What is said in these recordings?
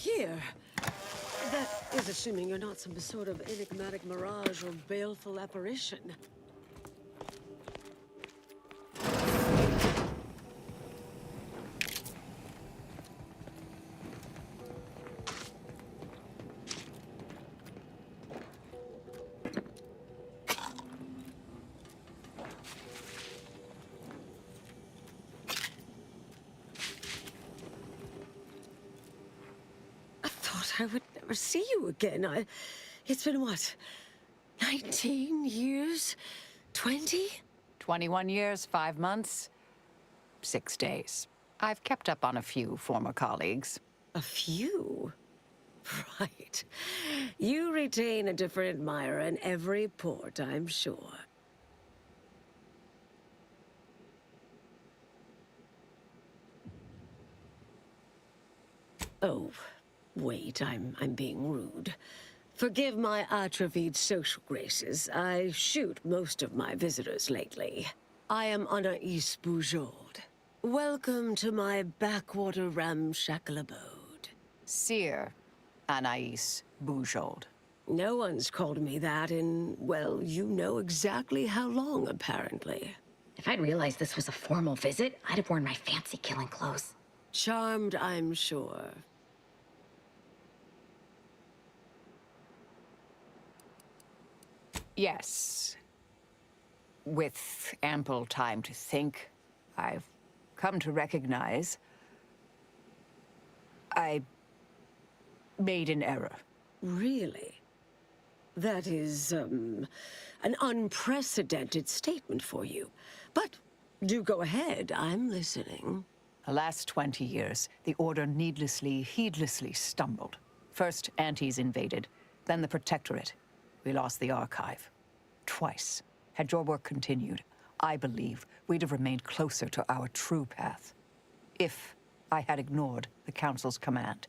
you're here. That is assuming you're not some sort of enigmatic mirage or baleful apparition. I would never see you again. It's been what? 19 years? 20? 21 years, 5 months, 6 days. I've kept up on a few former colleagues. A few? Right. You retain a different admirer in every port, I'm sure. Oh. Wait, I'm being rude. Forgive my atrophied social graces. I shoot most of my visitors lately. I am Anaïs Bujold. Welcome to my backwater ramshackle abode. Seer Anaïs Bujold. No one's called me that in, well, you know exactly how long, apparently. If I'd realized this was a formal visit, I'd have worn my fancy killing clothes. Charmed, I'm sure. Yes. With ample time to think, I've come to recognize I made an error. Really? That is, an unprecedented statement for you. But do go ahead, I'm listening. The last 20 years, the Order needlessly, heedlessly stumbled. First, Antes invaded, then the Protectorate. We lost the Archive. Twice. Had your work continued, I believe we'd have remained closer to our true path. If I had ignored the Council's command.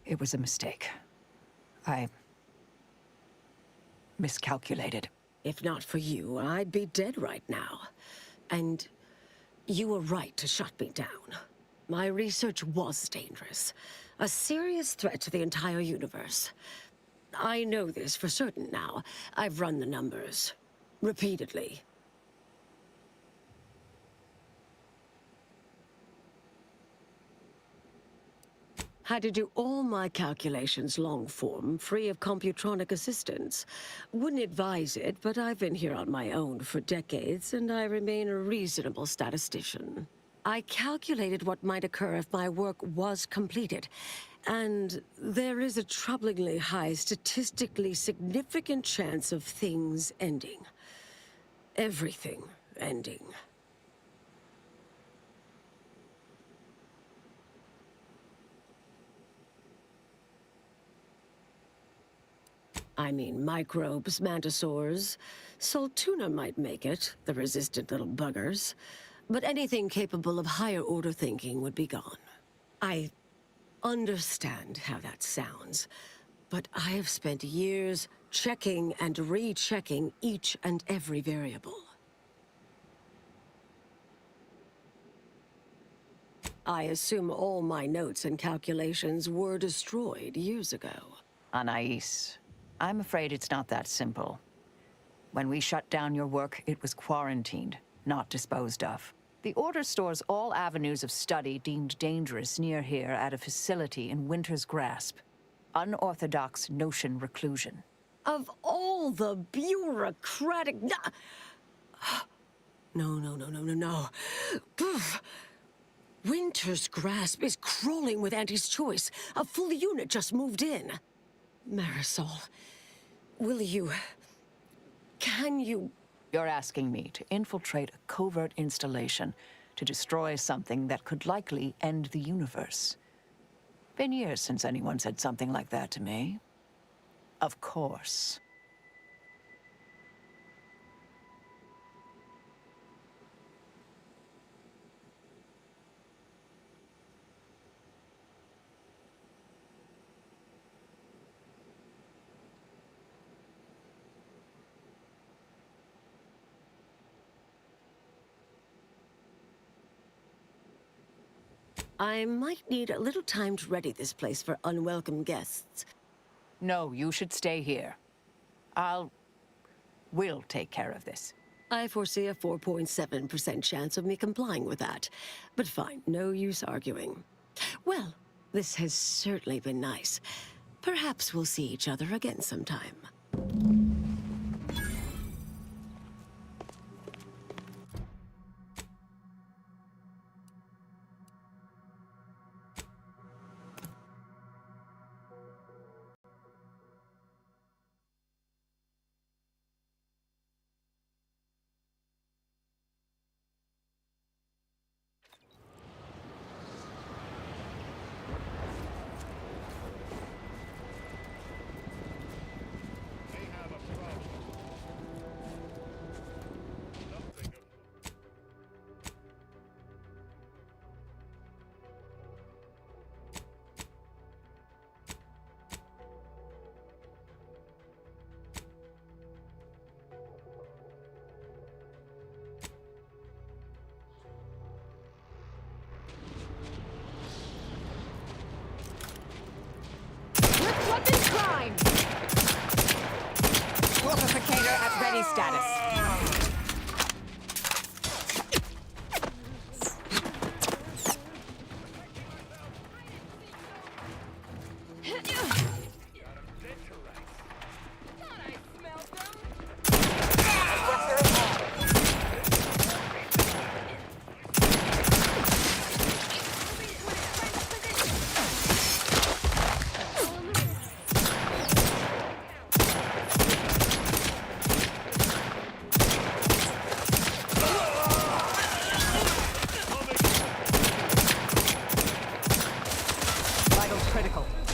It was a mistake. I miscalculated. If not for you, I'd be dead right now. And you were right to shut me down. My research was dangerous. A serious threat to the entire universe. I know this for certain now. I've run the numbers. Repeatedly. Had to do all my calculations long form, free of computronic assistance. Wouldn't advise it, but I've been here on my own for decades, and I remain a reasonable statistician. I calculated what might occur if my work was completed, and there is a troublingly high, statistically significant chance of things ending. Everything ending. I mean, microbes, mantisaurs. Saltuna might make it, the resistant little buggers. But anything capable of higher-order thinking would be gone. I understand how that sounds, but I have spent years checking and rechecking each and every variable. I assume all my notes and calculations were destroyed years ago. Anaïs, I'm afraid it's not that simple. When we shut down your work, it was quarantined, not disposed of. The Order stores all avenues of study deemed dangerous near here at a facility in Winter's Grasp. Unorthodox notion reclusion. Of all the bureaucratic... No. Poof. Winter's Grasp is crawling with Anti's choice. A full unit just moved in. Marisol, will you... Can you... You're asking me to infiltrate a covert installation to destroy something that could likely end the universe. Been years since anyone said something like that to me. Of course. I might need a little time to ready this place for unwelcome guests. No, you should stay here. We'll take care of this. I foresee a 4.7% chance of me complying with that. But fine, no use arguing. Well, this has certainly been nice. Perhaps we'll see each other again sometime. Weapons prime! Warpificator at ready status.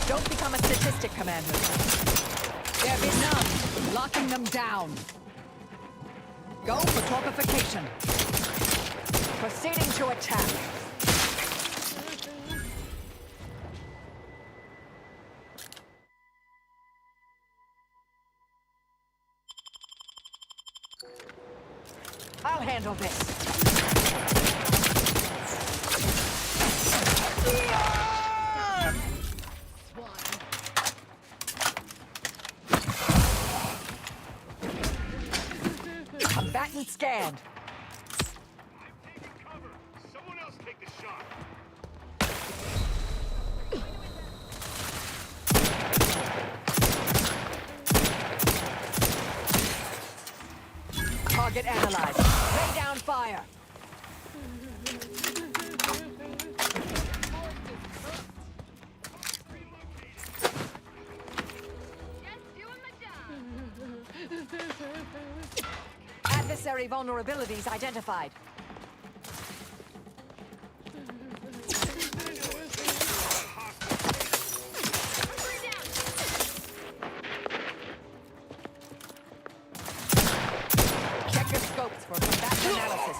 Don't become a statistic, Commander. There is none. Locking them down. Go for torpification. Proceeding to attack. I'll handle this. Combatant scanned. I'm taking cover. Someone else take the shot. Target analyzed. Lay down fire. Adversary vulnerabilities identified. Check your scopes for combat analysis.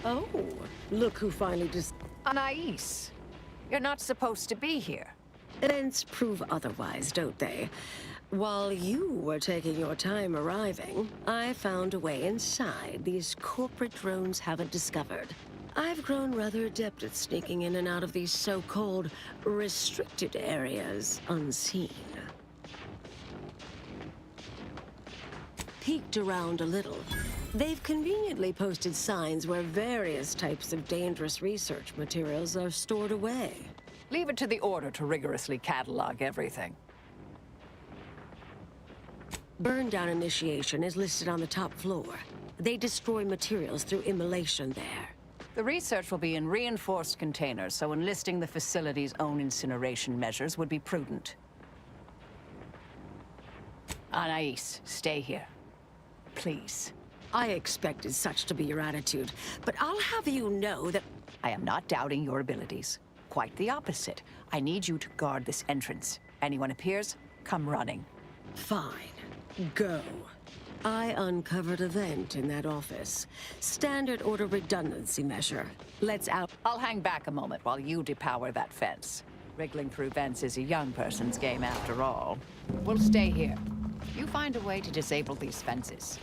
Oh, look who finally Anais, you're not supposed to be here. Events prove otherwise, don't they? While you were taking your time arriving, I found a way inside these corporate drones haven't discovered. I've grown rather adept at sneaking in and out of these so-called restricted areas unseen. Peeked around a little. They've conveniently posted signs where various types of dangerous research materials are stored away. Leave it to the Order to rigorously catalog everything. Burn-down initiation is listed on the top floor. They destroy materials through immolation there. The research will be in reinforced containers, so enlisting the facility's own incineration measures would be prudent. Anais, stay here. Please. I expected such to be your attitude, but I'll have you know that... I am not doubting your abilities. Quite the opposite. I need you to guard this entrance. Anyone appears, come running. Fine. Go. I uncovered a vent in that office. Standard order redundancy measure. Let's out... I'll hang back a moment while you depower that fence. Wriggling through vents is a young person's game after all. We'll stay here. You find a way to disable these fences.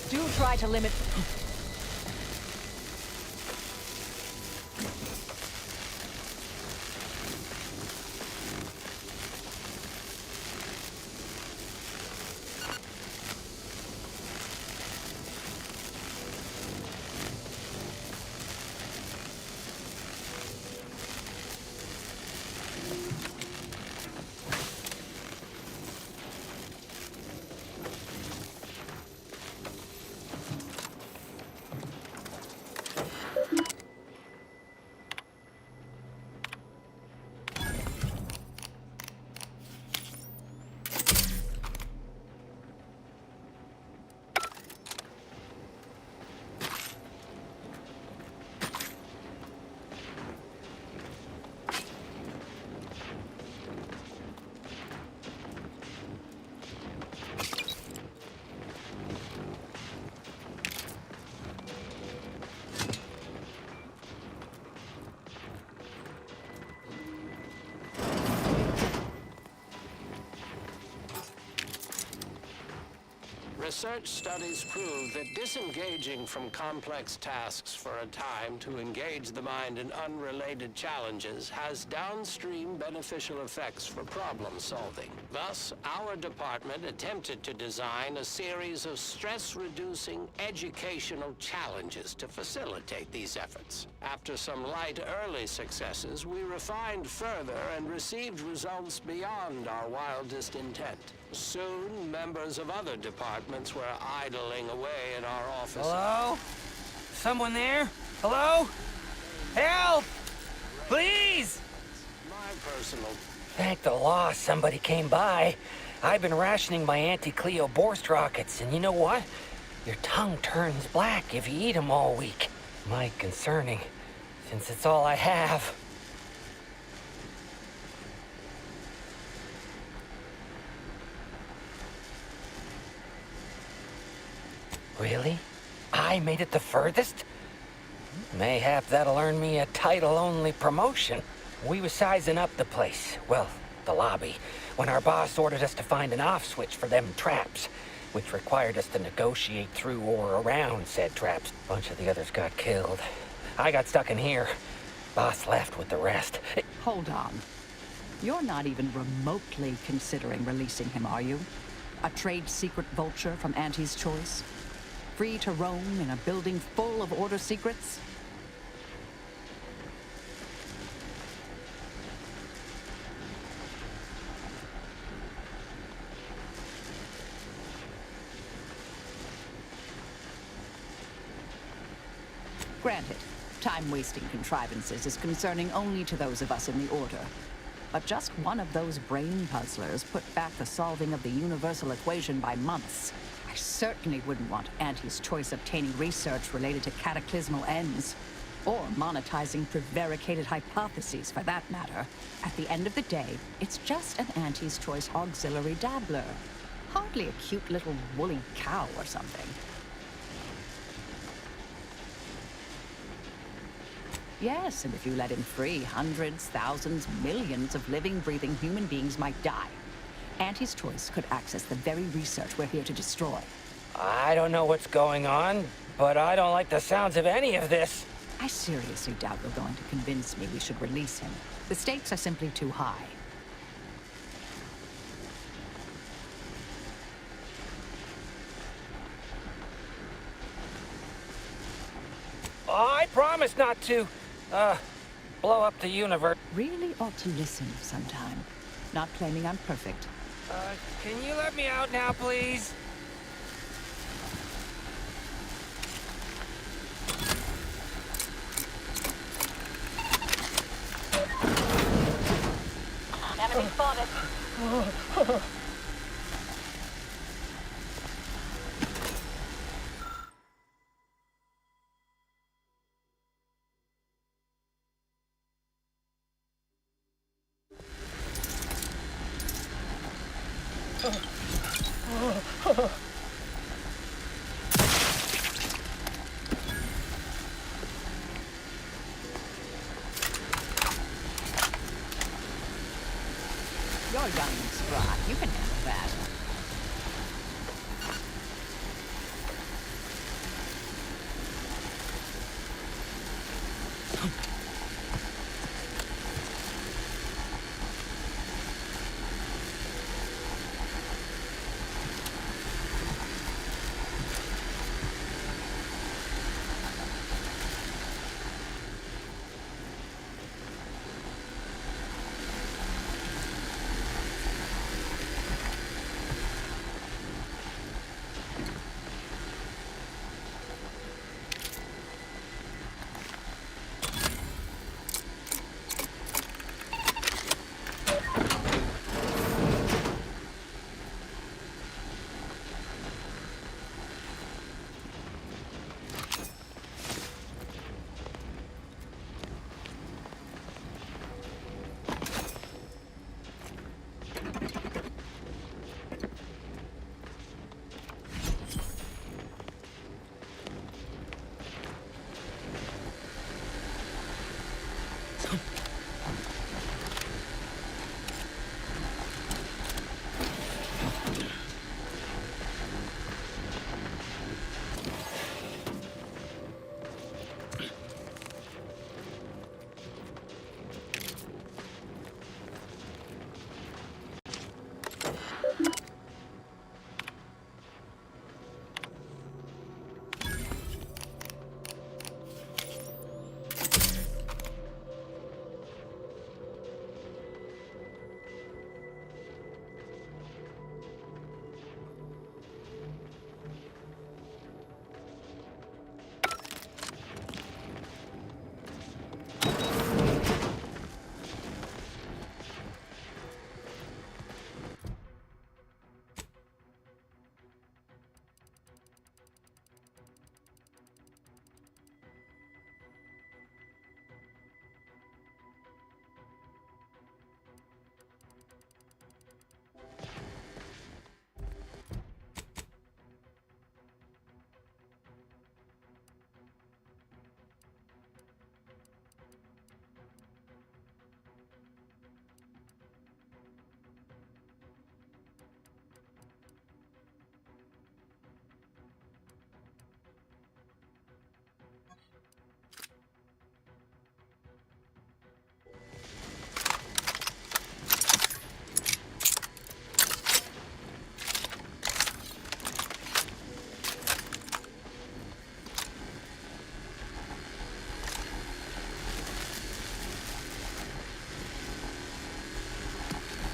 Do try to limit... Research studies prove that disengaging from complex tasks for a time to engage the mind in unrelated challenges has downstream beneficial effects for problem solving. Thus, our department attempted to design a series of stress-reducing educational challenges to facilitate these efforts. After some light early successes, we refined further and received results beyond our wildest intent. Soon, members of other departments were idling away in our offices. Hello? Someone there? Hello? Help! Please! My personal... Thank the law somebody came by. I've been rationing my anti-Cleo Borst rockets, and you know what? Your tongue turns black if you eat them all week. Might concerning, since it's all I have. Really? I made it the furthest? Mayhap that'll earn me a title-only promotion. We was sizing up the place, well, the lobby, when our boss ordered us to find an off switch for them traps, which required us to negotiate through or around said traps. A bunch of the others got killed. I got stuck in here. Boss left with the rest. Hold on. You're not even remotely considering releasing him, are you? A trade secret vulture from Auntie's choice? Free to roam in a building full of order secrets? Granted, time-wasting contrivances is concerning only to those of us in the Order. But just one of those brain puzzlers put back the solving of the universal equation by months. I certainly wouldn't want Auntie's choice obtaining research related to cataclysmal ends. Or monetizing prevaricated hypotheses, for that matter. At the end of the day, it's just an Auntie's choice auxiliary dabbler. Hardly a cute little woolly cow or something. Yes, and if you let him free, hundreds, thousands, millions of living, breathing human beings might die. Auntie's choice could access the very research we're here to destroy. I don't know what's going on, but I don't like the sounds of any of this. I seriously doubt you're going to convince me we should release him. The stakes are simply too high. I promise not to, blow up the universe. Really ought to listen sometime. Not claiming I'm perfect. Can you let me out now, please? Enemy spotted. You're young and spry. You can handle that.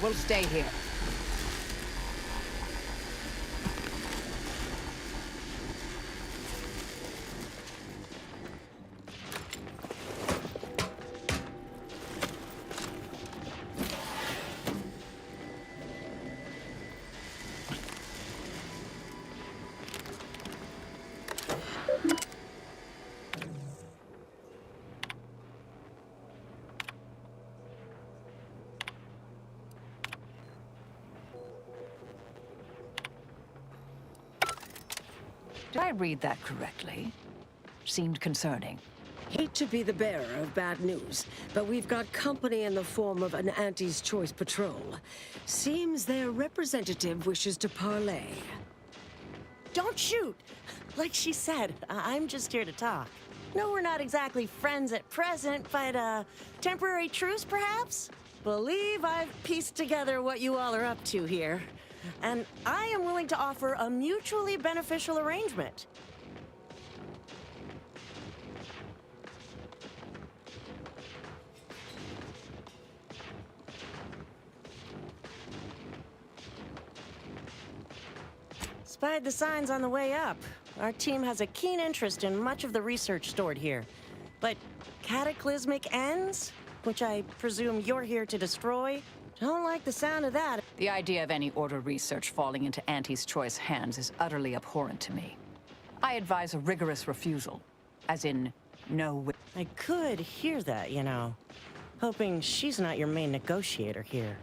We'll stay here. Did I read that correctly? Seemed concerning. Hate to be the bearer of bad news, but we've got company in the form of an Auntie's Choice patrol. Seems their representative wishes to parley. Don't shoot! Like she said, I'm just here to talk. No, we're not exactly friends at present, but, temporary truce, perhaps? Believe I've pieced together what you all are up to here. And I am willing to offer a mutually beneficial arrangement. Spied the signs on the way up. Our team has a keen interest in much of the research stored here. But cataclysmic ends, which I presume you're here to destroy, don't like the sound of that. The idea of any Order research falling into Auntie's Choice hands is utterly abhorrent to me. I advise a rigorous refusal, as in, no. I could hear that, you know. Hoping she's not your main negotiator here.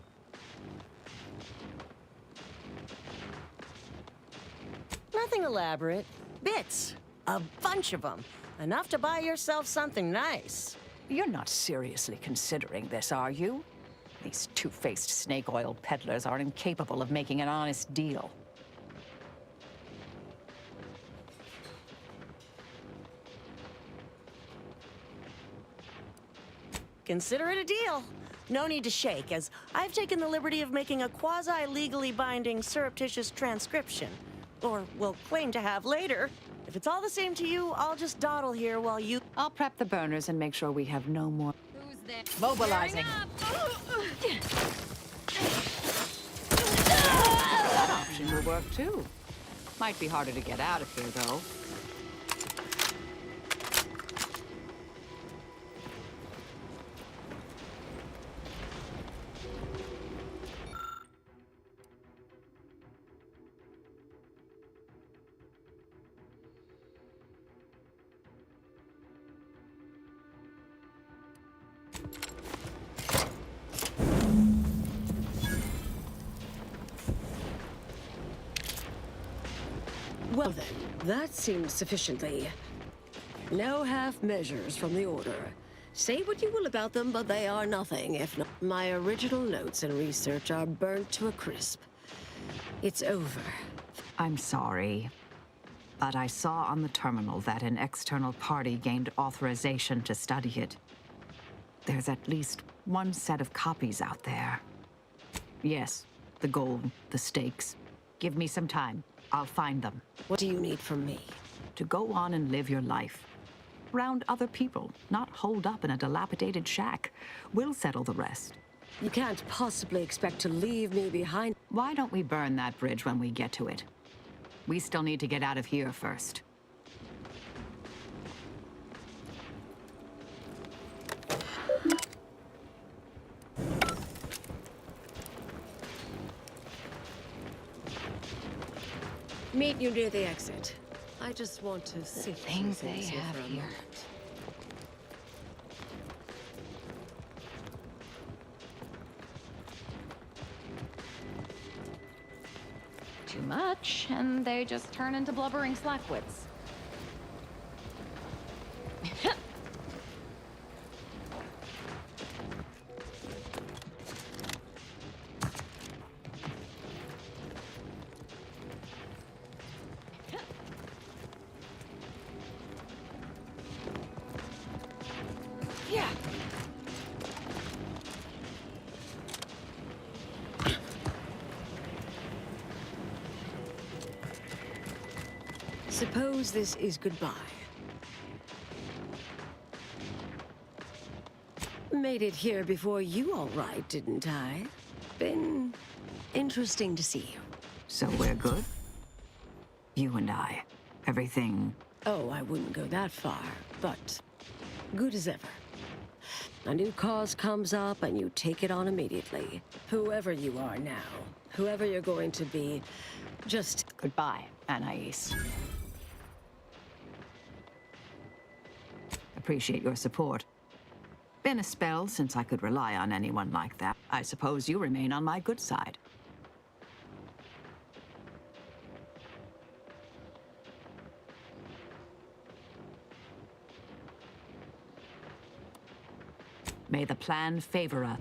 Nothing elaborate. Bits. A bunch of them. Enough to buy yourself something nice. You're not seriously considering this, are you? These two-faced snake oil peddlers are incapable of making an honest deal. Consider it a deal. No need to shake, as I've taken the liberty of making a quasi-legally binding surreptitious transcription. Or will claim to have later. If it's all the same to you, I'll just dawdle here while you... I'll prep the burners and make sure we have no more... Who's there? Mobilizing. That option will work too. Might be harder to get out of here, though. Well then, that seems sufficiently. No half measures from the Order. Say what you will about them, but they are nothing if not. My original notes and research are burnt to a crisp. It's over. I'm sorry, but I saw on the terminal that an external party gained authorization to study it. There's at least one set of copies out there. Yes, the goal, the stakes. Give me some time. I'll find them. What do you need from me? To go on and live your life. Round other people, not holed up in a dilapidated shack. We'll settle the rest. You can't possibly expect to leave me behind. Why don't we burn that bridge when we get to it? We still need to get out of here first. Meet you near the exit. I just want to see things they have here. Too much, and they just turn into blubbering slackwits. Suppose this is goodbye. Made it here before you all right, didn't I? been interesting to see you. So we're good? You and I. Everything... Oh, I wouldn't go that far, but good as ever. A new cause comes up and you take it on immediately. Whoever you are now, whoever you're going to be, just... Goodbye, Anais. Appreciate your support. Been a spell since I could rely on anyone like that. I suppose you remain on my good side. May the plan favor us.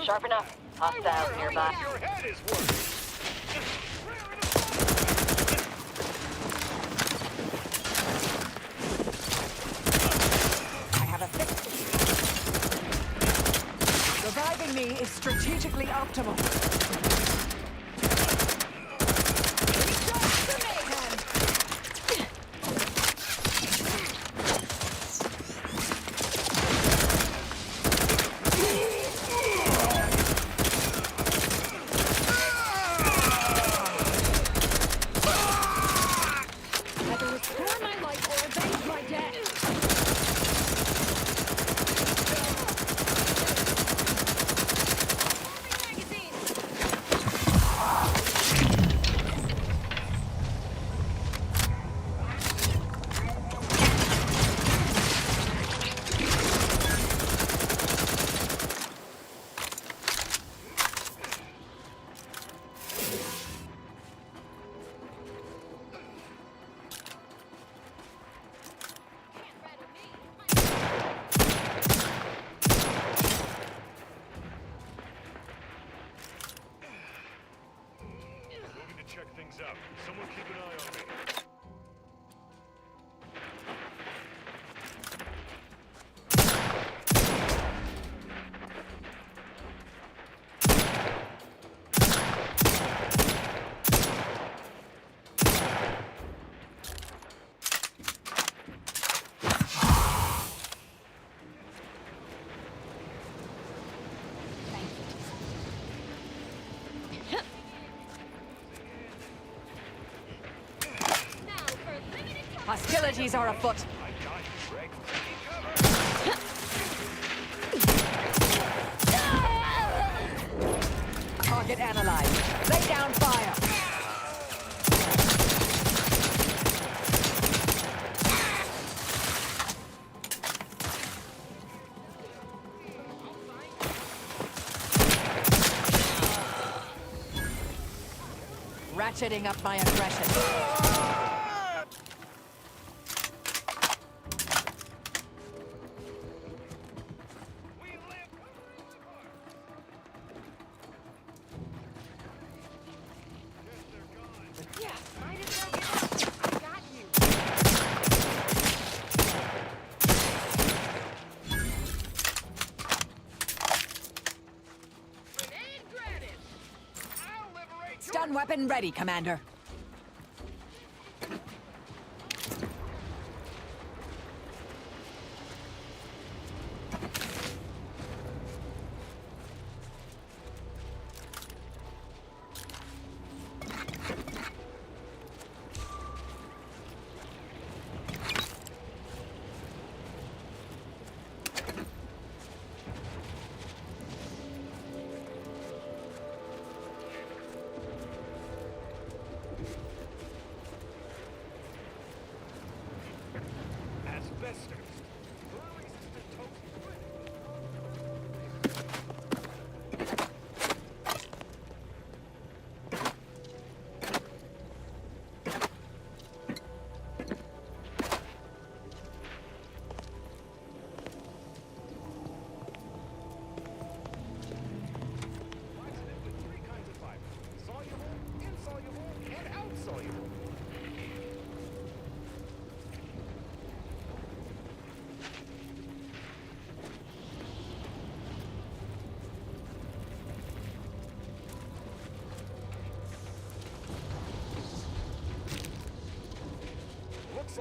Sharp enough. Hostiles nearby. Your head is working. I have a fix. Reviving me is strategically optimal. Check things out. Someone keep an eye on me. Hostilities are afoot. Target analyzed. Lay down fire. Ratcheting up my aggression. Stun weapon ready, Commander.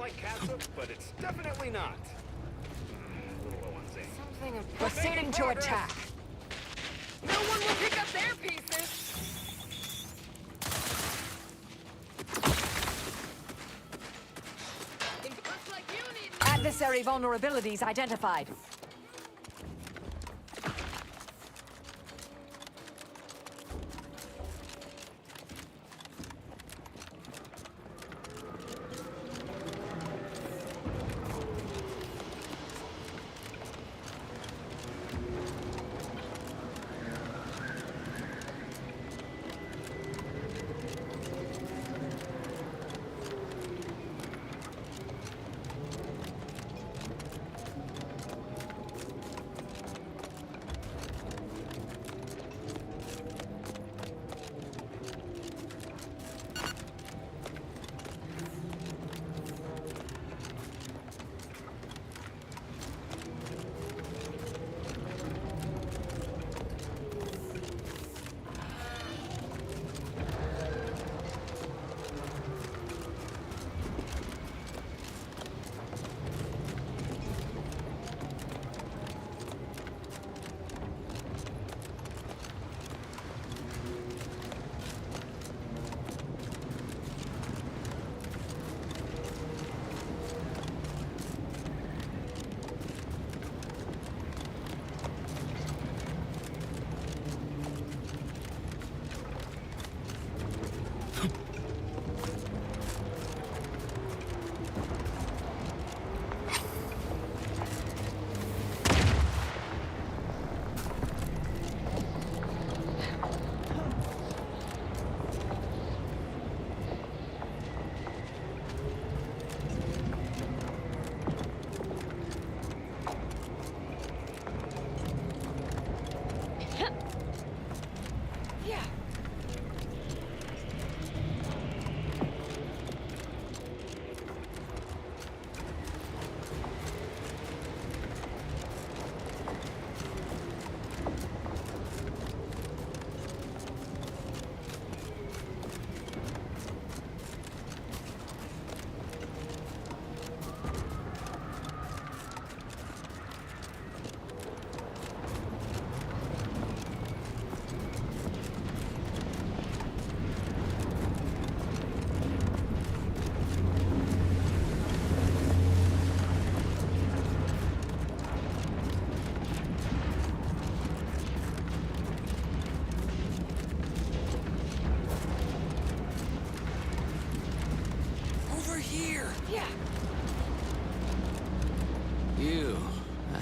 like catsup, but it's definitely not. A little low on zinc. Something Proceeding to attack. No one will pick up their pieces. It looks like you need Adversary vulnerabilities identified.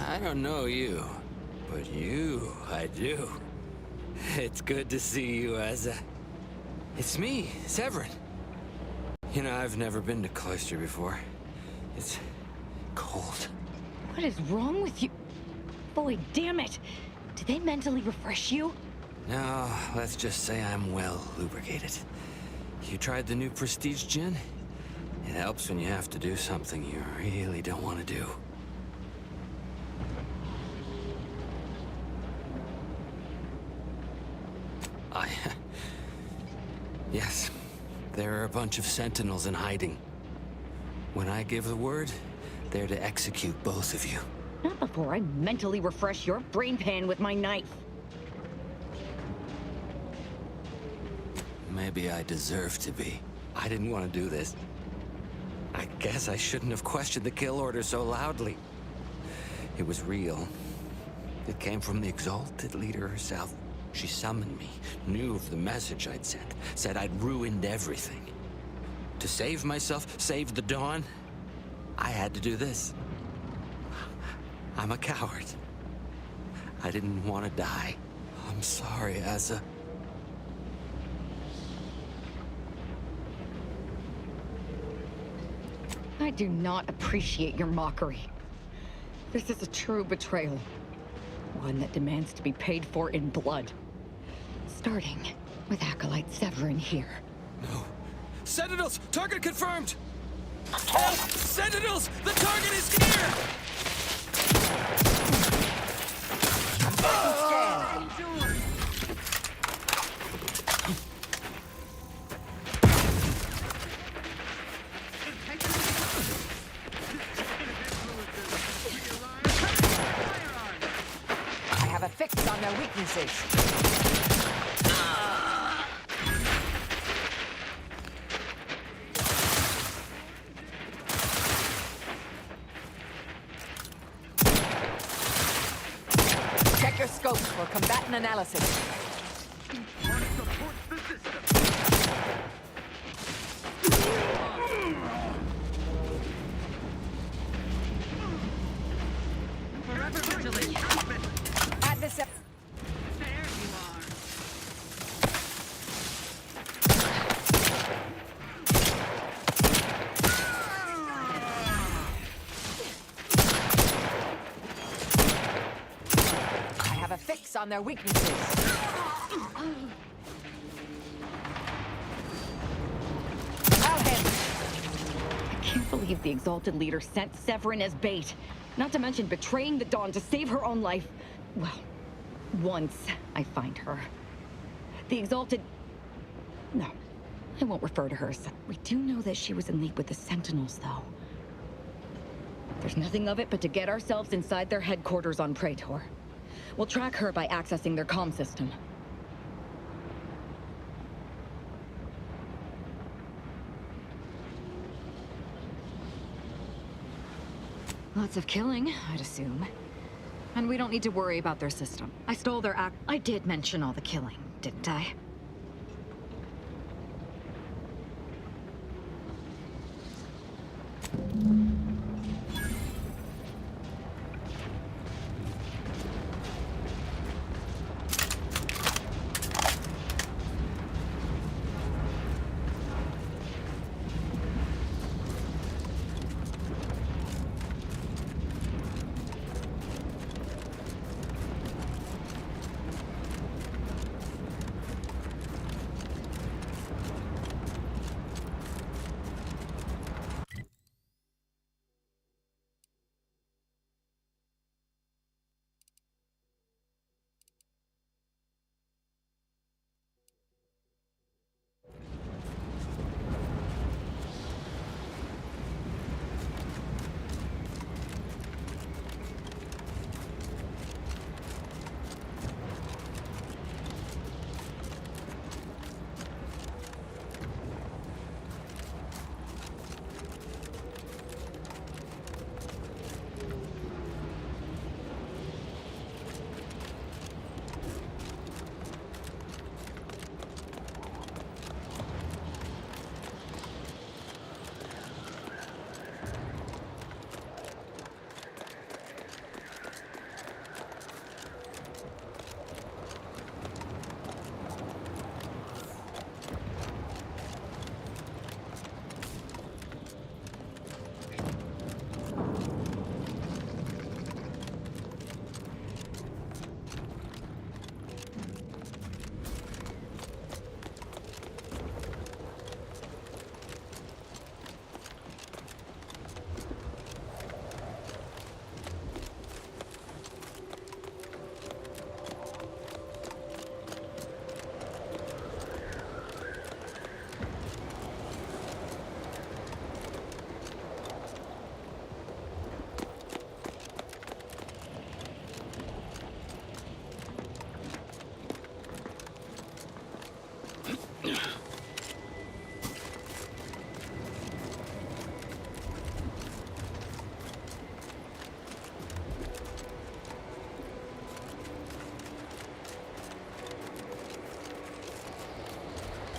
I don't know you, but you, I do. It's good to see you, Asa. It's me, Severin. You know, I've never been to Cloister before. It's cold. What is wrong with you? Boy, damn it! Did they mentally refresh you? No, let's just say I'm well lubricated. You tried the new Prestige gin? It helps when you have to do something you really don't want to do. Yes, there are a bunch of sentinels in hiding. When I give the word, they're to execute both of you. Not before I mentally refresh your brain pan with my knife. Maybe I deserve to be. I didn't want to do this. I guess I shouldn't have questioned the kill order so loudly. It was real. It came from the exalted leader herself. She summoned me, knew of the message I'd sent, said I'd ruined everything. To save myself, save the Dawn, I had to do this. I'm a coward. I didn't want to die. I'm sorry, Asa. I do not appreciate your mockery. This is a true betrayal. One that demands to be paid for in blood. Starting with Acolyte Severin here. No. Sentinels! Target confirmed! Help! Sentinels! The target is here! on their weaknesses. Check your scopes for combatant analysis. Add this up. I have a fix on their weaknesses. I'll handle it. I can't believe the Exalted Leader sent Severin as bait. Not to mention betraying the Dawn to save her own life. Well, once I find her. The Exalted... No, I won't refer to her as... We do know that she was in league with the Sentinels, though. There's nothing of it but to get ourselves inside their headquarters on Praetor. We'll track her by accessing their comm system. Lots of killing, I'd assume. And we don't need to worry about their system. I stole their act. I did mention all the killing, didn't I?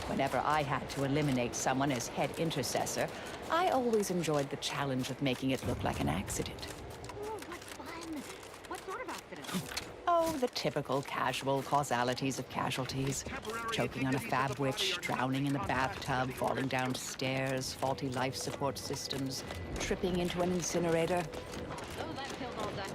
Whenever I had to eliminate someone as head intercessor, I always enjoyed the challenge of making it look like an accident. Oh, what fun! What sort of accident? Oh, the typical casual causalities of casualties. Choking on a fab witch, drowning in the bathtub, falling down stairs, faulty life support systems, tripping into an incinerator. Those I've killed all day.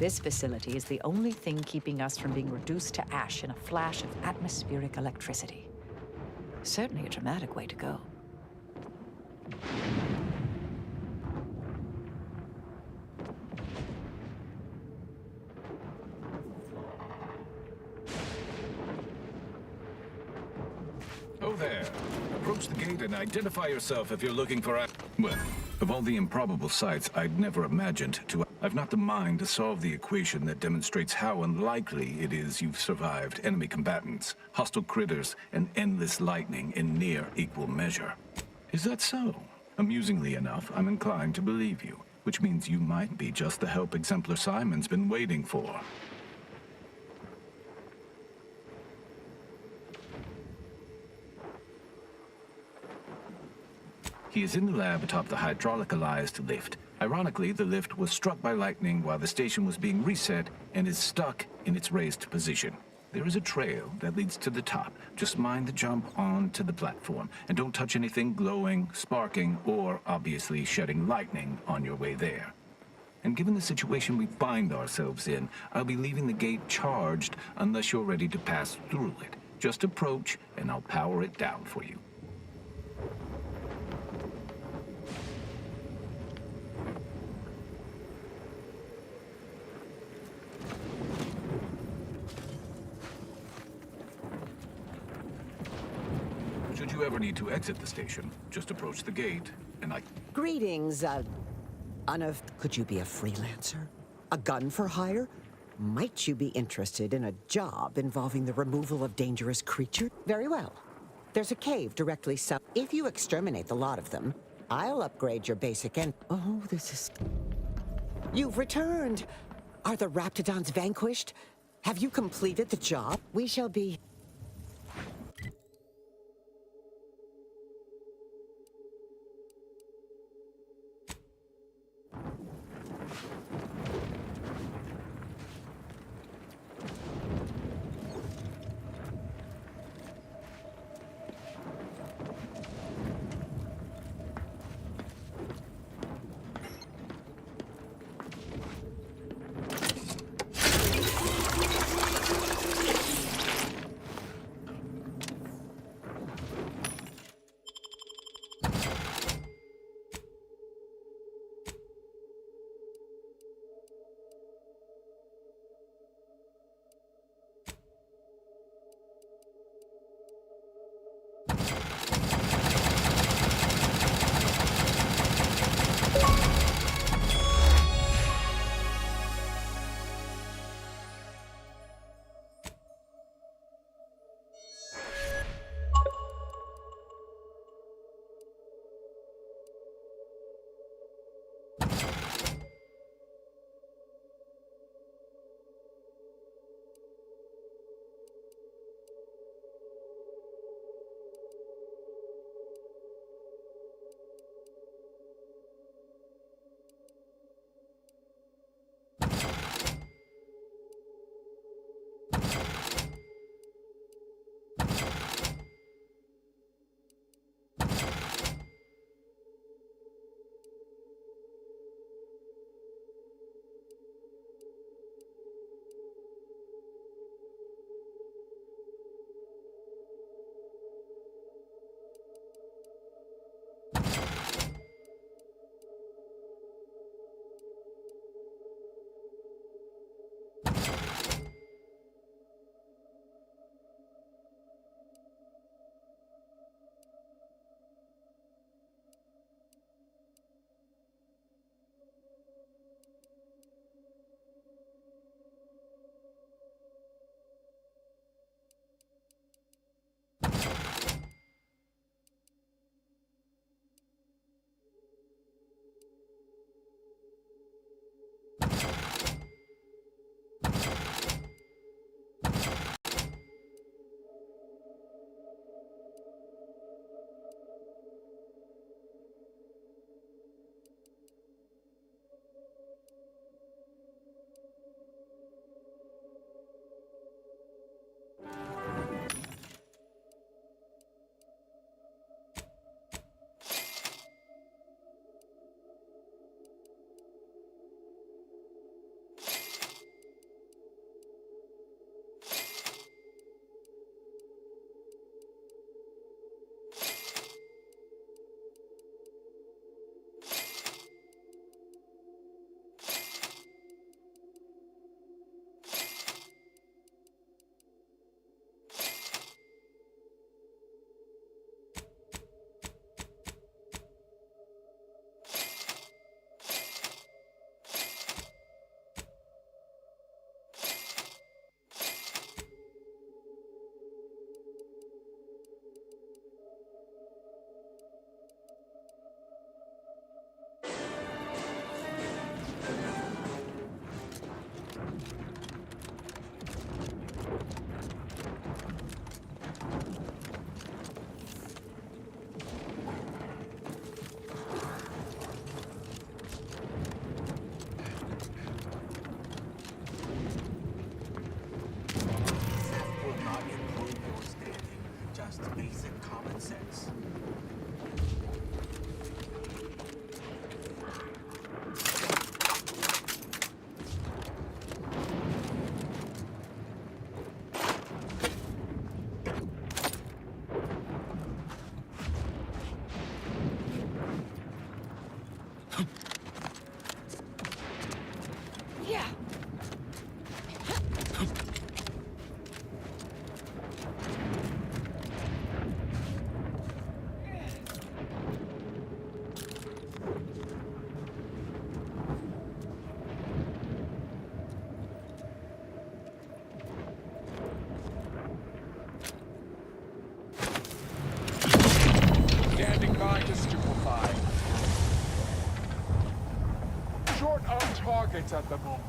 This facility is the only thing keeping us from being reduced to ash in a flash of atmospheric electricity. Certainly a dramatic way to go. Oh there. Approach the gate and identify yourself if you're looking for a... Well, of all the improbable sights I'd never imagined to... I've not the mind to solve the equation that demonstrates how unlikely it is you've survived enemy combatants, hostile critters, and endless lightning in near equal measure. Is that so? Amusingly enough, I'm inclined to believe you, which means you might be just the help Exemplar Simon's been waiting for. He is in the lab atop the hydraulicalized lift. Ironically, the lift was struck by lightning while the station was being reset and is stuck in its raised position. There is a trail that leads to the top. Just mind the jump onto the platform, and don't touch anything glowing, sparking, or obviously shedding lightning on your way there. And given the situation we find ourselves in, I'll be leaving the gate charged unless you're ready to pass through it. Just approach, and I'll power it down for you. Should you ever need to exit the station, just approach the gate, and I... Greetings, Could you be a freelancer? A gun for hire? Might you be interested in a job involving the removal of dangerous creatures? Very well. There's a cave directly south. If you exterminate the lot of them, I'll upgrade your basic and... Oh, this is... You've returned! Are the Raptidons vanquished? Have you completed the job? We shall be... trying to stupefy. Short on targets at the moment.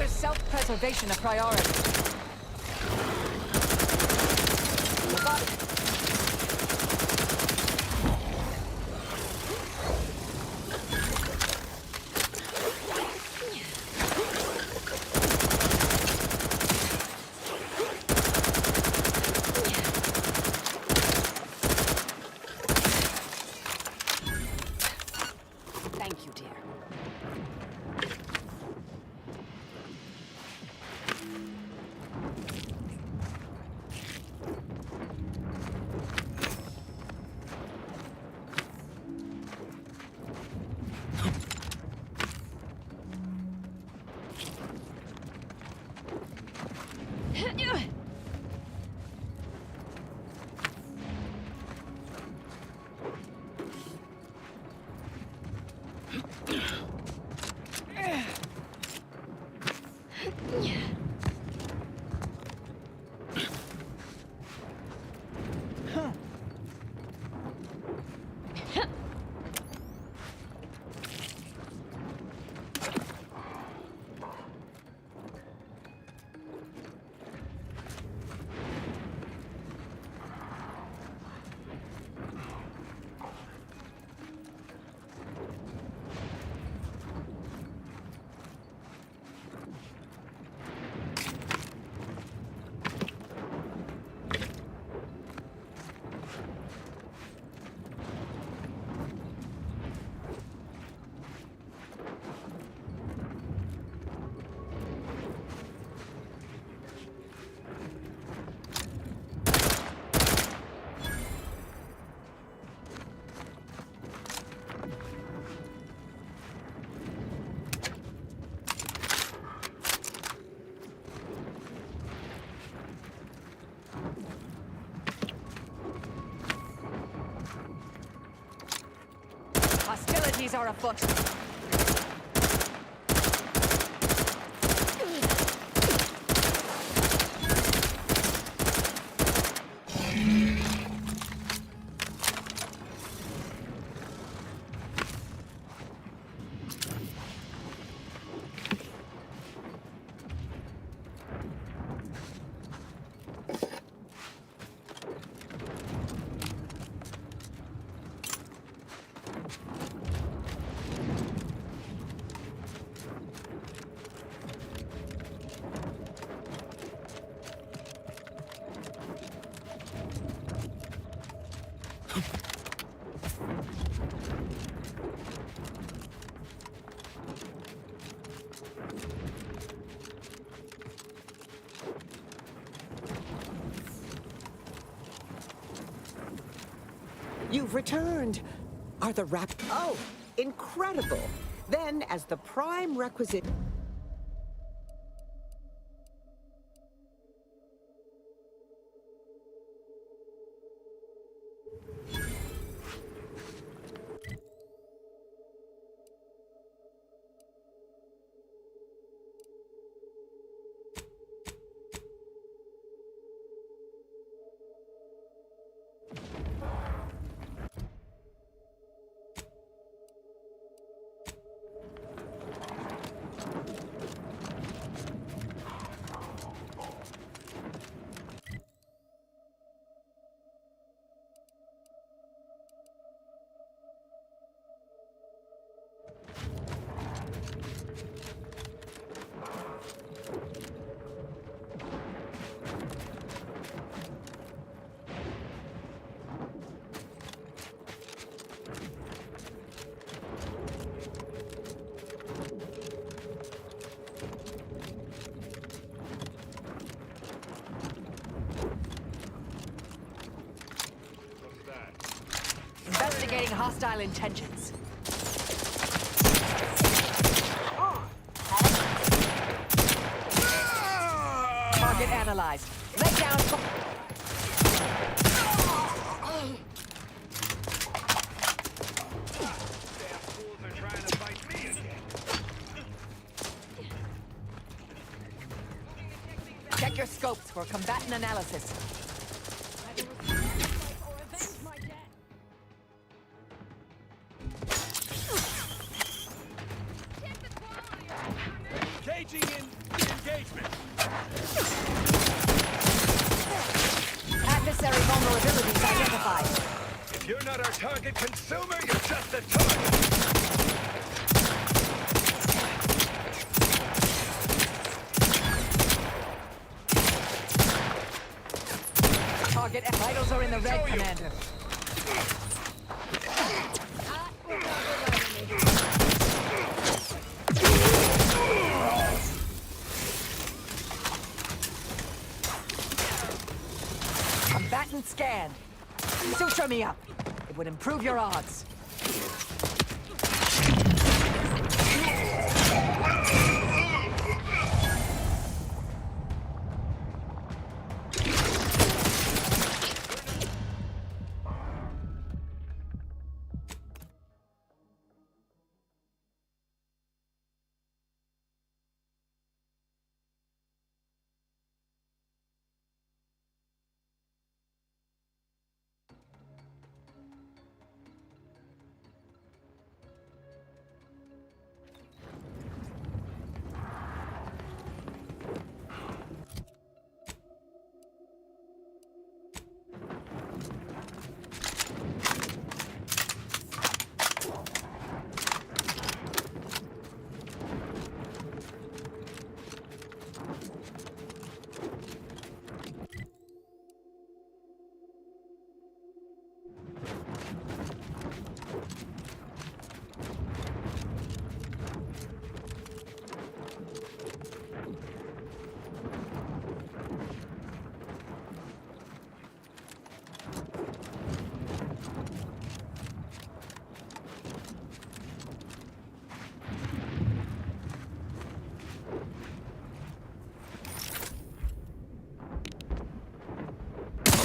Self-preservation a priority. Thank you, dear. Hostilities are afoot. You've returned. Are the Oh, incredible. Then, as the prime requisite... Investigating hostile intentions. analyzed. Lay down. Damn fools are trying to fight me again. Check your scopes for combatant analysis. Engaging in engagement. Adversary vulnerabilities identified. If you're not our target consumer, you're just a target. Target vitals are in the red, Commander. Combatant scanned. Suture me up. It would improve your odds.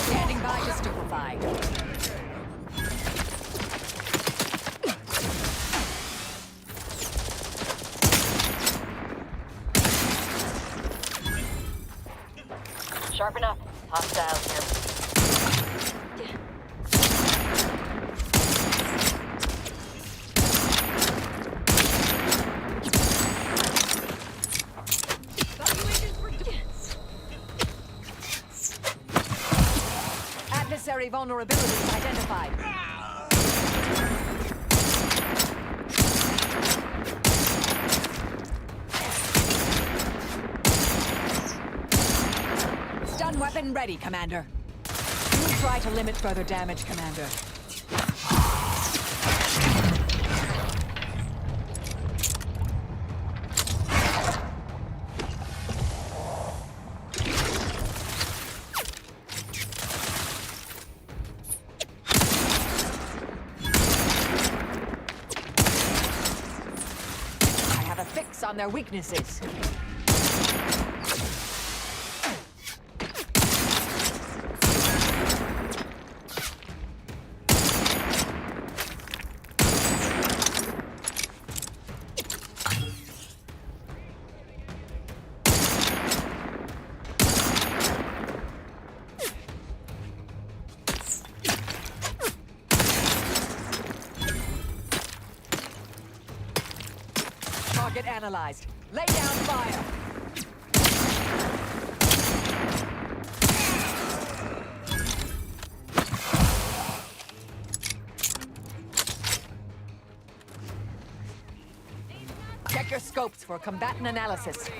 Standing by to stupefy. Sharpen up. Hostiles here. Adversary vulnerabilities identified. Stun weapon ready, Commander. You try to limit further damage, Commander. On their weaknesses. Target analyzed. Lay down fire. Check your scopes for combatant analysis.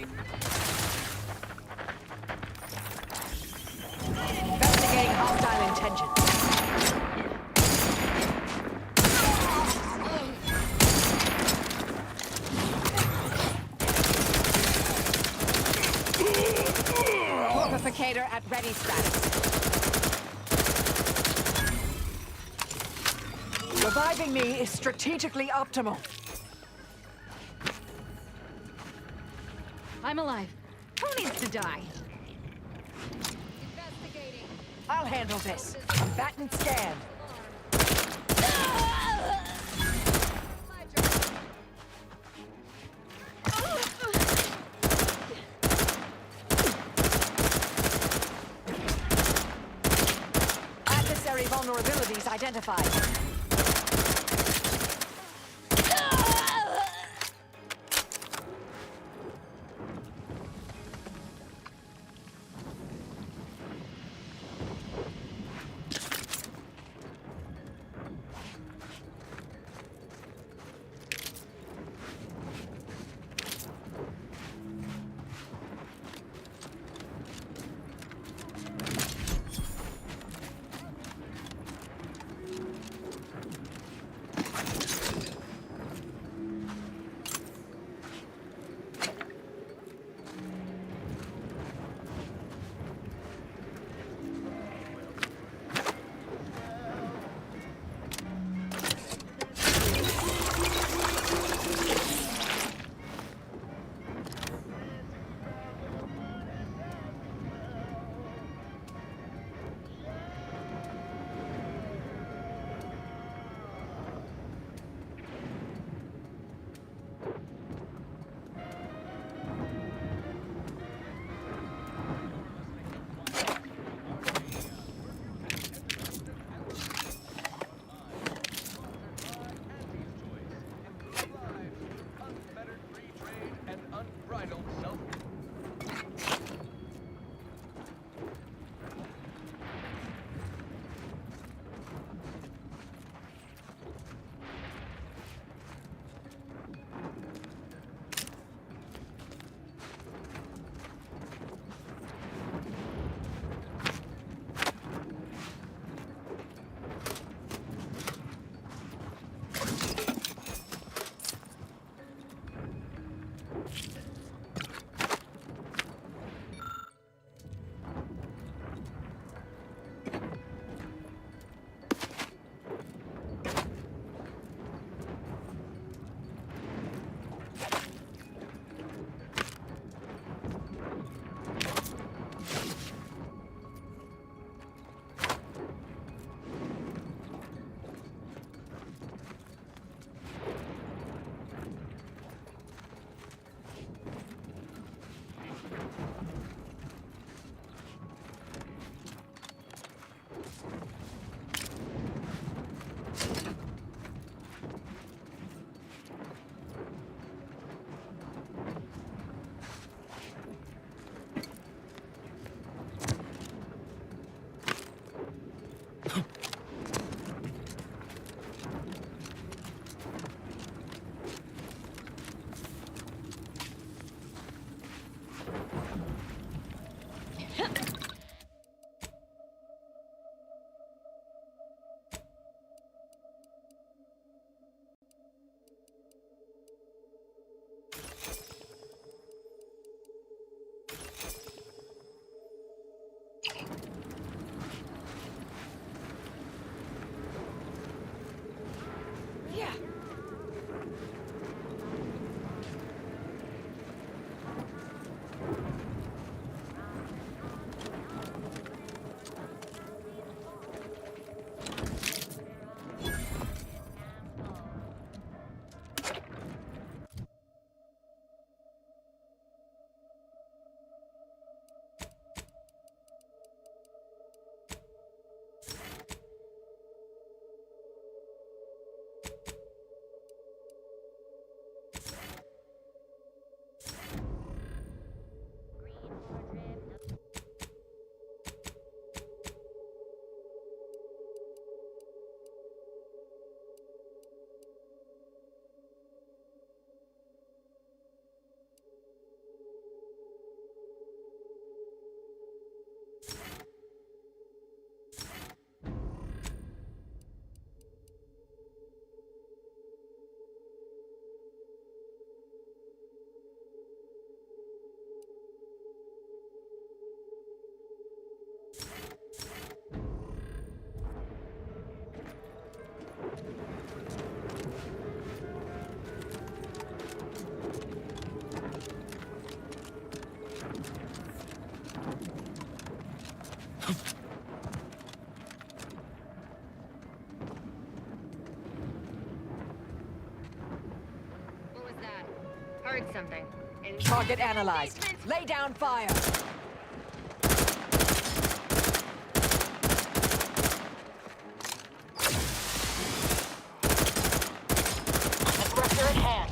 Investigating hostile intentions. Fortificator at ready status. Reviving me is strategically optimal. I'm alive. Who needs to die? I'll handle this. Combat and scan. Adversary vulnerabilities identified. heard something. Target analyzed. Lay down fire. Aggressor at hand.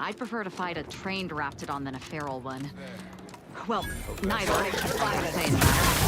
I'd prefer to fight a trained raptidon than a feral one. Well, neither. I'm just saying that.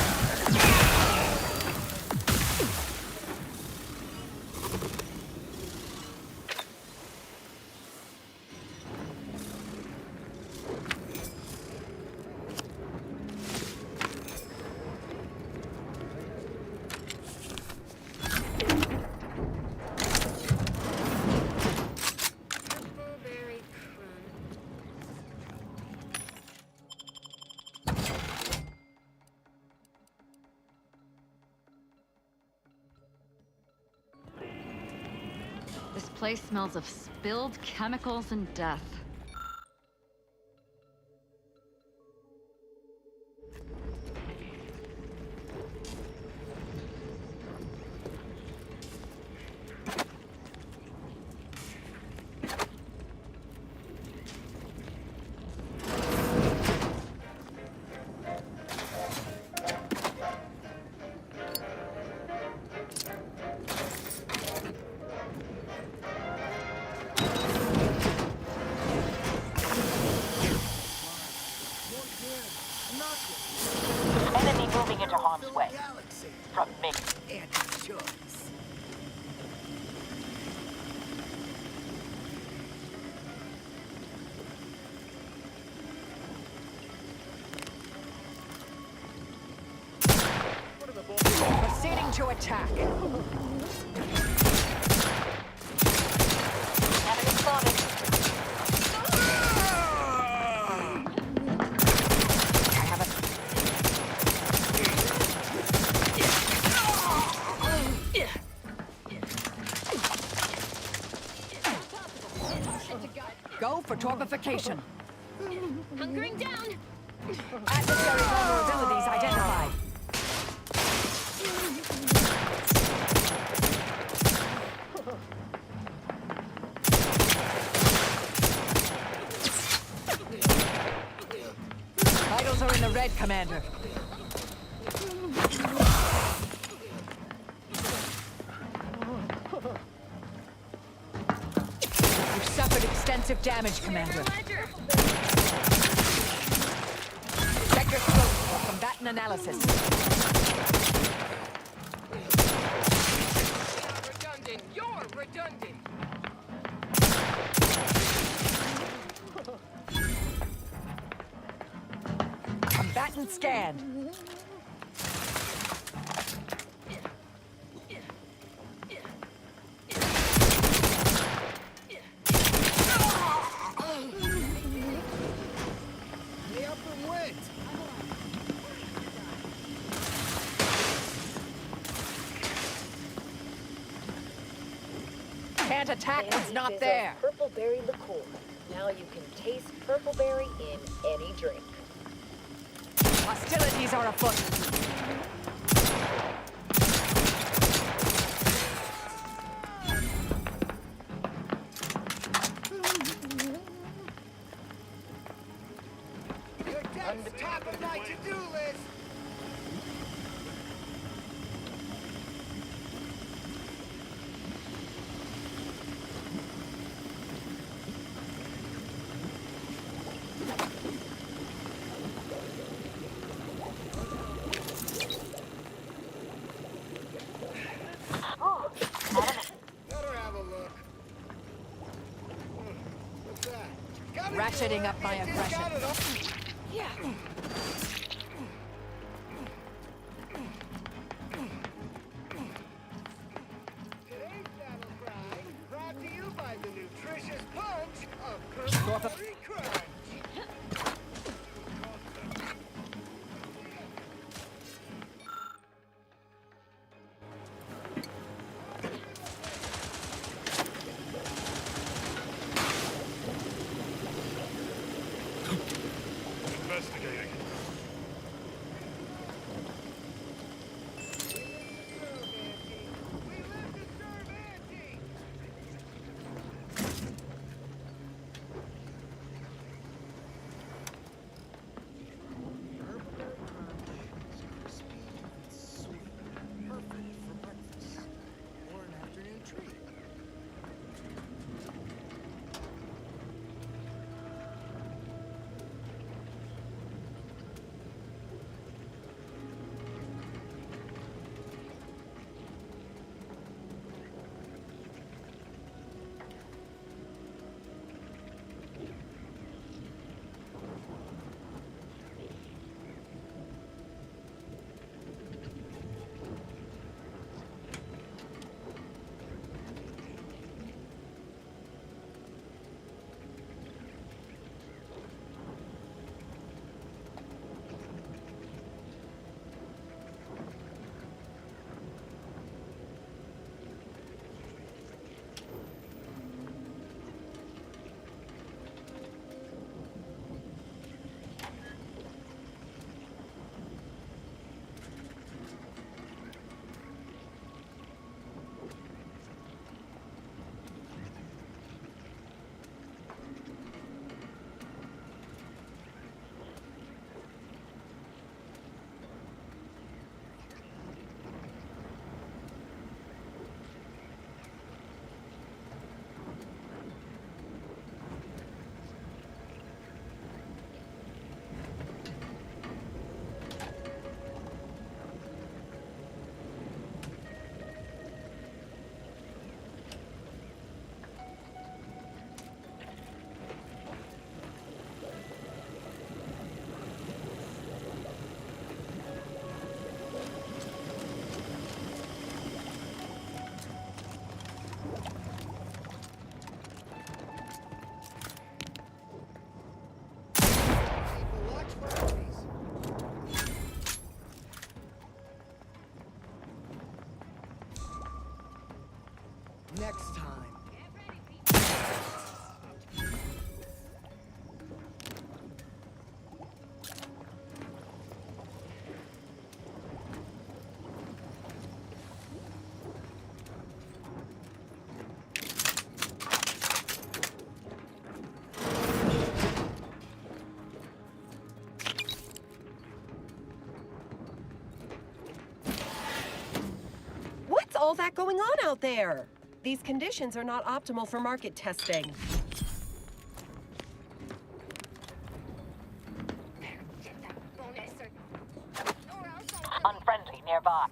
This place smells of spilled chemicals and death. Enemy moving into harm's way. From me. Proceeding to attack. Enemy spotted. I have a... Megacorporation. Hunkering down! Adversary vulnerabilities identified. Vitals are in the red, Commander. You've suffered extensive damage, Commander. Check your scope for combatant analysis. Redundant. You're redundant. Combatant scanned. Can't attack what's not there. Purple berry liqueur. Now you can taste purple berry in any drink. Hostilities are afoot. On the top of my to-do list. Better have a look. What's that? Got it, Ratcheting up my Just aggression. got it all. Today's battle cry brought to you by the nutritious punch of purple berry crunch. Investigating. We live to serve Auntie. Next time. all that going on out there? These conditions are not optimal for market testing. Unfriendly nearby.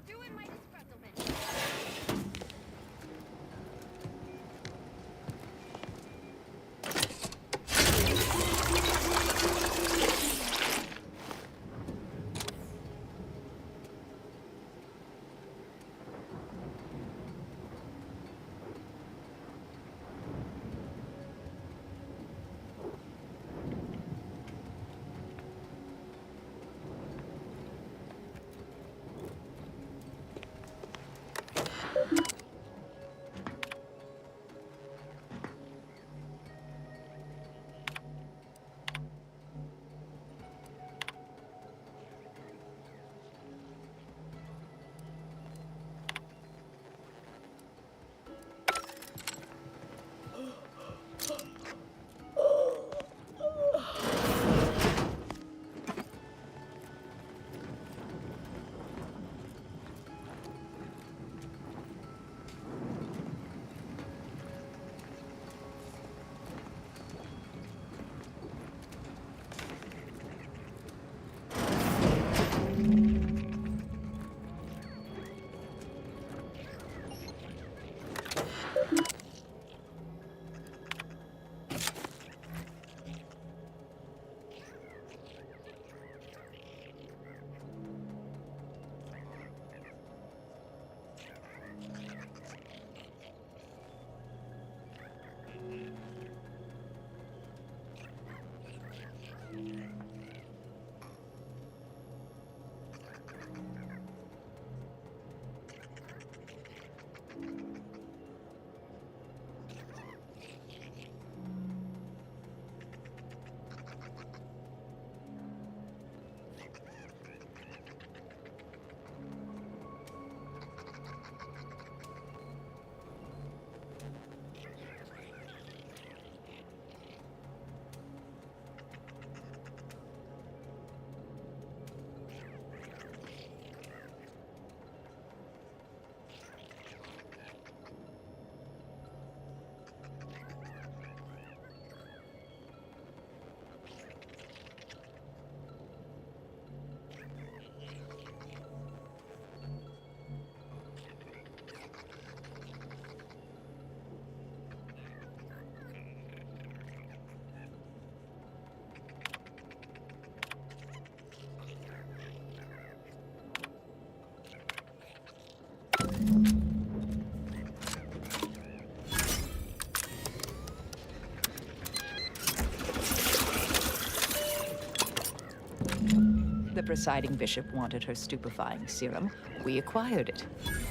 The presiding bishop wanted her stupefying serum. We acquired it.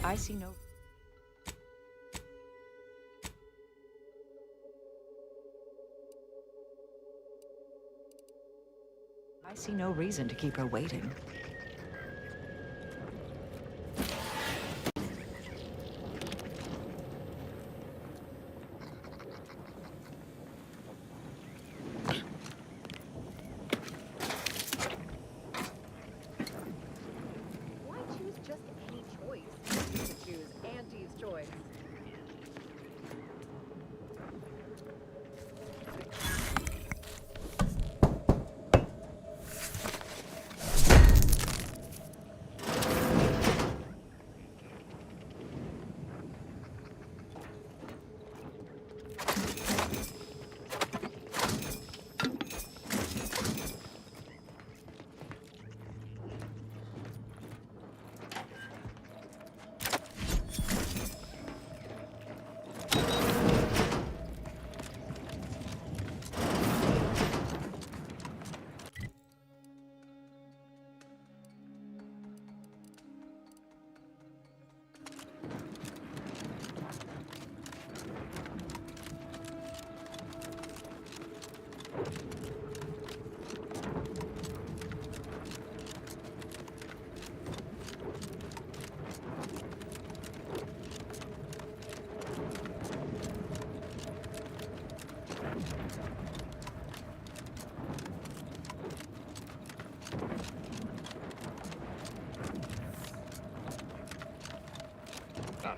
I see no reason to keep her waiting.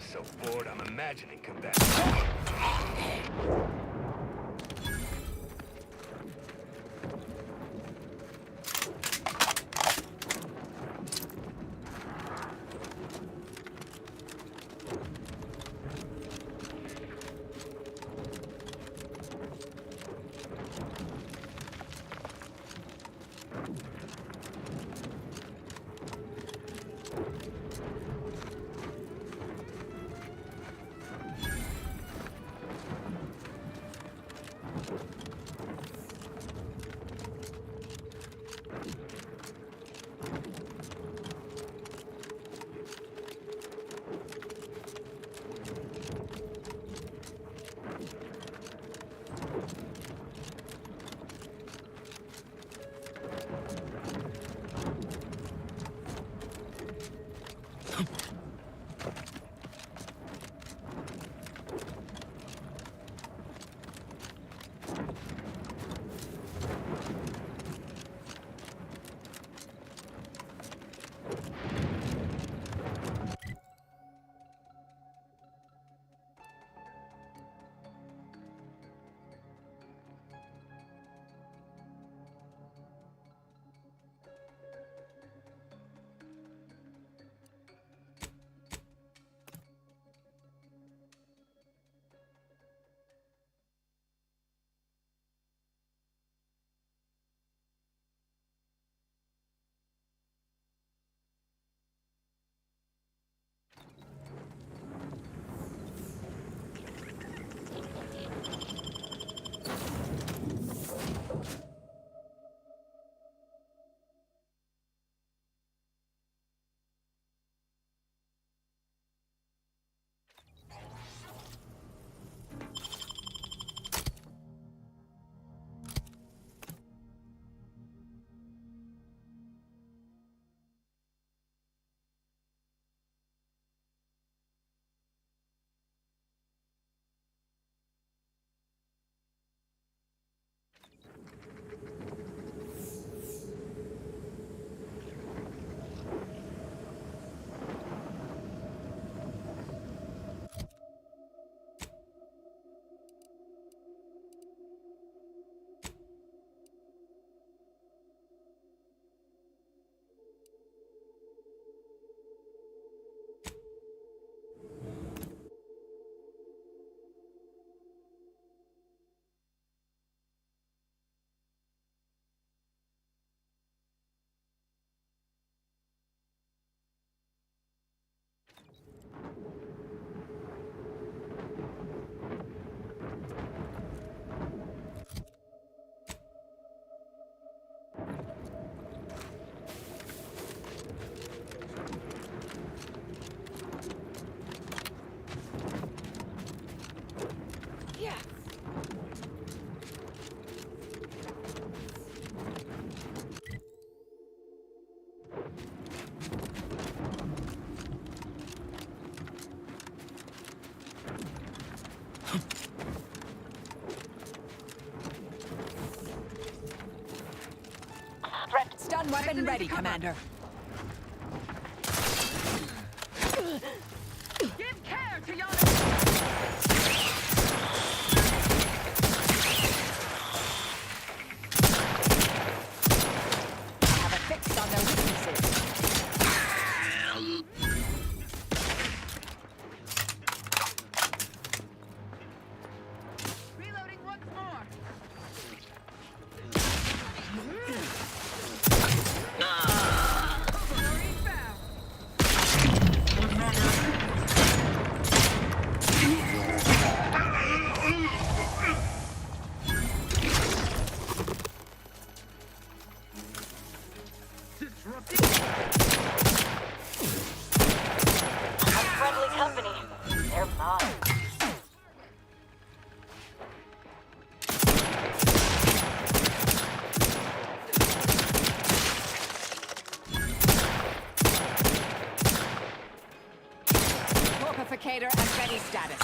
I'm so bored, I'm imagining combat. Stun weapon ready, Commander. Give care to your... Have a fix on their weaknesses. Reloading once more. Unfriendly company. They're mine. Morpificator at ready status.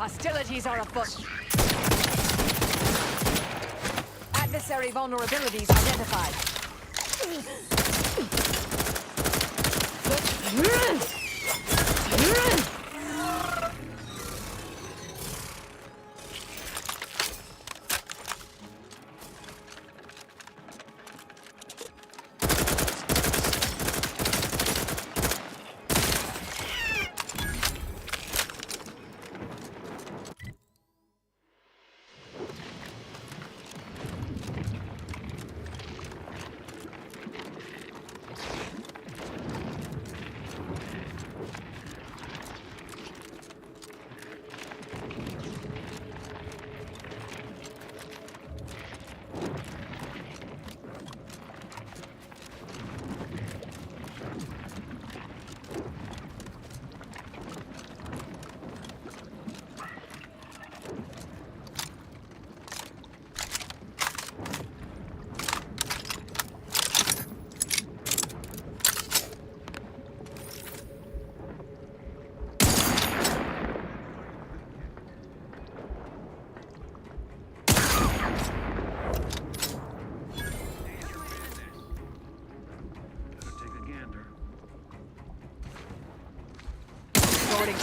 Hostilities are afoot. Adversary vulnerabilities identified.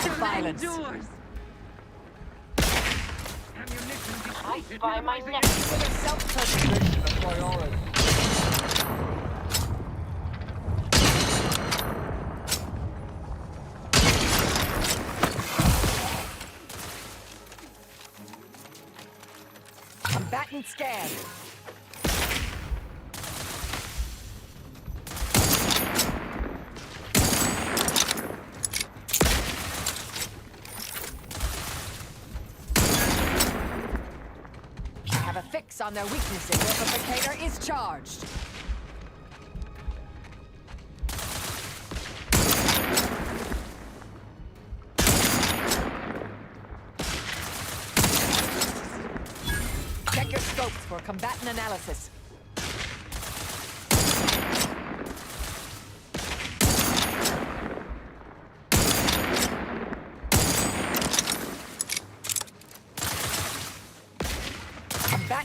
To violence. I by my neck with a self-preservation a priority. Combatant scan. Fix on their weaknesses. Amplificator is charged. Check your scopes for combatant analysis.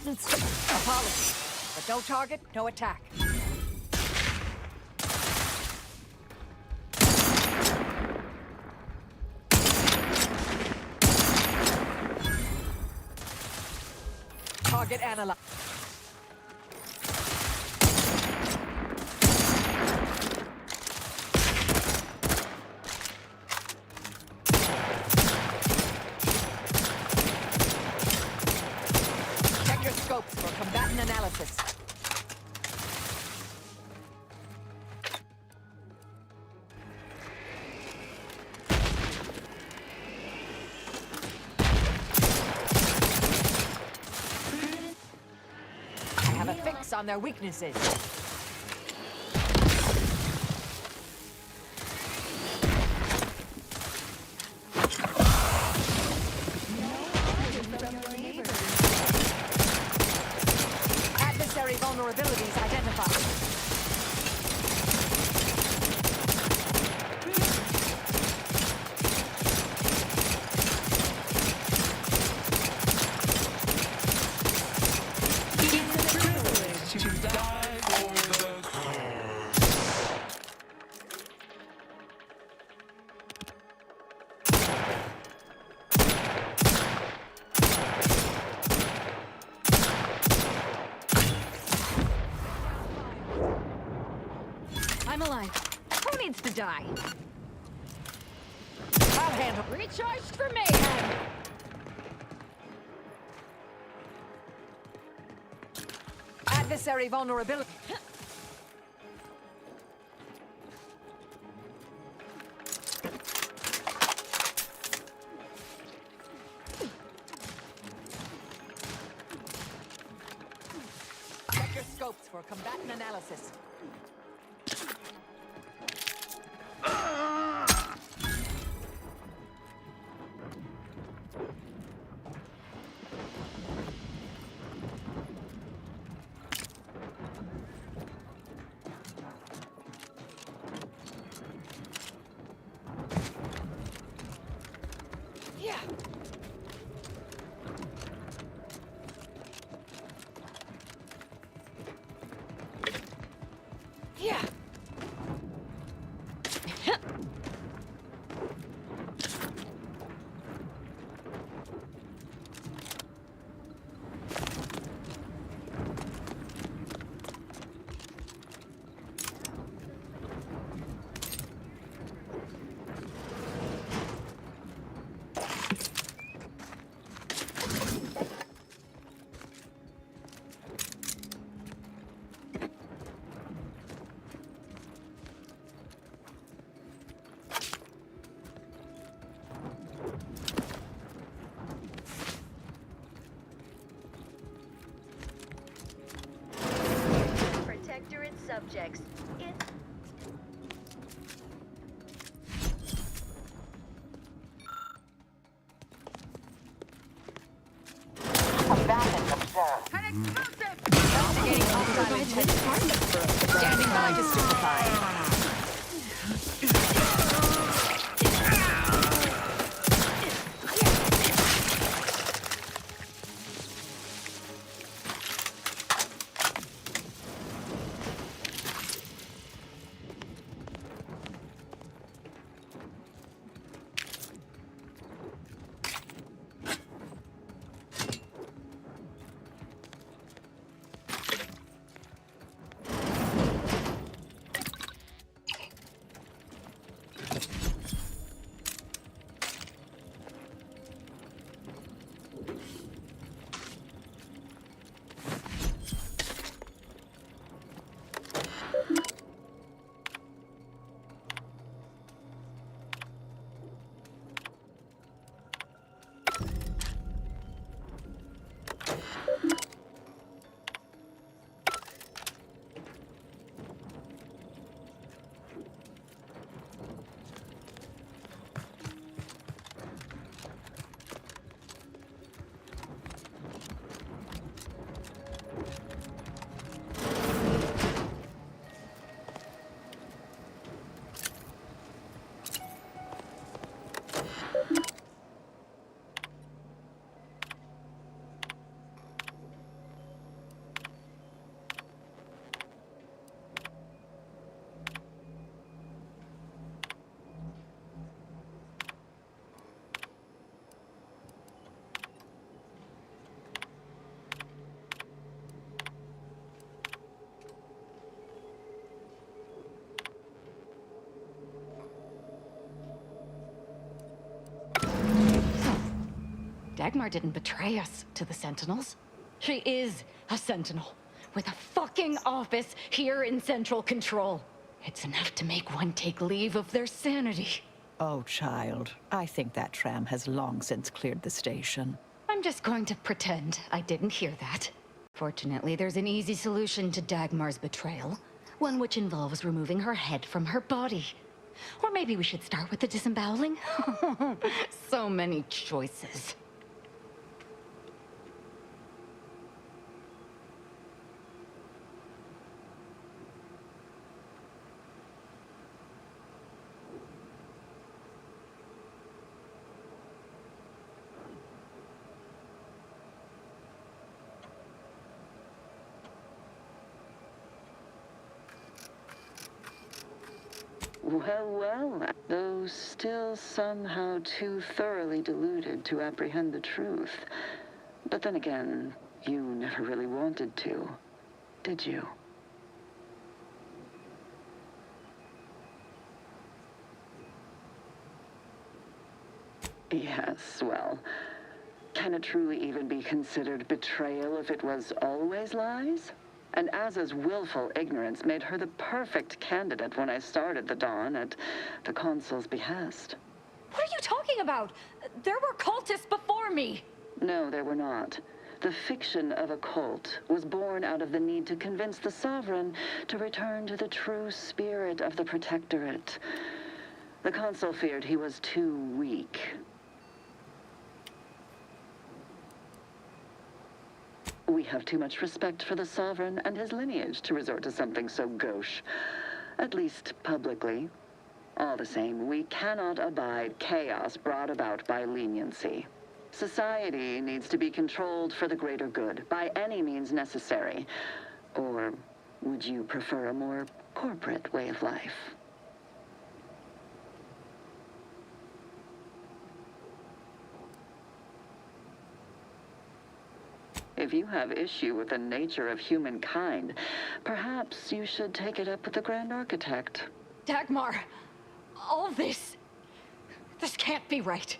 Apology, but no target, no attack. Target analyzed. Scopes for combatant analysis. I have a fix on their weaknesses. Vulnerabilities identified. It's a privilege to die for the cause. I'm alive. Who needs to die? I'll handle. Recharged for mayhem. Adversary vulnerability. Check your scopes for combatant analysis. objects in... Abandoned observed. An explosive! Investigating hostile intent. Standing by to supervise. Dagmar didn't betray us to the Sentinels. She is a Sentinel, with a fucking office here in Central Control. It's enough to make one take leave of their sanity. Oh, child. I think that tram has long since cleared the station. I'm just going to pretend I didn't hear that. Fortunately, there's an easy solution to Dagmar's betrayal. One which involves removing her head from her body. Or maybe we should start with the disemboweling? So many choices. Well, though still somehow too thoroughly deluded to apprehend the truth. But then again, you never really wanted to, did you? Yes, well, can it truly even be considered betrayal if it was always lies? And Azza's willful ignorance made her the perfect candidate when I started the Dawn at the Consul's behest. What are you talking about? There were cultists before me. No, there were not. The fiction of a cult was born out of the need to convince the Sovereign to return to the true spirit of the Protectorate. The Consul feared he was too weak. We have too much respect for the Sovereign and his lineage to resort to something so gauche. At least publicly. All the same, we cannot abide chaos brought about by leniency. Society needs to be controlled for the greater good, by any means necessary. Or would you prefer a more corporate way of life? If you have issue with the nature of humankind, perhaps you should take it up with the Grand Architect. Dagmar, all this can't be right.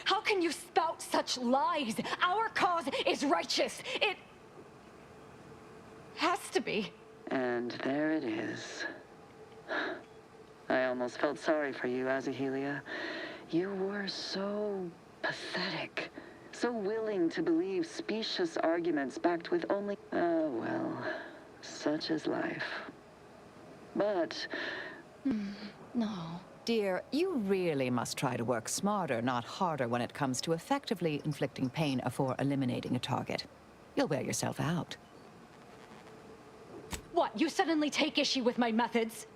How can you spout such lies? Our cause is righteous. It has to be. And there it is. I almost felt sorry for you, Azahelia. You were so pathetic. So willing to believe specious arguments backed with only... Oh, well, such is life. But No. Dear, you really must try to work smarter, not harder, when it comes to effectively inflicting pain before eliminating a target. You'll wear yourself out. What, you suddenly take issue with my methods?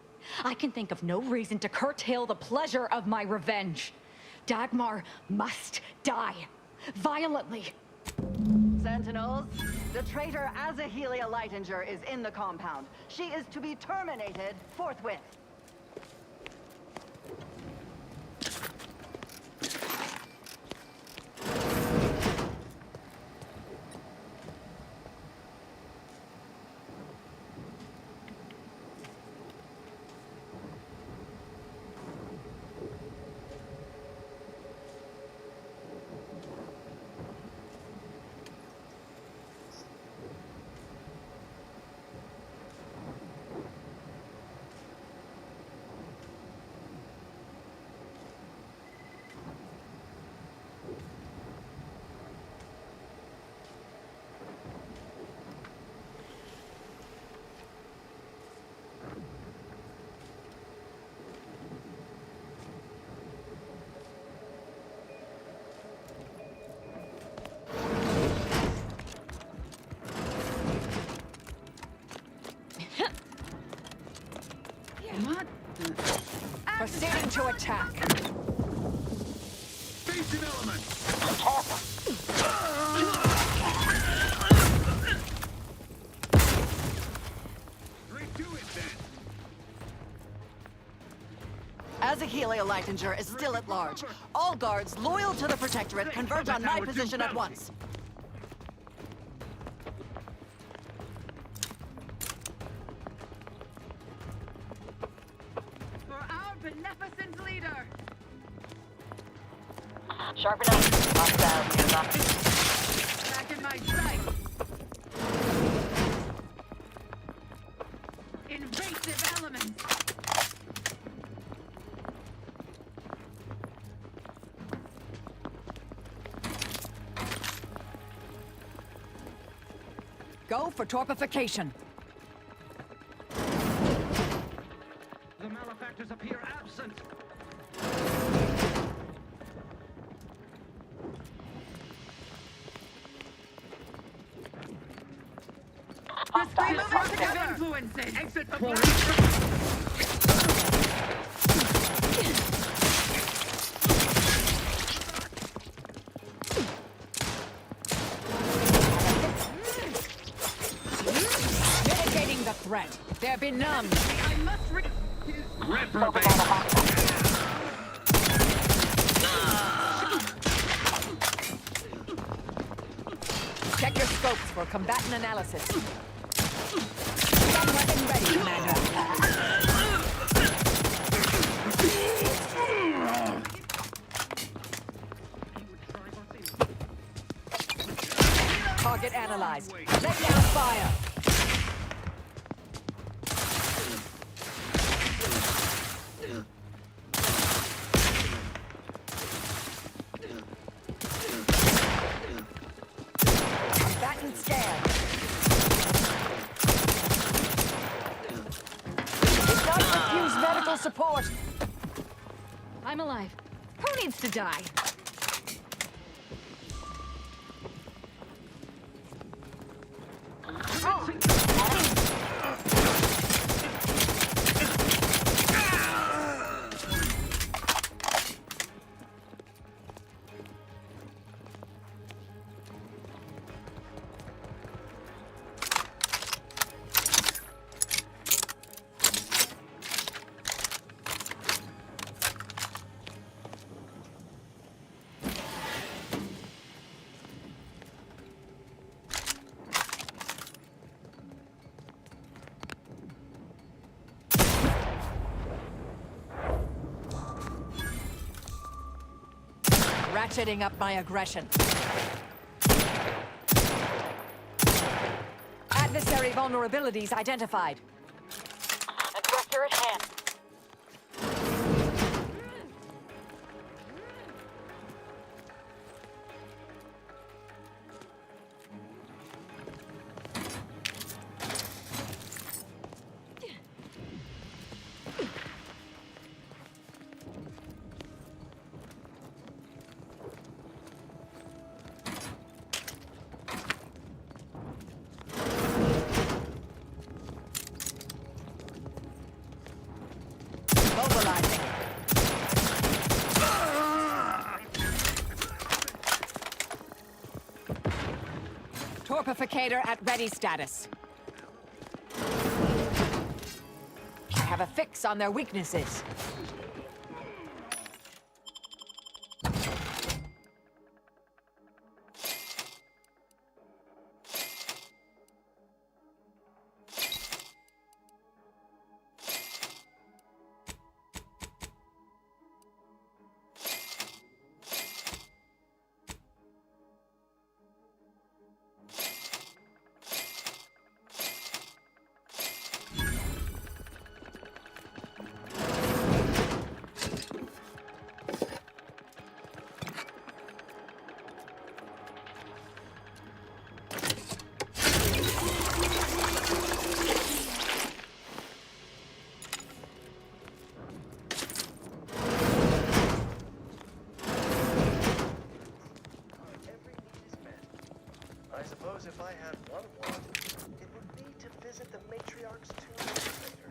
I can think of no reason to curtail the pleasure of my revenge. Dagmar must die. Violently. Sentinels, the traitor Azahelia Lightinger is in the compound. She is to be terminated forthwith. Proceeding to attack. Basic element. Straight to it then. Azahelia Lightinger is still at large. All guards loyal to the Protectorate converge on my position at once. Beneficent leader! Sharpen up. Hostile nearby. Back in my sight! Invasive elements! Go for torpification. The malefactors appear absent. Destructive influences! Exit the black! Mitigating the threat. They're benumbed. I must Reprobate. Check your scopes for combatant analysis. Gun weapon ready, Commander. Target analyzed. Lay down fire. Combatant scan. It does refuse medical support. I'm alive. Who needs to die? Ratcheting up my aggression. Adversary vulnerabilities identified. Aggressor at hand. Communicator at ready status. I have a fix on their weaknesses. If I had one want, it would be to visit the matriarch's tomb later,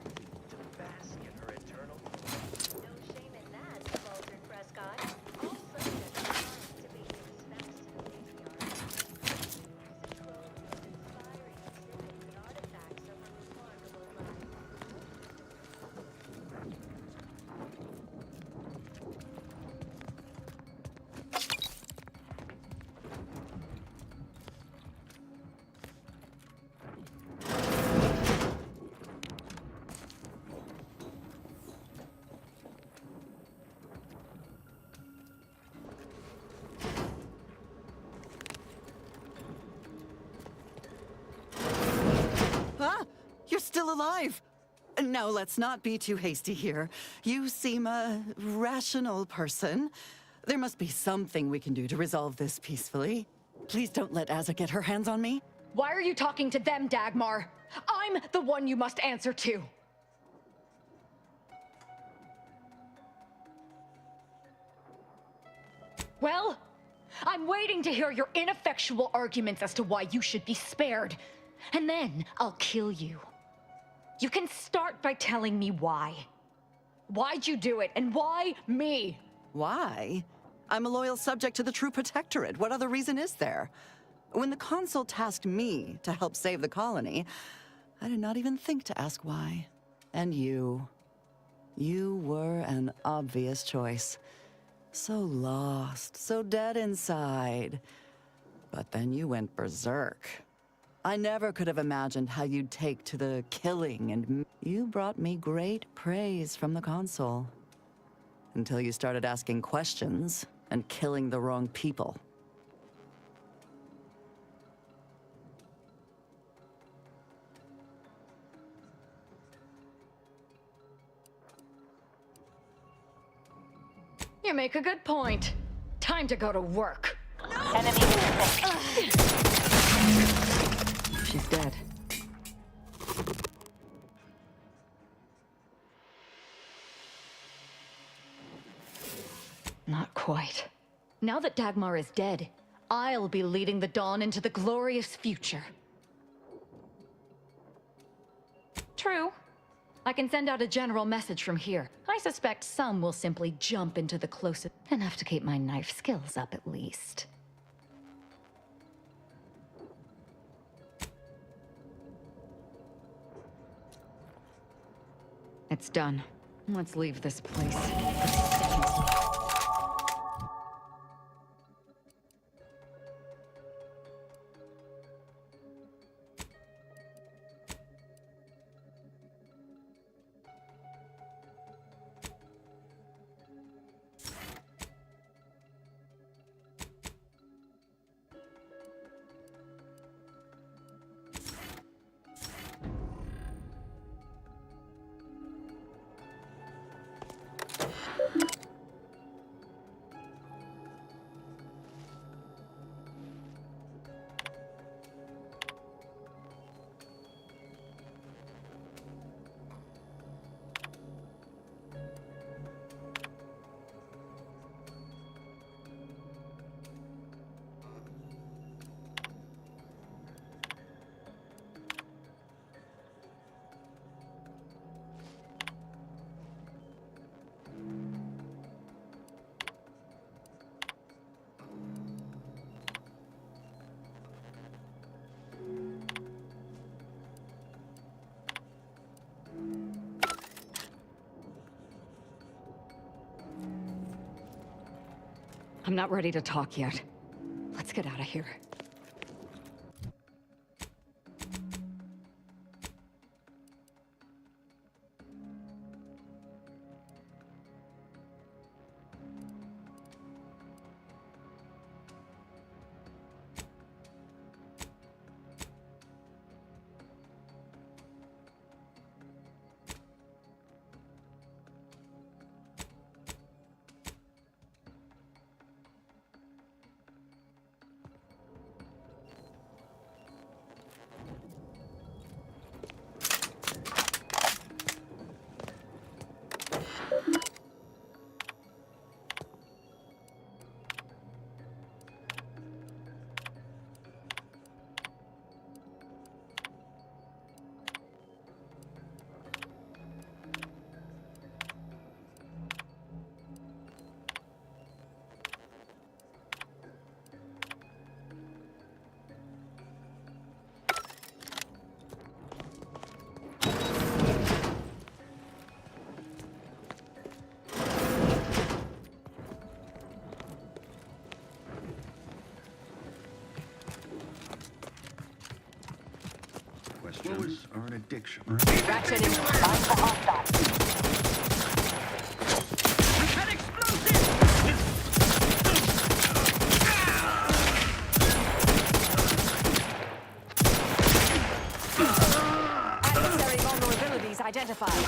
to bask in her eternal glory. No shame in that, Walter Prescott. All subjects are to pay respects to the matriarch. Present clothes, inspiring exhibits and artifacts of her remarkable life. You're still alive! Now, let's not be too hasty here. You seem a rational person. There must be something we can do to resolve this peacefully. Please don't let Azza get her hands on me. Why are you talking to them, Dagmar? I'm the one you must answer to. Well, I'm waiting to hear your ineffectual arguments as to why you should be spared. And then I'll kill you. You can start by telling me why. Why'd you do it, and why me? Why? I'm a loyal subject to the True Protectorate. What other reason is there? When the Consul tasked me to help save the colony, I did not even think to ask why. And you were an obvious choice. So lost, so dead inside. But then you went berserk. I never could have imagined how you'd take to the killing, and you brought me great praise from the Consul. Until you started asking questions and killing the wrong people. You make a good point. Time to go to work. She's dead. Not quite. Now that Dagmar is dead, I'll be leading the Dawn into the glorious future. True. I can send out a general message from here. I suspect some will simply jump into the closest. Enough to keep my knife skills up, at least. It's done. Let's leave this place. I'm not ready to talk yet. Let's get out of here. Questions are an addiction. Ratcheting. Time for hostile. Adversary vulnerabilities identified.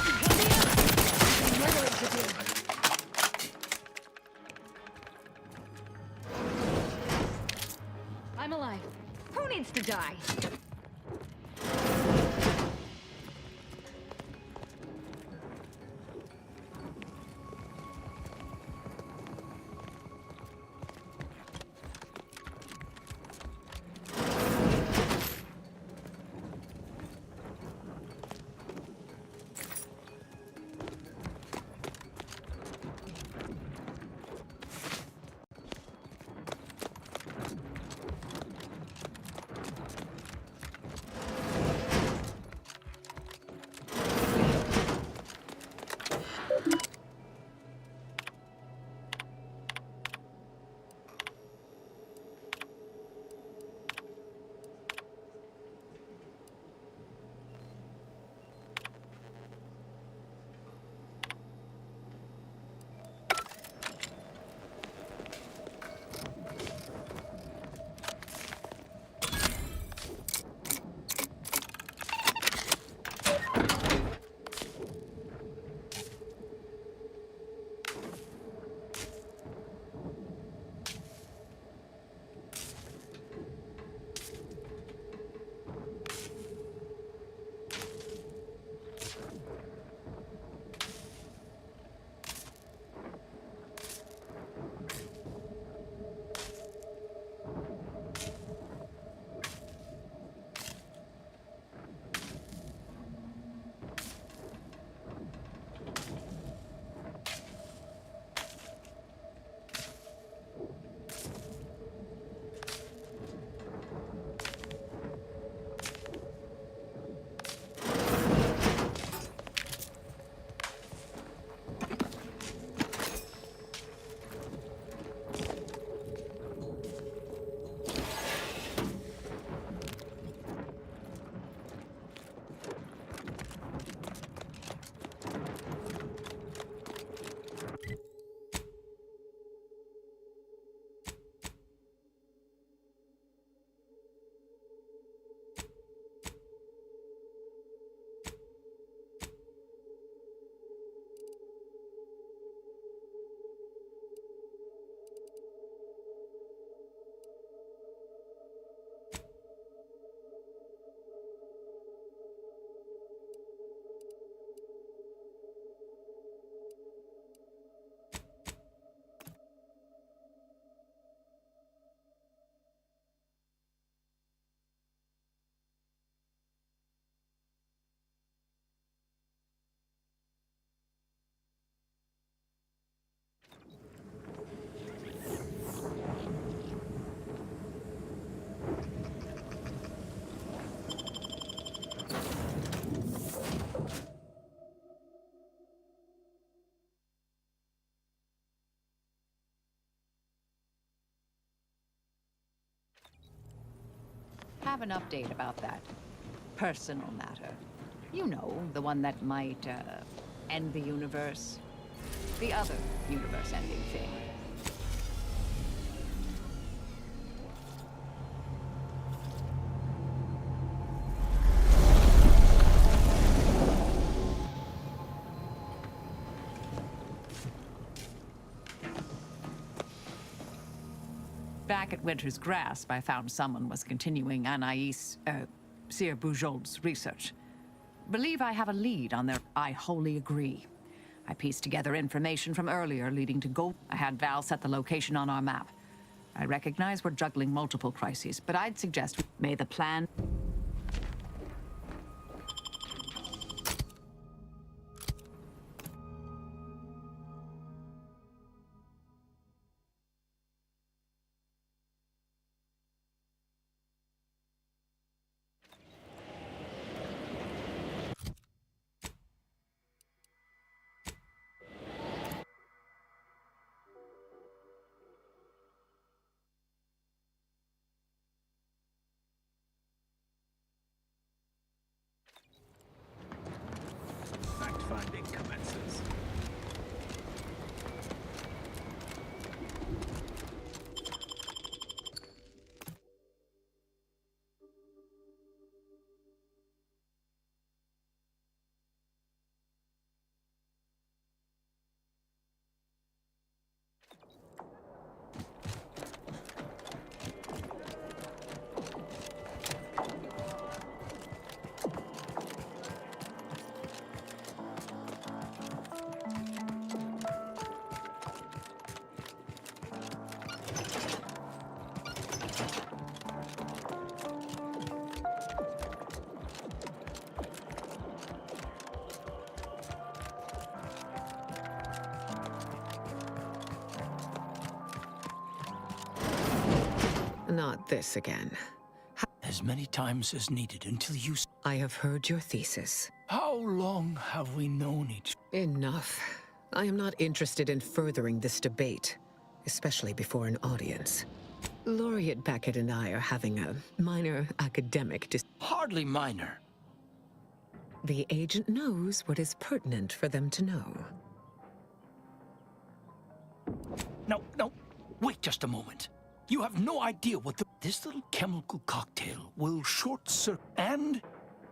I'm alive. Who needs to die? have an update about that personal matter. You know, the one that might, end the universe. The other universe-ending thing. Back at Winter's Grasp, I found someone was continuing Anais, Sir Bujold's research. Believe I have a lead on their... I wholly agree. I pieced together information from earlier leading to gold. I had Val set the location on our map. I recognize we're juggling multiple crises, but I'd suggest may the plan... Fact-finding commences. Not this again. As many times as needed until you... I have heard your thesis. How long have we known each... Enough. I am not interested in furthering this debate, especially before an audience. Laureate Beckett and I are having a minor academic Hardly minor. The agent knows what is pertinent for them to know. No, wait just a moment. You have no idea what this little chemical cocktail will short-circuit, and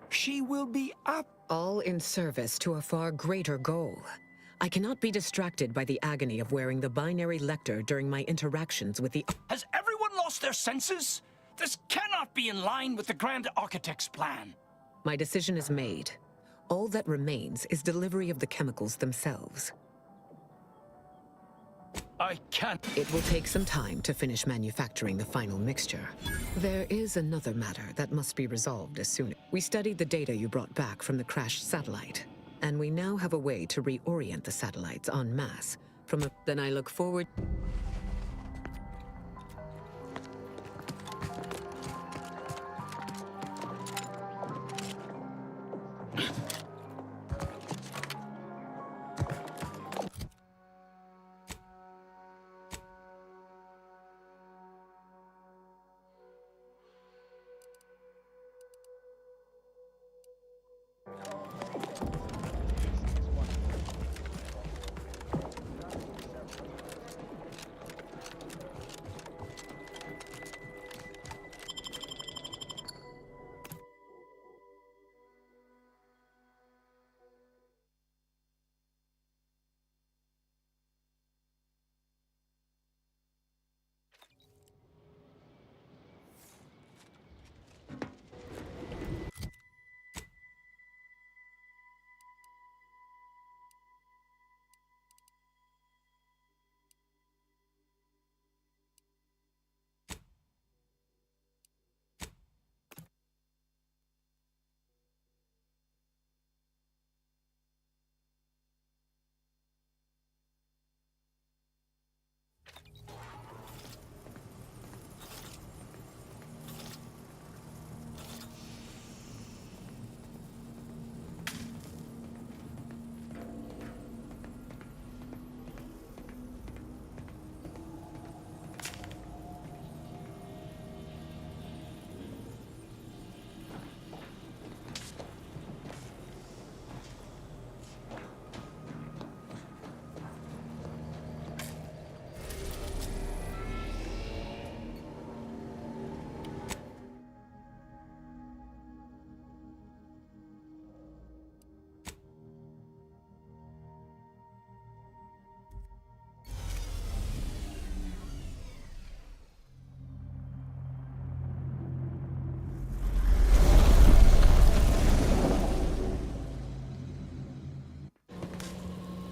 she will be up. All in service to a far greater goal. I cannot be distracted by the agony of wearing the binary lector during my interactions with the... Has everyone lost their senses? This cannot be in line with the Grand Architect's plan. My decision is made. All that remains is delivery of the chemicals themselves. I can't... It will take some time to finish manufacturing the final mixture. There is another matter that must be resolved as soon. We studied the data you brought back from the crashed satellite, and we now have a way to reorient the satellites en masse from a... Then I look forward...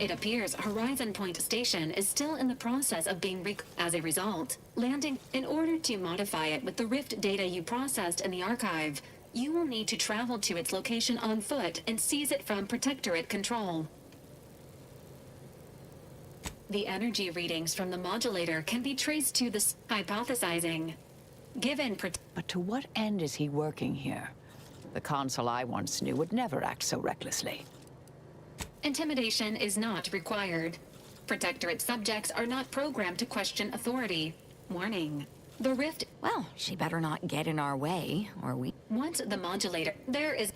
It appears Horizon Point Station is still in the process of being as a result. Landing, in order to modify it with the Rift data you processed in the archive, you will need to travel to its location on foot and seize it from Protectorate control. The energy readings from the modulator can be traced to the hypothesizing. But to what end is he working here? The consul I once knew would never act so recklessly. Intimidation is not required. Protectorate subjects are not programmed to question authority. Warning. The Rift... Well, she better not get in our way, or we... Once the modulator... There is...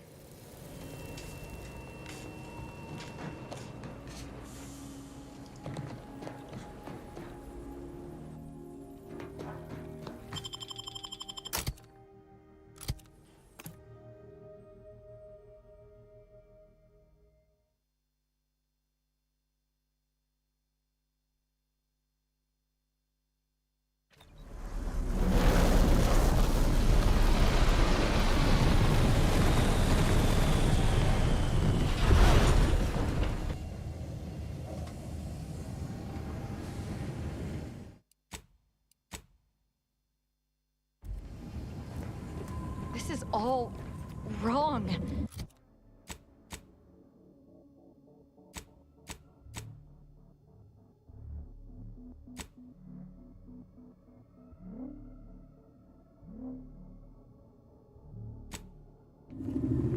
This is all wrong.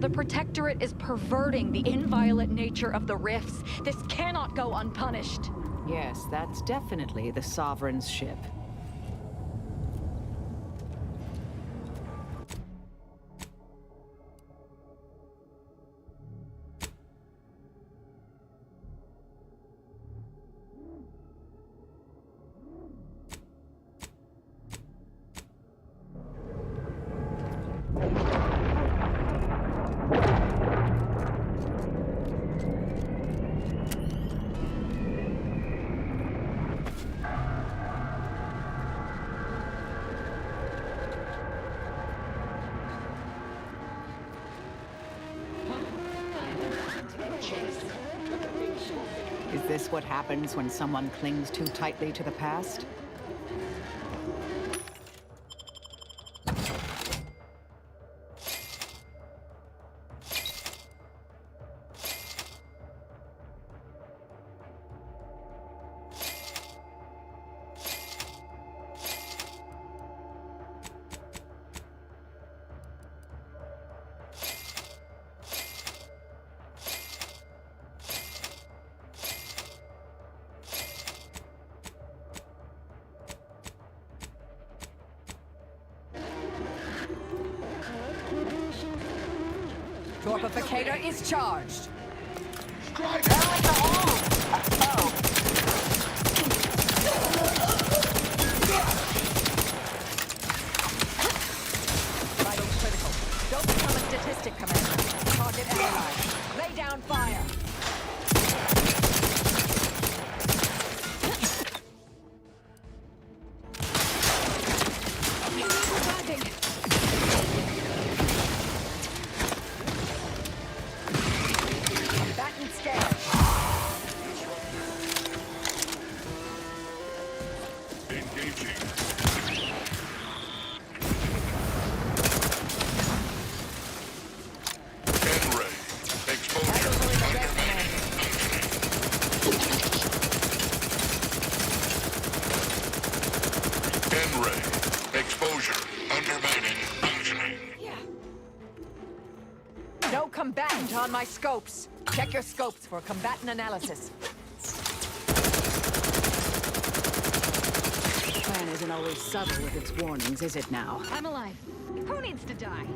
The Protectorate is perverting the inviolate nature of the rifts. This cannot go unpunished. Yes, that's definitely the Sovereign's ship. Is this what happens when someone clings too tightly to the past? Torpificator is charged. Vital critical. Don't become a statistic, Commander. Target analyzed. Lay down fire. Combatant on my scopes. Check your scopes for combatant analysis. The plan isn't always subtle with its warnings, is it now? I'm alive. Who needs to die?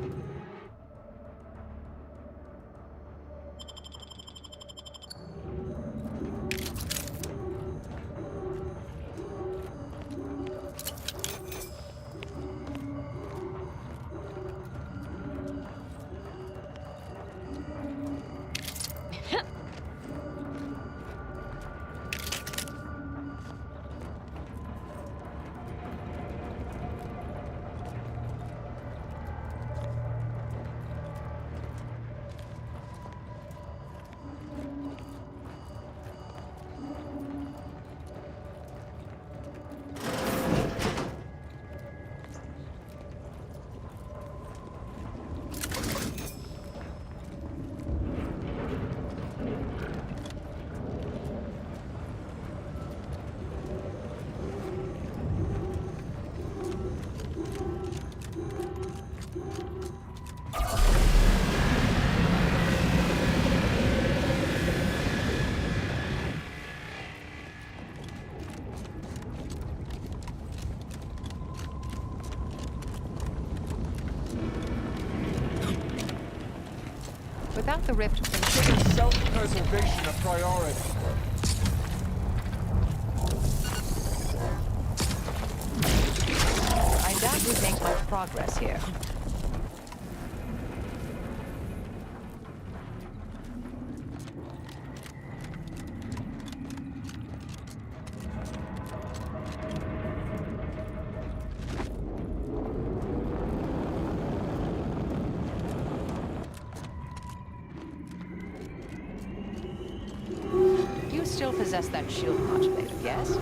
Without the rift... Consider self-preservation a priority. I doubt we'd make much progress here. You still possess that shield modulator, yes?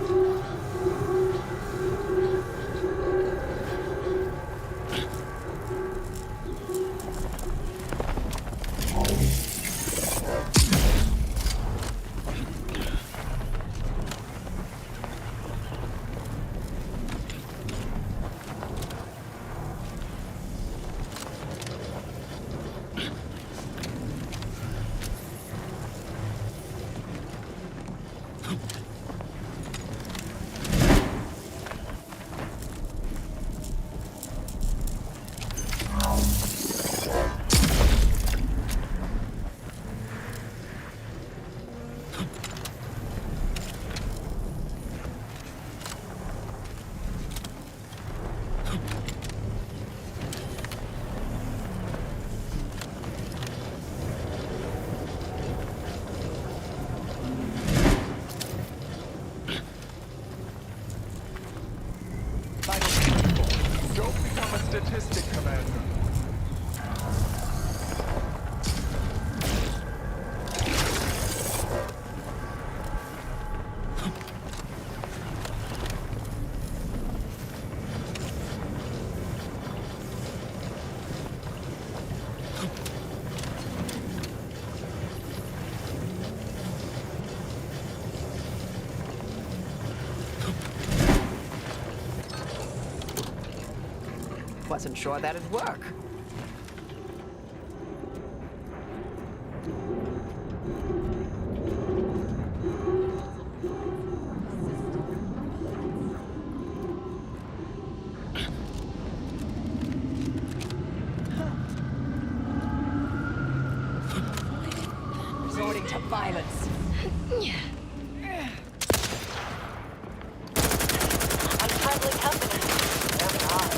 Don't become a statistic, Commander. Wasn't sure that'd work. Resorting to violence. Unfriendly company. Moving on.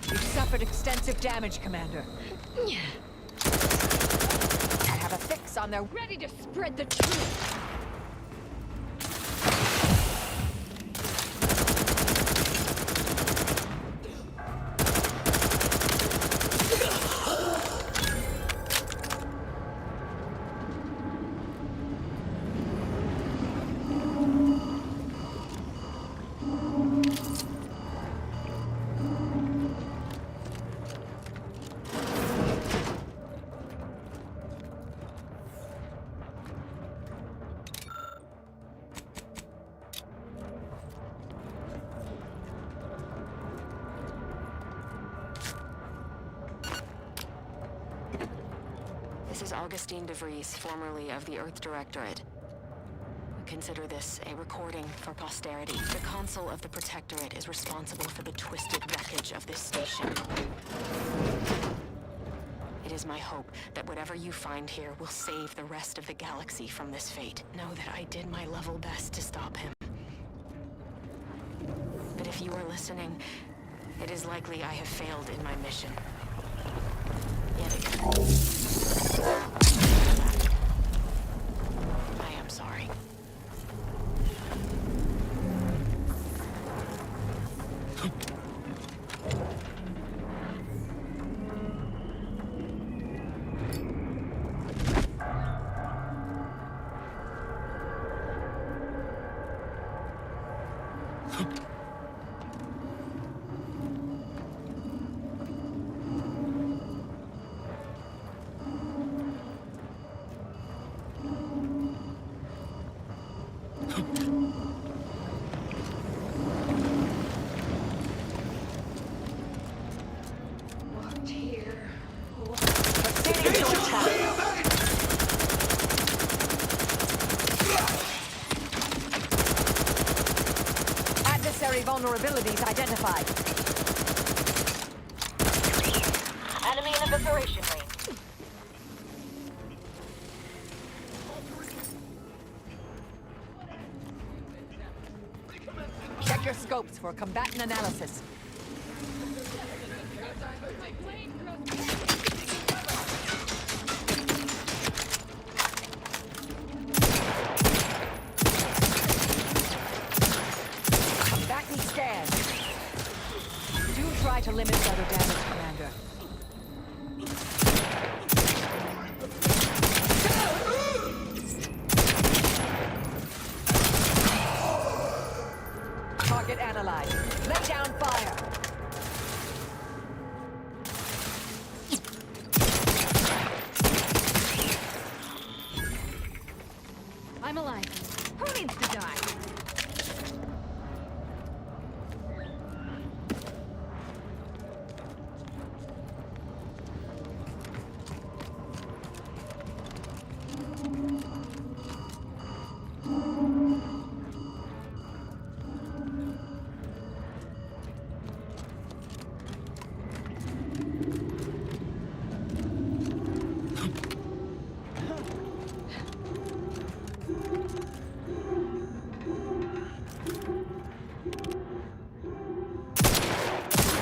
We've suffered extensive damage, Commander. I have a fix on their... Ready to spread the truth! This is Augustine DeVries, formerly of the Earth Directorate. Consider this a recording for posterity. The Consul of the Protectorate is responsible for the twisted wreckage of this station. It is my hope that whatever you find here will save the rest of the galaxy from this fate. Know that I did my level best to stop him. But if you are listening, it is likely I have failed in my mission. Yet again. I am sorry. Vulnerabilities identified. Enemy in evaporation range. your scopes for combatant analysis. Combatant scan. Do try to limit further damage, Commander. Target analyzed. Lay down fire. I'm alive. Who needs to die?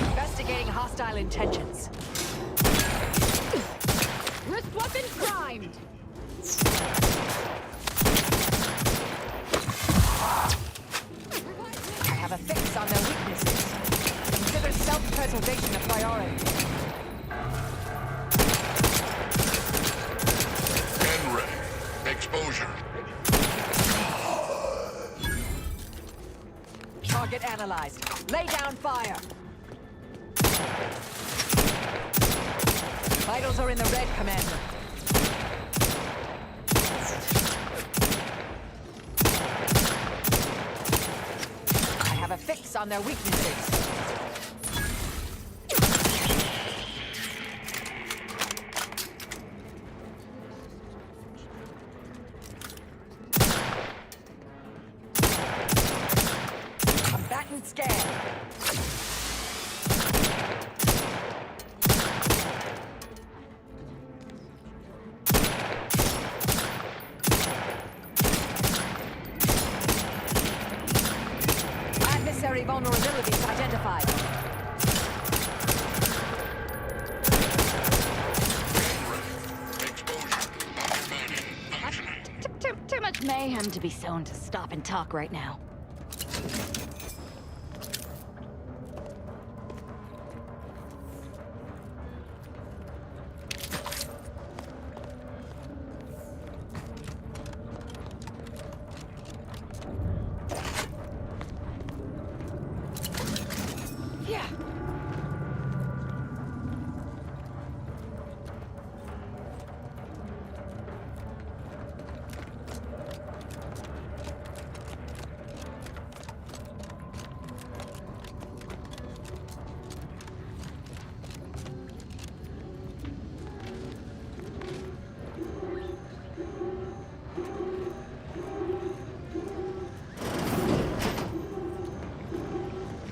Investigating hostile intentions. Wrist weapon primed! I have a fix on their weaknesses. Consider self-preservation a priority. And ready. Exposure. Target analyzed. Lay down fire. Vitals are in the red, Commander. I have a fix on their weaknesses. Combatant scan. Adversary vulnerabilities identified. Too much mayhem to be sown to stop and talk right now. Yeah.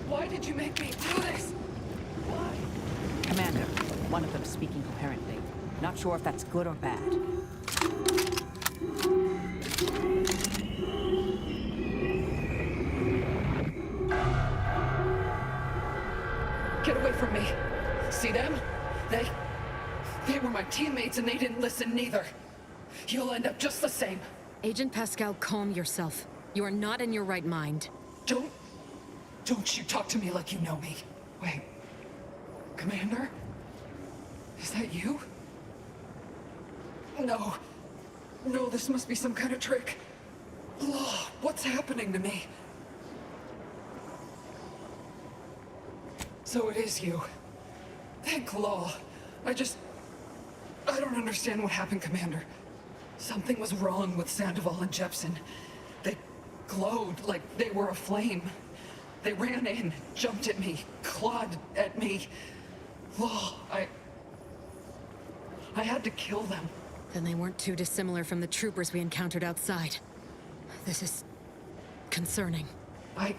Why did you make me do this? Why? Commander, one of them speaking coherently. Not sure if that's good or bad. Get away from me. See them? They were my teammates and they didn't listen neither. You'll end up just the same. Agent Pascal, calm yourself. You are not in your right mind. Don't you talk to me like you know me. Wait. Commander? Is that you? No. No, this must be some kind of trick. Law, what's happening to me? So it is you. Thank Law. I don't understand what happened, Commander. Something was wrong with Sandoval and Jepson. They glowed like they were aflame. They ran in, jumped at me, clawed at me. Law, I had to kill them. Then they weren't too dissimilar from the troopers we encountered outside. This is concerning. I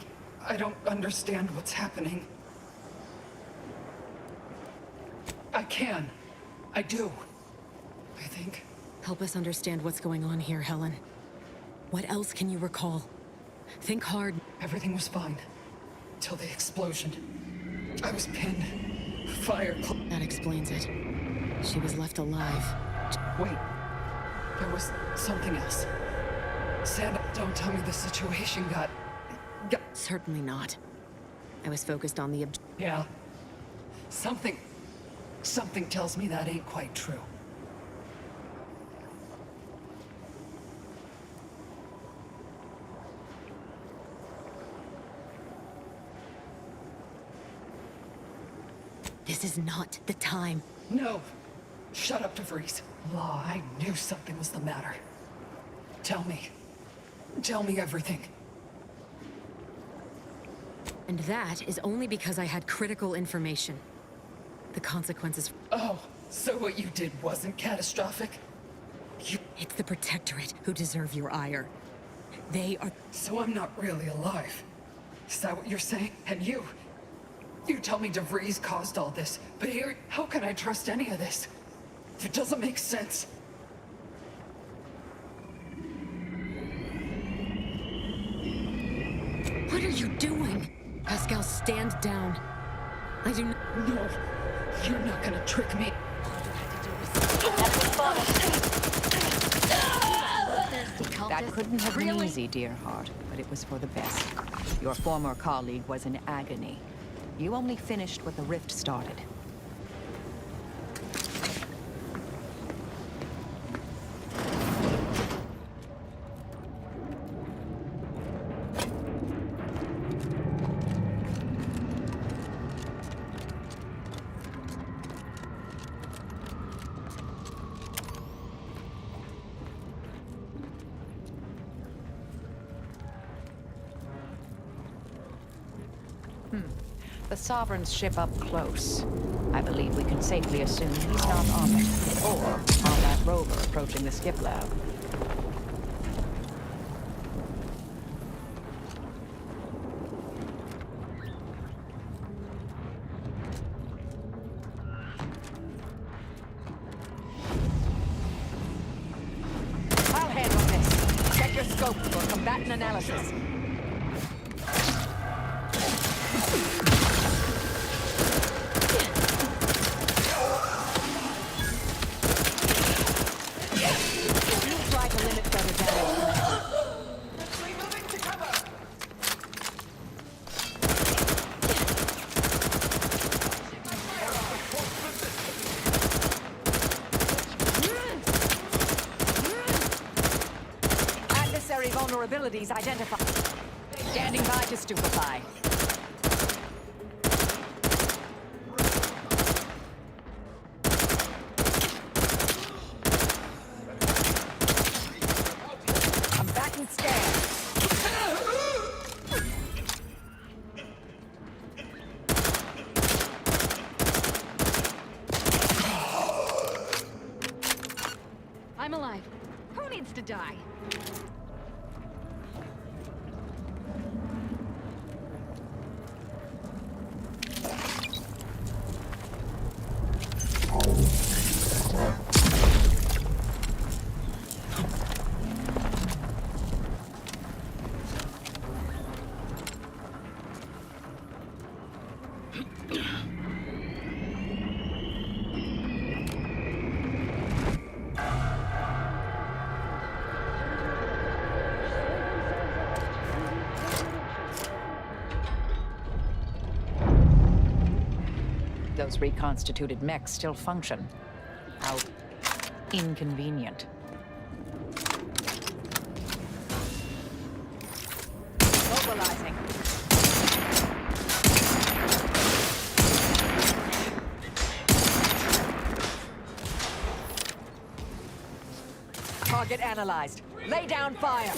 don't understand what's happening. I do. I think. Help us understand what's going on here, Helen. What else can you recall? Think hard. Everything was fine. until the explosion. I was pinned. Fire. That explains it. She was left alive. Wait. There was something else. Sand, don't tell me the situation got... Certainly not. I was focused on the Yeah. Something tells me that ain't quite true. This is not the time. No. Shut up, DeVries. Law, I knew something was the matter. Tell me. Tell me everything. And that is only because I had critical information. The consequences... Oh, so what you did wasn't catastrophic? It's the Protectorate who deserve your ire. They are... So I'm not really alive. Is that what you're saying? And you tell me DeVries caused all this, but here, how can I trust any of this? It doesn't make sense. What are you doing? Pascal, stand down. I do not... No, you're not gonna trick me. That couldn't have been easy, dear heart, but it was for the best. Your former colleague was in agony. You only finished what the rift started. The Sovereign's ship up close. I believe we can safely assume he's not on it, or on that rover approaching the skip lab. I'll handle this. Check your scope for combatant analysis. Vulnerabilities identified. Standing by to stupefy. Come back and stand. I'm alive. Who needs to die? Those reconstituted mechs still function. How inconvenient. Mobilizing. Target analyzed. Lay down fire.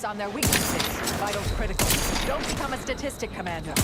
On their weaknesses. Vitals critical. Don't become a statistic, Commander.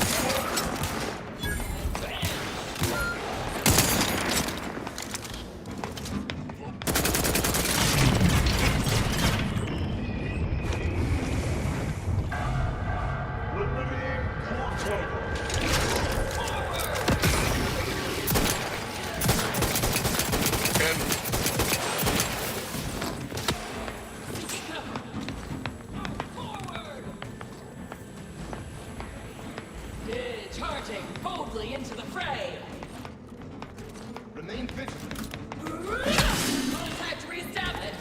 Charging boldly into the fray! Remain vigilant. Contact reestablished!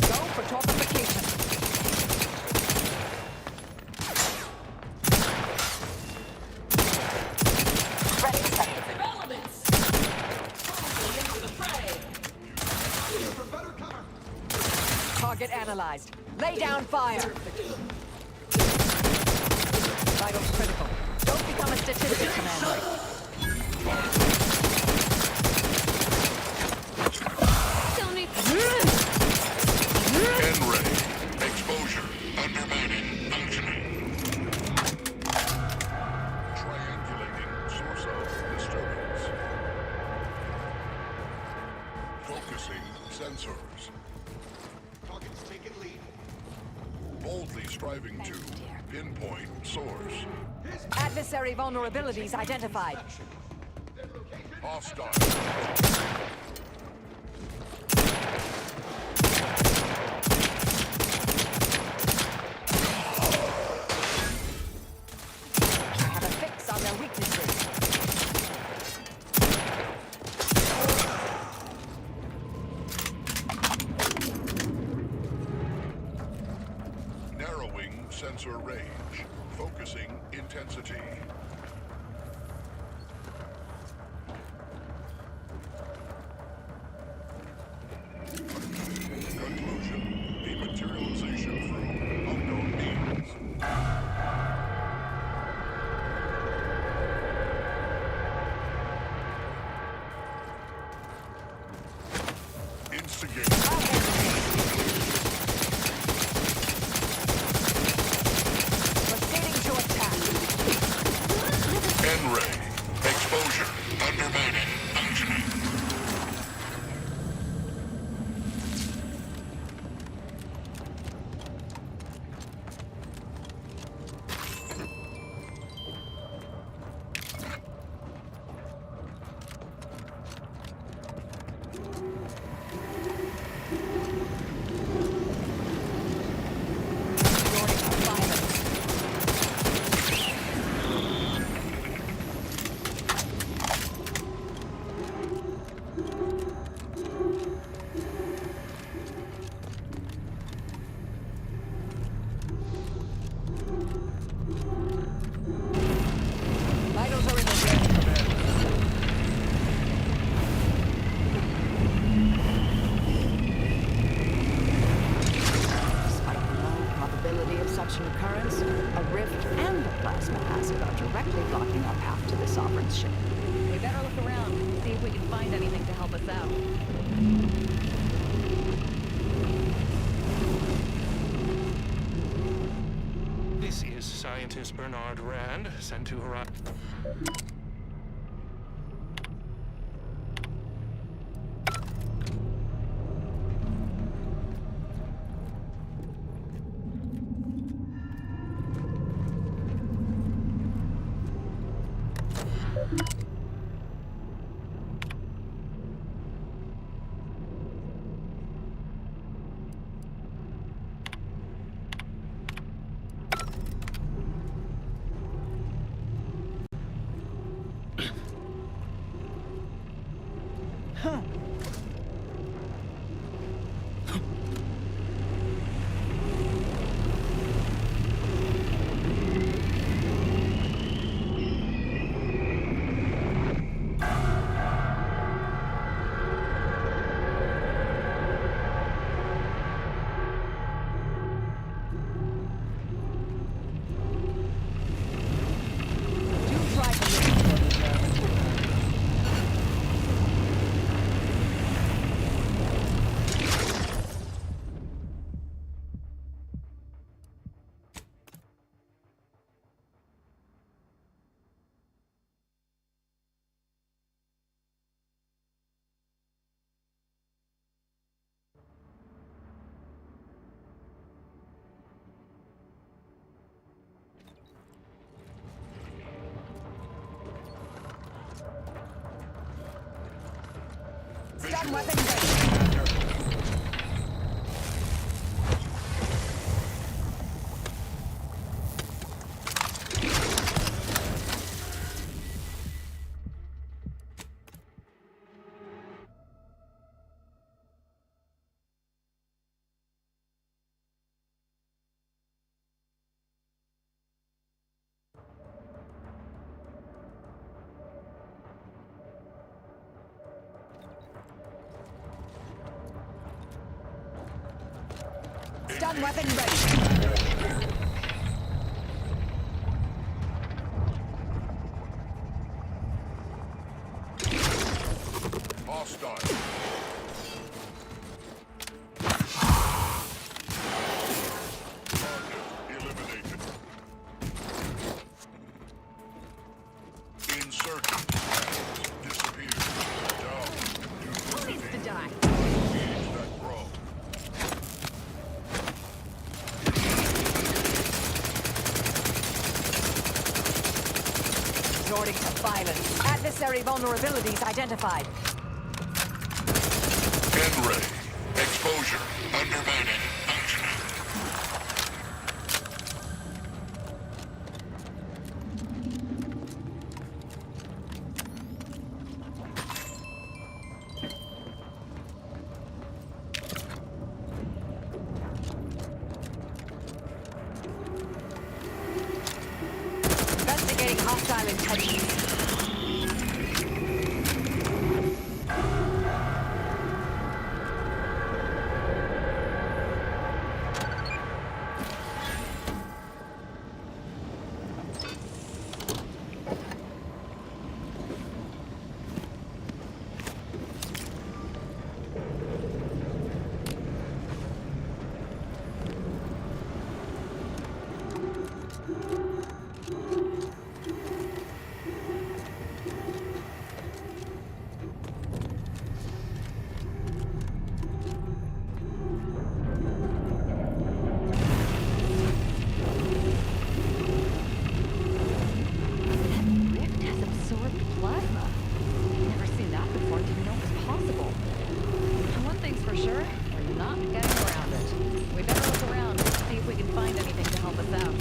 Go for torpification. Ready, set. Elements! Boldly into the fray! Target analyzed. Lay down fire. Vitals critical. Don't become a statistic, Commander. Tell me. N-ray. Exposure. Undermining. Functioning. Triangulating. Source of disturbance. Focusing sensors. Target's taken lead. Boldly striving to pinpoint source. Adversary vulnerabilities identified. Hostile. Have a fix on their weaknesses. Narrowing sensor range. Focusing intensity. Conclusion. Dematerialization through unknown means. Instigate. Proceeding to attack. N-ray. Exposure. Undermining. Functioning. Vitals are in the red. Despite the low probability of such an occurrence, a rift and a plasma acid are directly blocking our path to the Sovereign's ship. We better look around, see if we can find anything to help us out. This is scientist Bernard Rand, sent to Horizon. Stun weapon ready. Stun weapon ready. Hostile. Target eliminated. Insurgent has disappeared. Down. Who needs to die? Engage that brawl. Resorting to violence. Adversary vulnerabilities identified. End ready. Exposure. Undermining. Functioning. Investigating hostile intelligence. Rift has absorbed plasma. Never seen that before, didn't know it was possible. One thing's for sure, we're not getting around it. We better look around and see if we can find anything to help us out.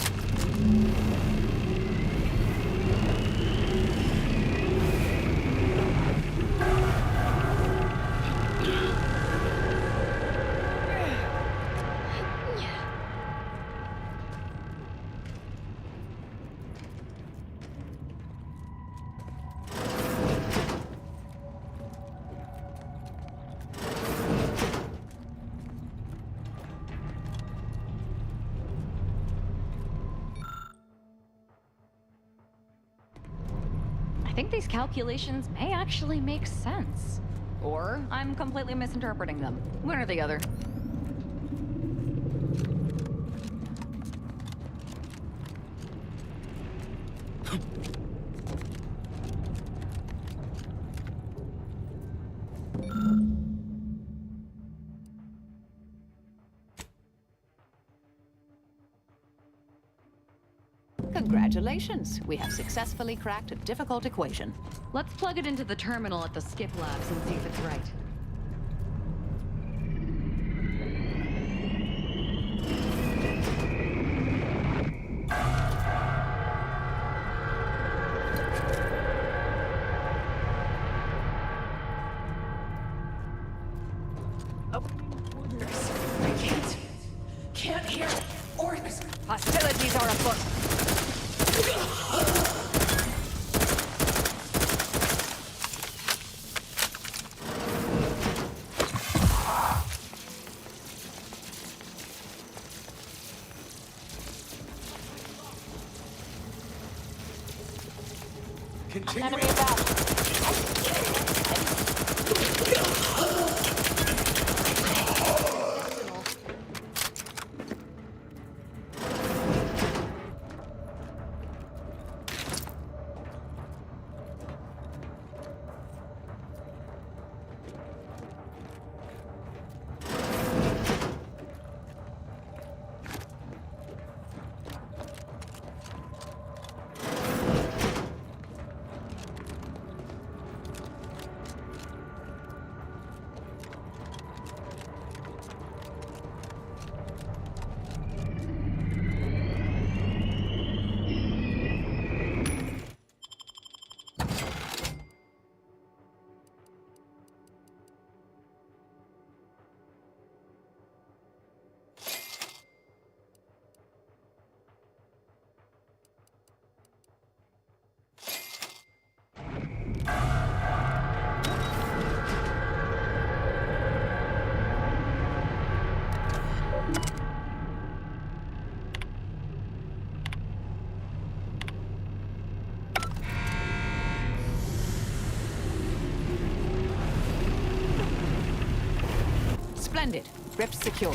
I think these calculations may actually make sense. Or I'm completely misinterpreting them. One or the other. Congratulations. We have successfully cracked a difficult equation. Let's plug it into the terminal at the Skip Labs and see if it's right. Can't hear orders. Hostilities are afoot. Enemy about. Rift secure.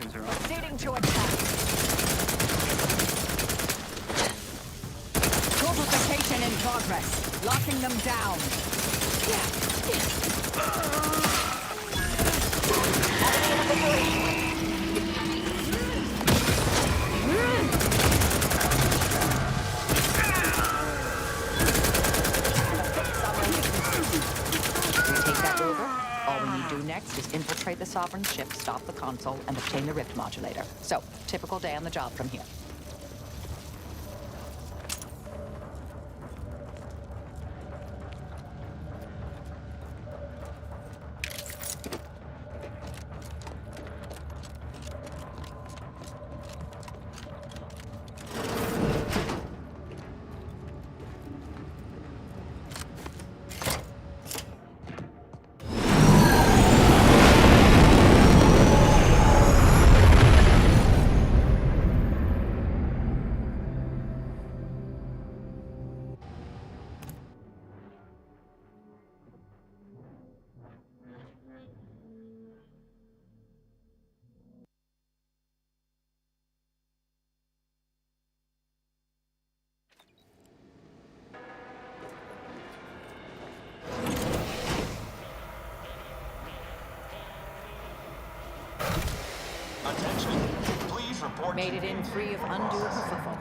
Proceeding to attack. Fortification in progress. Locking them down. Next is infiltrate the Sovereign's ship, stop the console, and obtain the rift modulator. So, typical day on the job from here. Made it in free of undue kerfuffle.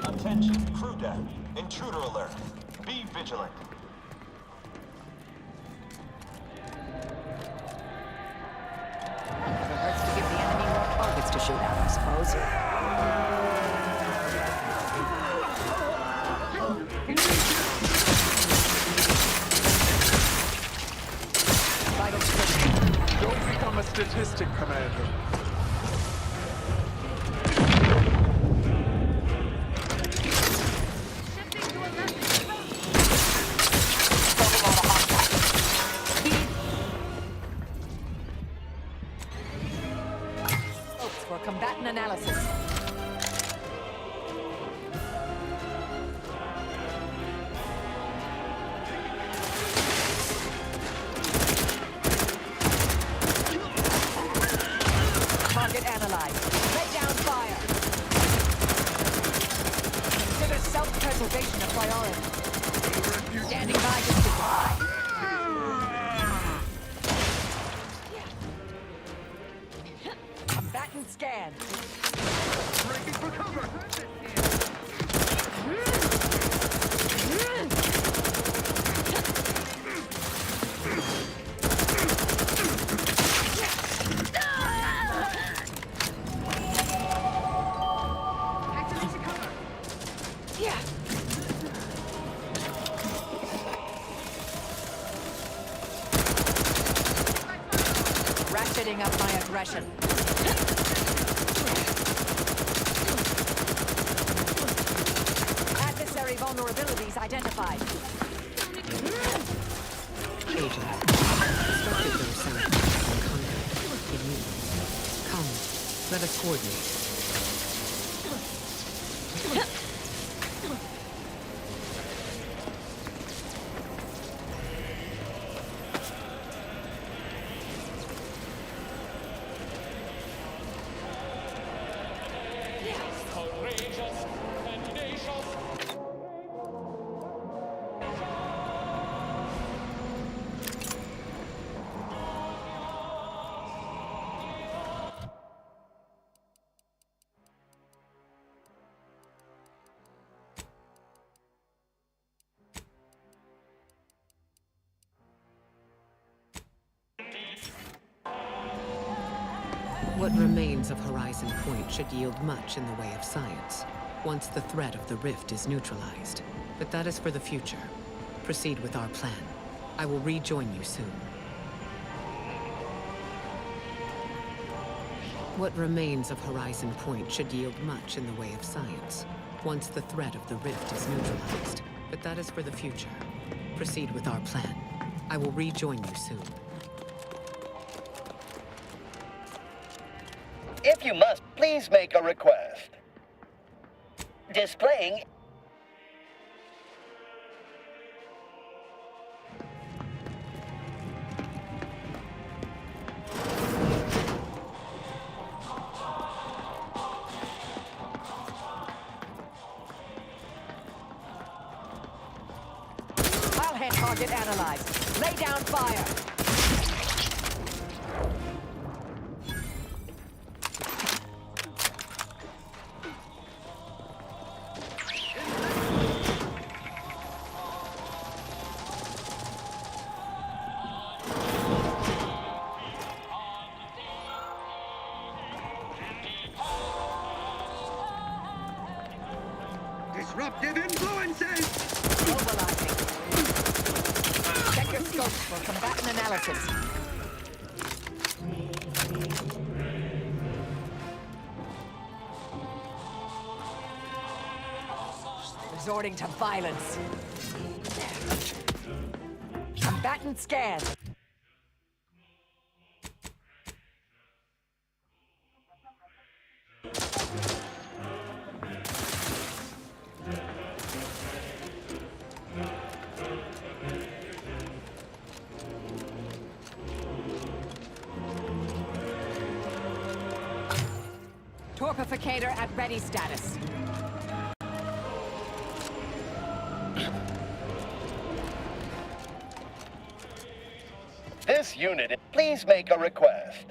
Attention, crew deck. Intruder alert. Be vigilant. Never hurts to give the enemy more targets to shoot at, I suppose. Vital strength. Don't become a statistic, Commander. Combatant analysis. scan. Breaking for cover! Ratcheting up my aggression. Adversary vulnerabilities identified. Agent, suspected those sounds in contact. Immediately. Come, let us coordinate. What remains of Horizon Point should yield much in the way of science, once the threat of the rift is neutralized. But that is for the future. Proceed with our plan. I will rejoin you soon. What remains of Horizon Point should yield much in the way of science, once the threat of the rift is neutralized. But that is for the future. Proceed with our plan. I will rejoin you soon. If you must, please make a request. Displaying... I'll head target analyzed. Lay down fire. Disruptive influences! Mobilizing. Check your scopes for combatant analysis. Resorting to violence. Combatant scan. Torpificator at ready status. This unit, please make a request.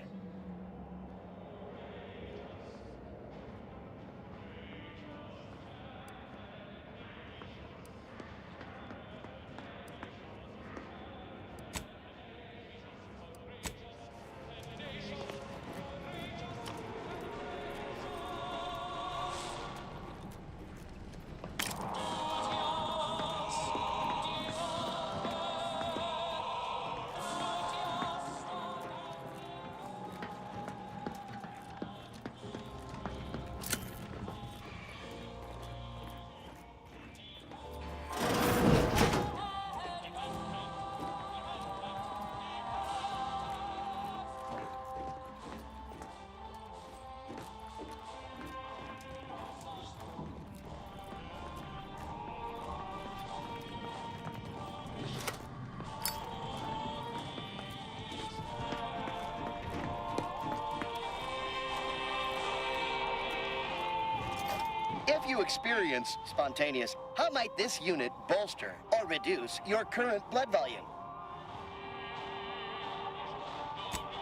If you experience spontaneous, how might this unit bolster or reduce your current blood volume?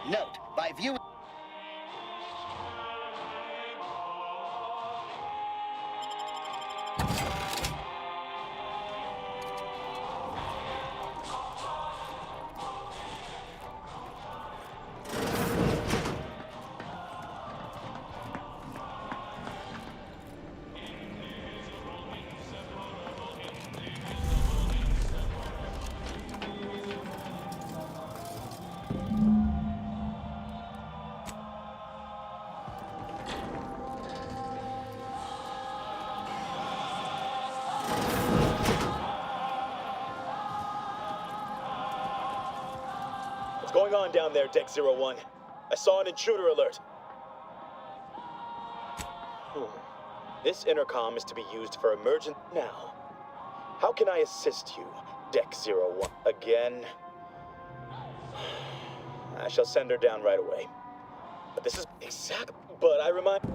Note, by viewing... What's going on down there, Deck 01? I saw an intruder alert. This intercom is to be used for emergent now. How can I assist you, Deck 01? Again? I shall send her down right away. But this is exact. But I remind. You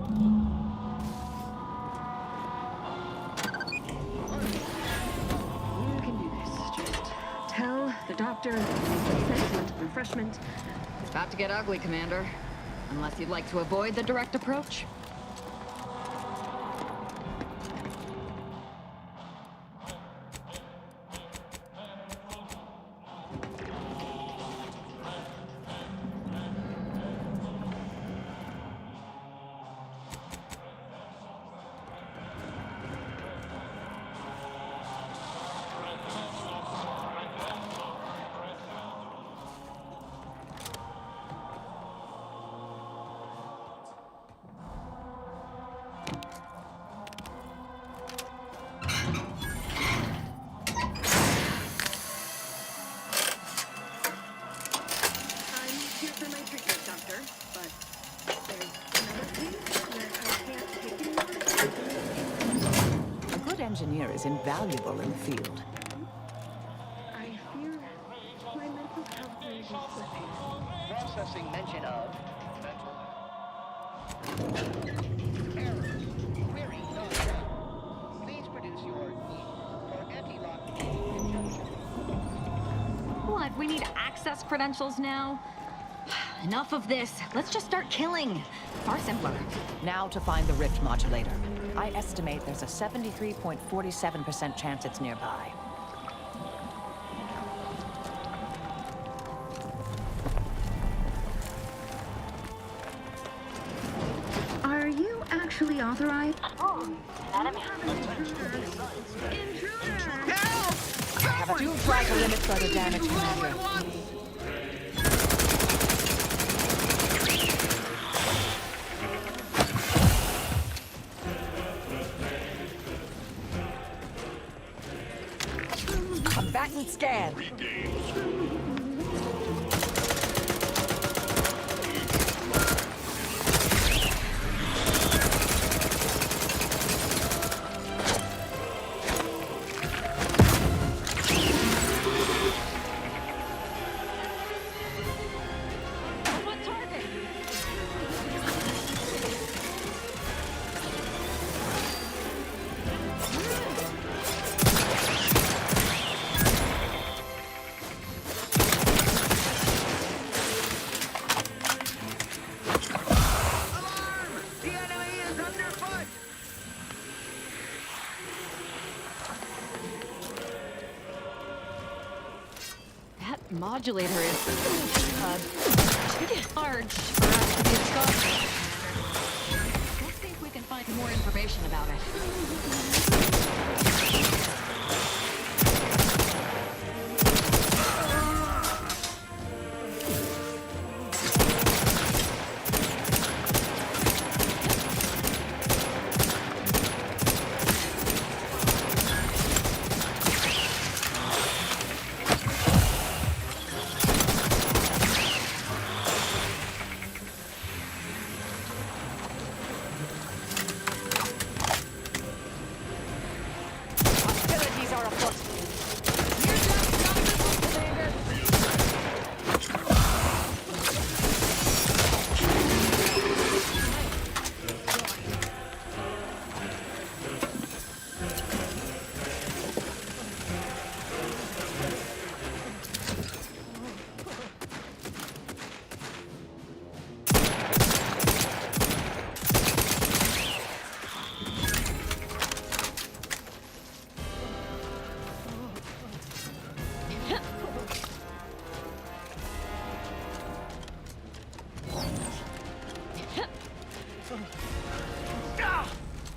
can do this. Just tell the doctor mental refreshment. It's about to get ugly, Commander. Unless you'd like to avoid the direct approach. Engineer is invaluable in the field. I fear my mental health may be slipping. Processing mention of error. Query not found. Please produce your need for anti-lock conjunction. What? We need access credentials now? Enough of this. Let's just start killing. Far simpler. Now to find the rift modulator. I estimate there's a 73.47% chance it's nearby. Are you actually authorized? I do try to limit further damage, Commander. Combatant scan. Modulator is too large for us to be discussing. Let's see if we can find more information about it.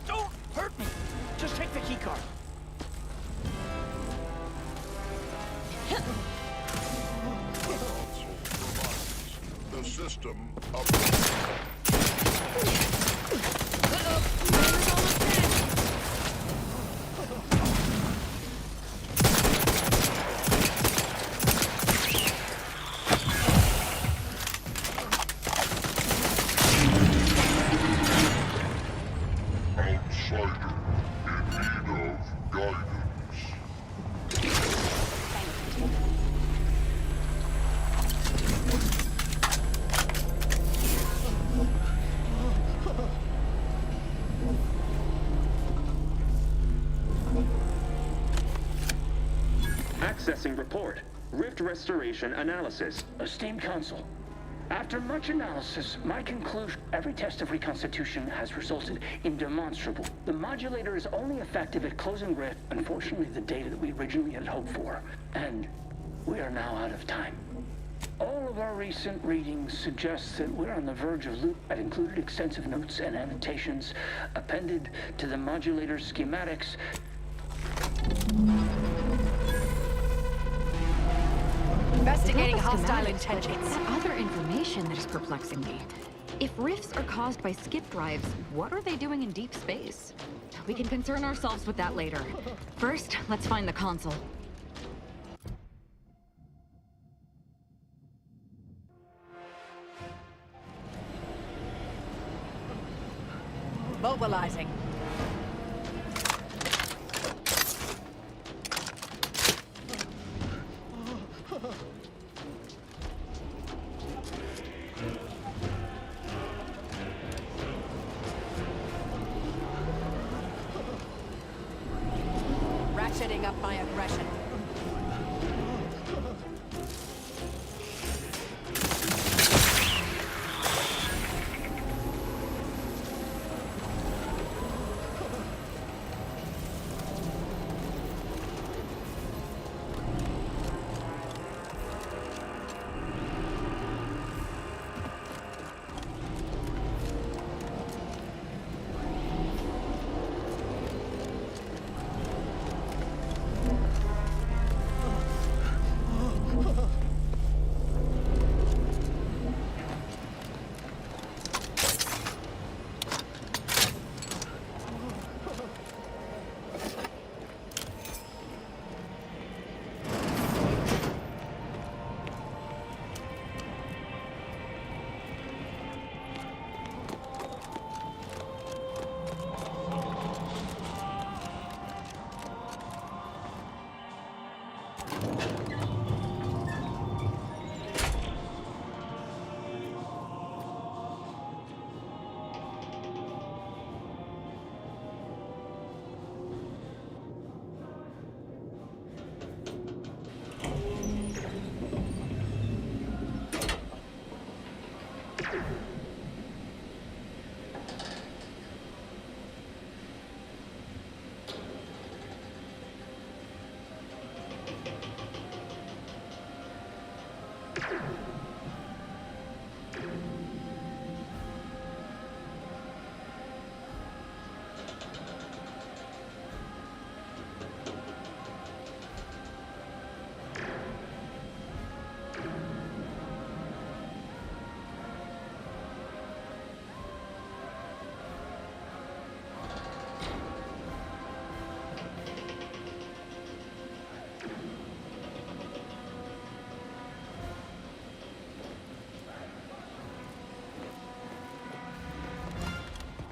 Don't hurt me! Just take the keycard. The system up. report. Rift Restoration Analysis. Esteemed Council, after much analysis, my conclusion, every test of reconstitution has resulted in demonstrable. The modulator is only effective at closing rift, unfortunately the data that we originally had hoped for, and we are now out of time. All of our recent readings suggest that we're on the verge of loop. I've included extensive notes and annotations appended to the modulator schematics. Investigating hostile intelligence. Other information that is perplexing me. If rifts are caused by skip drives, what are they doing in deep space? We can concern ourselves with that later. First, let's find the console. Mobilizing. Ratcheting up my aggression.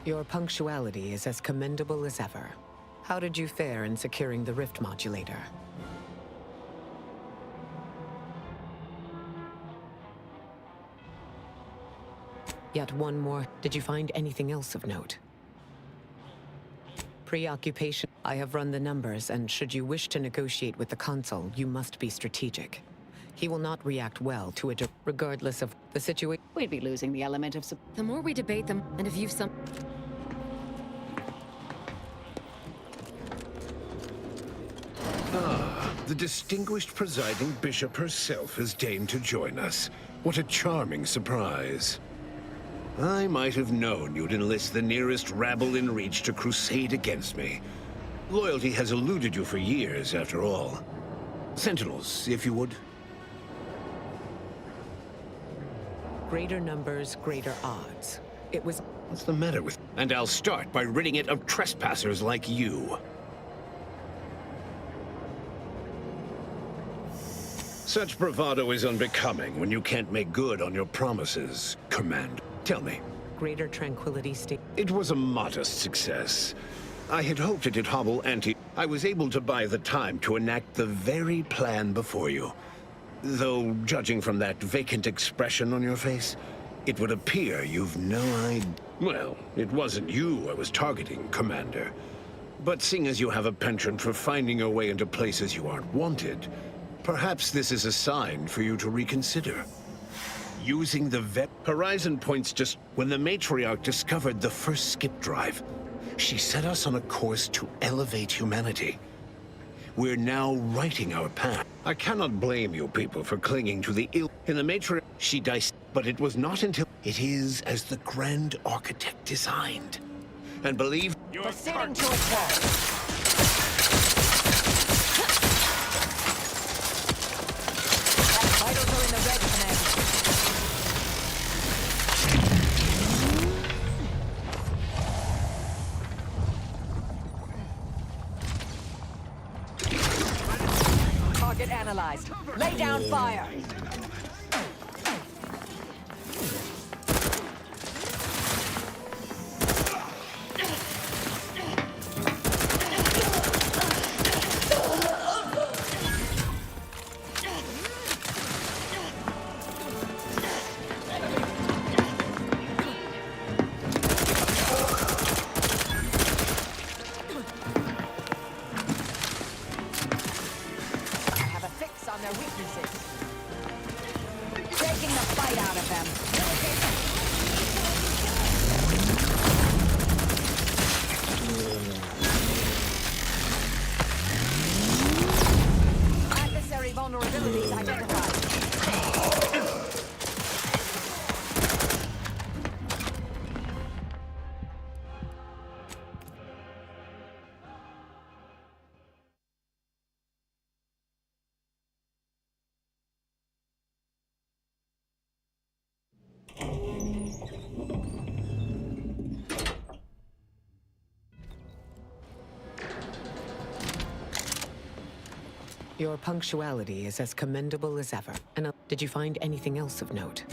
Your punctuality is as commendable as ever. How did you fare in securing the rift modulator? Yet one more. Did you find anything else of note? Preoccupation. I have run the numbers, and should you wish to negotiate with the consul, you must be strategic. He will not react well to it, regardless of the situation. We'd be losing the element of... The more we debate them, and if you've some... Ah, the distinguished presiding bishop herself has deigned to join us. What a charming surprise. I might have known you'd enlist the nearest rabble in reach to crusade against me. Loyalty has eluded you for years, after all. Sentinels, if you would. Greater numbers, greater odds. It was... What's the matter with... And I'll start by ridding it of trespassers like you. Such bravado is unbecoming when you can't make good on your promises, Commander. Tell me. Greater tranquility state. It was a modest success. I had hoped it'd hobble I was able to buy the time to enact the very plan before you. Though, judging from that vacant expression on your face, it would appear you've no idea. Well, it wasn't you I was targeting, Commander. But seeing as you have a penchant for finding your way into places you aren't wanted, Perhaps this is a sign for you to reconsider. Using the Horizon points just when the matriarch discovered the first skip drive, she set us on a course to elevate humanity. We're now writing our path. I cannot blame you people for clinging to the ill. In the matriarch, she diced, but it was not until it is as the Grand Architect designed. And believe proceeding to attack. Vitals are in the red, Commander. Target analyzed. Lay down fire. Your punctuality is as commendable as ever. And did you find anything else of note?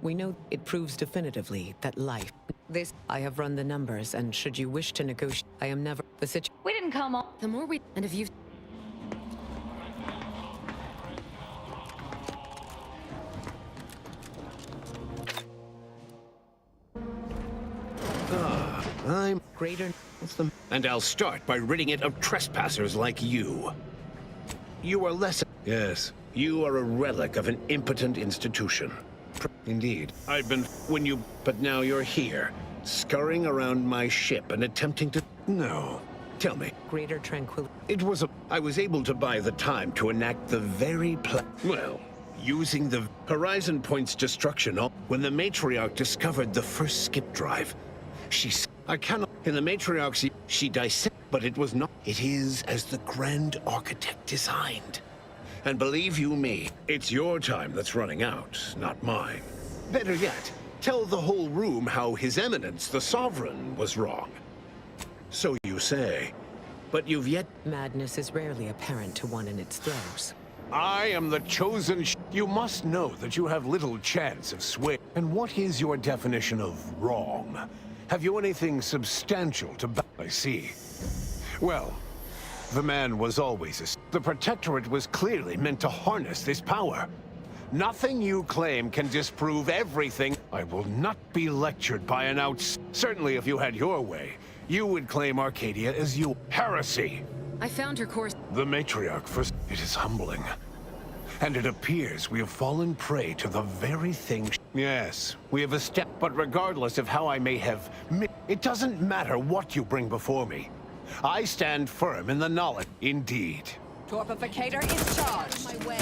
We know it proves definitively that life. I have run the numbers, and should you wish to negotiate, I am never the situation. We didn't come on. The more we, and if you. I'm greater than, and I'll start by ridding it of trespassers like you. You are less. Yes, you are a relic of an impotent institution. Indeed, I've been but now you're here, scurrying around my ship and attempting to. No, tell me. Greater tranquility. I was able to buy the time to enact the very well, using the Horizon Point's destruction when the matriarch discovered the first skip drive. I cannot. In the matriarch's, she dissected, but it was not. It is as the Grand Architect designed. And believe you me, it's your time that's running out, not mine. Better yet, tell the whole room how His Eminence, the Sovereign, was wrong. So you say, but you've yet. Madness is rarely apparent to one in its throes. I am the chosen. You must know that you have little chance of sway. And what is your definition of wrong? Have you anything substantial to I see. Well, the man was always the Protectorate was clearly meant to harness this power. Nothing you claim can disprove everything. I will not be lectured by an Certainly if you had your way, you would claim Arcadia as you. Heresy! I found your course. The matriarch first. It is humbling. And it appears we have fallen prey to the very thing. Yes, we have a step, but regardless of how I may have, it doesn't matter what you bring before me. I stand firm in the knowledge. Indeed. Torpificator is charged. My way.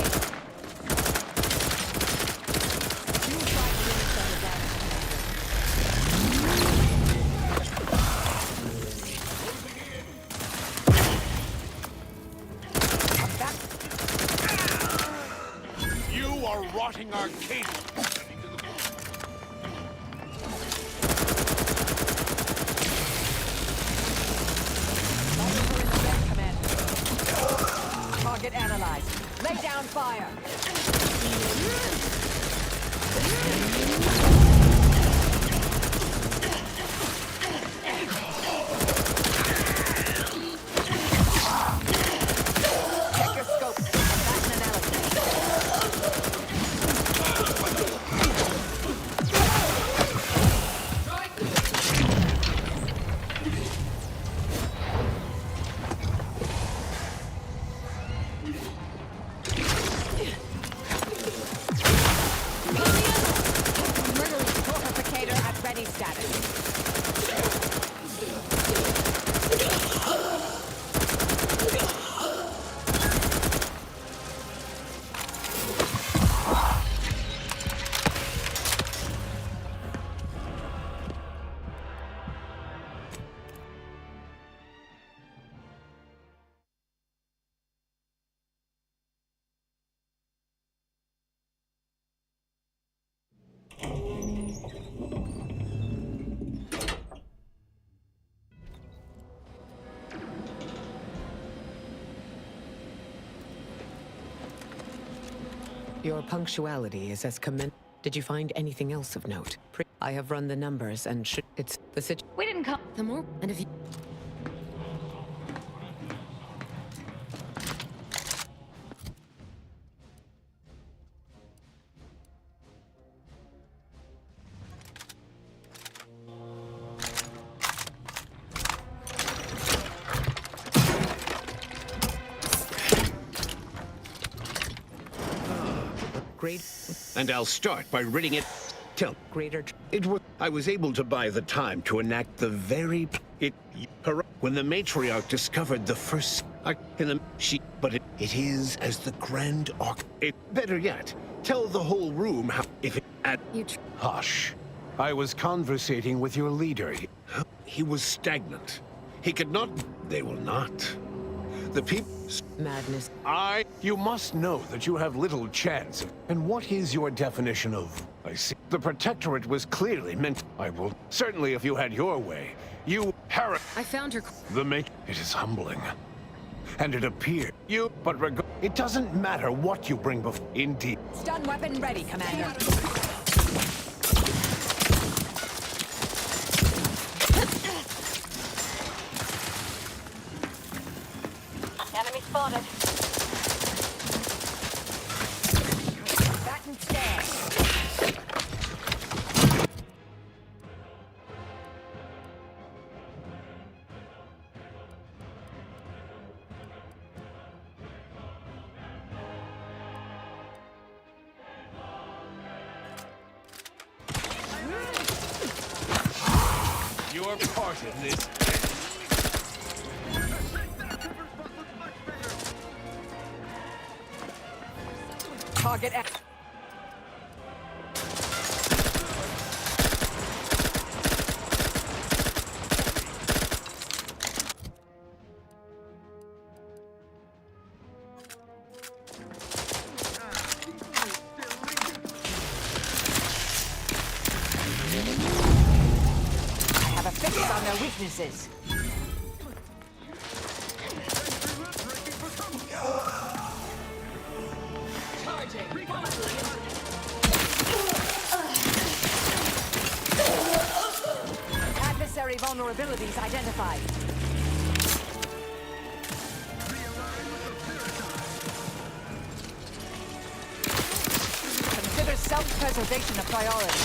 You are rotting Arcadia. Target analyzed. Lay down fire. Check your scope. Combatant analysis. Your punctuality is as Did you find anything else of note? I have run the numbers and it's the situation. We didn't come. The more and if you. Great. And I'll start by ridding it. Tell greater. It was. I was able to buy the time to enact the very. When the matriarch discovered the first. In the but it is as the grand arc. Better yet, tell the whole room how. If it at. Hush. I was conversating with your leader. He was stagnant. He could not. They will not. The people. Madness. You must know that you have little chance. And what is your definition of... I see. The Protectorate was clearly meant... I will... Certainly if you had your way. You... I found her... It is humbling. And it appeared... But it doesn't matter what you bring before... Indeed. Stun weapon ready, Commander. Enemy spotted. Back and stand. You're part of this. Target X. I have a fix on their weaknesses. Adversary vulnerabilities identified. Consider self-preservation a priority.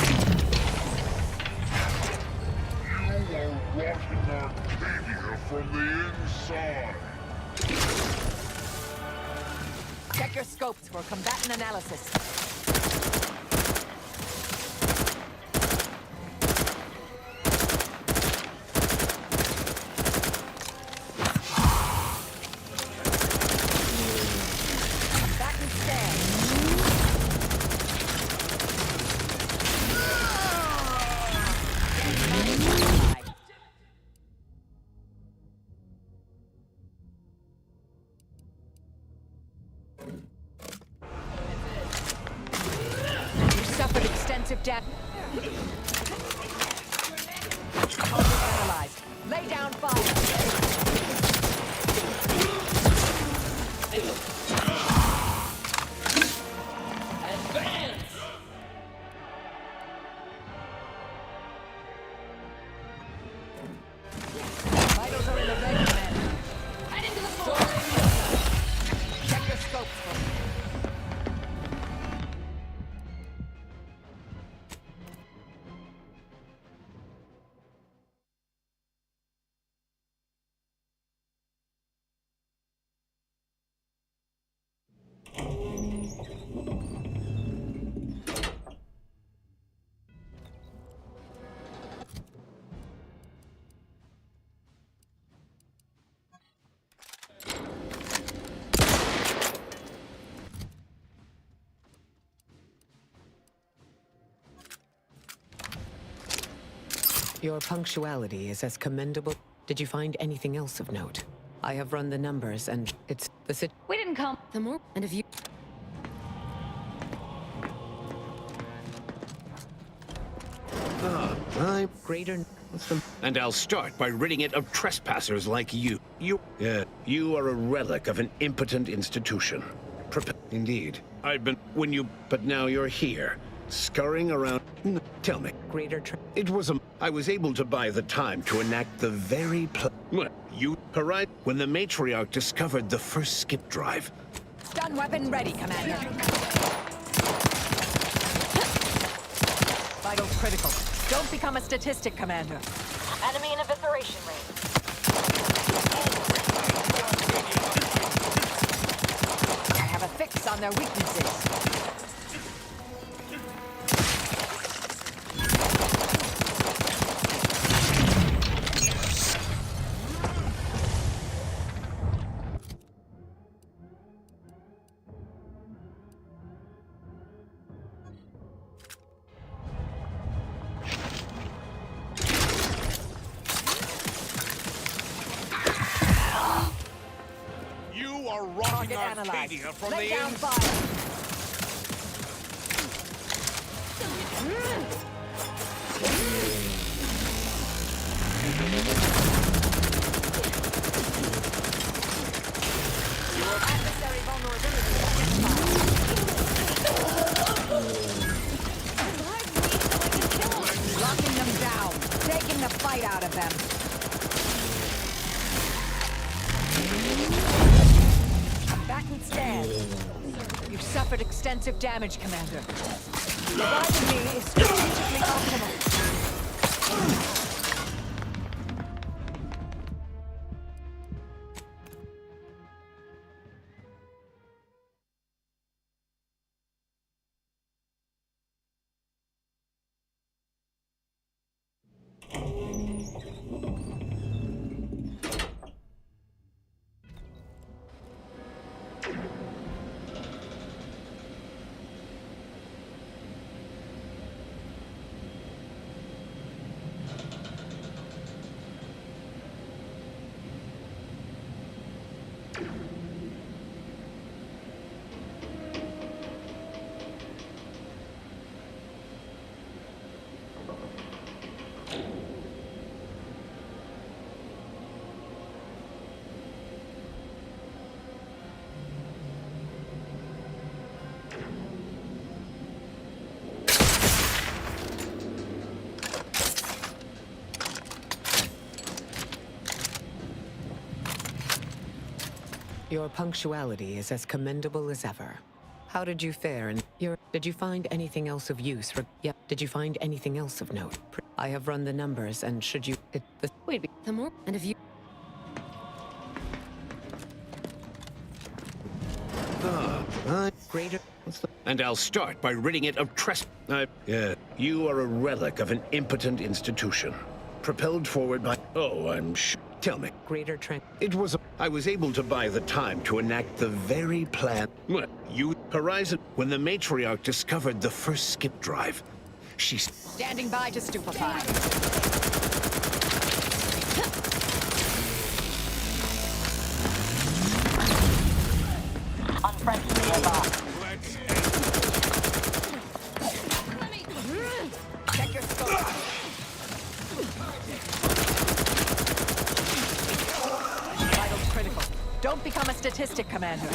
You are rotting Arcadia from the inside. Check your scopes for combatant analysis. Damage. Analyzed. Lay down fire. Advance. Vitals are in the red, man. Head into the fort. Check your scopes for me. Your punctuality is as commendable. Did you find anything else of note? I have run the numbers and it's the We didn't come. The more and if you. I'm greater. And I'll start by ridding it of trespassers like you. You are a relic of an impotent institution. Indeed. I've been... When you... But now you're here. Scurrying around... Tell me. It was a... I was able to buy the time to enact the very Well, you... Right when the matriarch discovered the first skip drive. Stun weapon ready, Commander. Vital critical. Don't become a statistic, Commander. Enemy in evisceration range. I have a fix on their weaknesses. You are rotting Arcadia from the inside. Adversary vulnerability identified. Locking them down, taking the fight out of them. Combatant stand. You've suffered extensive damage, Commander. Reviving me is strategically optimal. Your punctuality is as commendable as ever. How did you fare in Did you find anything else of use Did you find anything else of note? I have run the numbers, and should you... Wait, the more... And if you... Greater... And I'll start by ridding it of you are a relic of an impotent institution. Propelled forward by... Oh, I'm sure... Tell me. Greater trend. It was I was able to buy the time to enact the very plan... What? Horizon... When the matriarch discovered the first skip drive, she... Standing by to stupefy. Unfriendly nearby. Check your scope. Vital critical. Don't become a statistic, Commander.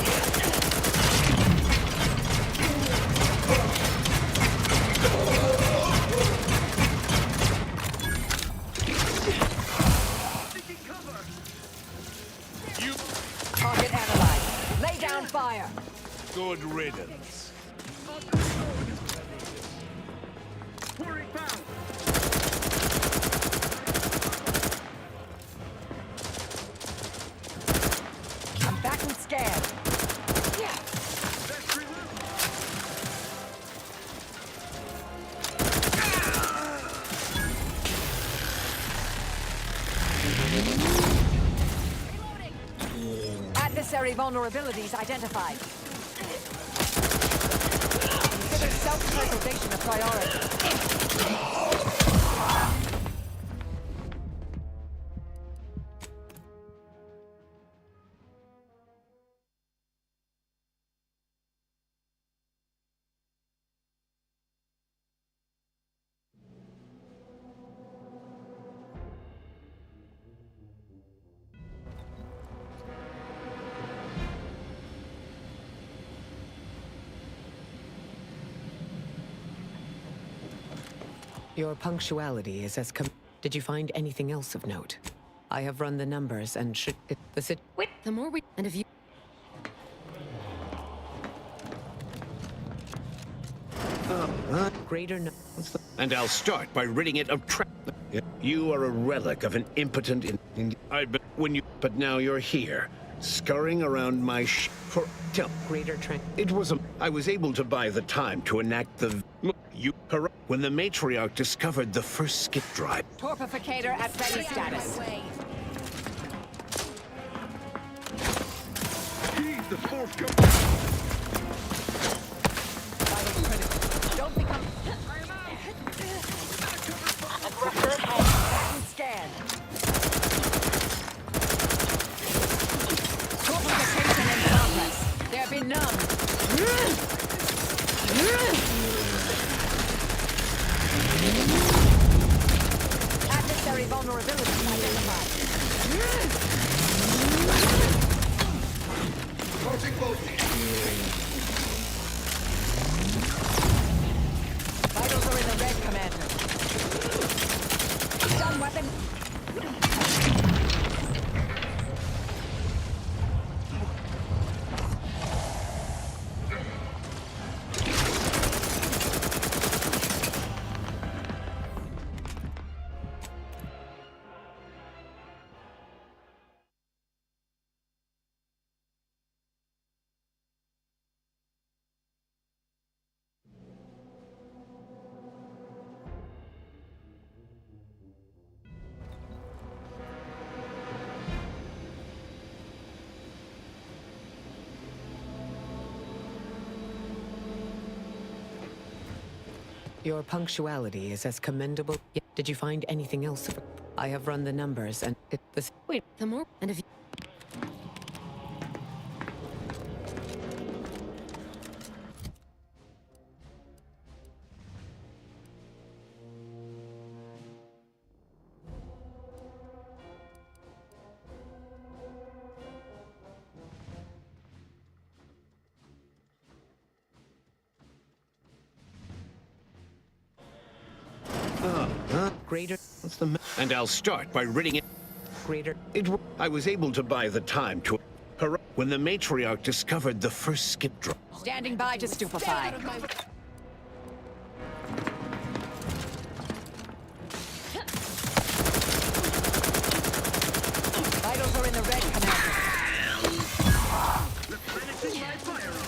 Target analyzed. Lay down fire. Good riddance. I'm back and scared. Yeah. Adversary vulnerabilities identified. Consider self-preservation a priority. Your punctuality is as Did you find anything else of note? I have run the numbers and should... Wait, the more we... And if you... Greater... And I'll start by ridding it of You are a relic of an impotent... But now you're here, scurrying around my for... Greater trend. It was I was able to buy the time to enact the... When the matriarch discovered the first skip drive. Torpificator at ready status. He's the fourth Don't become... Aggressor ahead. Scan. Torpification in progress. There be none. Adversary vulnerability identified. Approaching voltage. Vitals are in the red, Commander. Stun weapon. Your punctuality is as commendable. Did you find anything else? I have run the numbers and Wait, the more... And if you... Greater... And I'll start by ridding it. Greater... I was able to buy the time to... When the matriarch discovered the first skip drive. Standing by to stupefy. Vitals are in the red, Commander. Replenishing my firearm.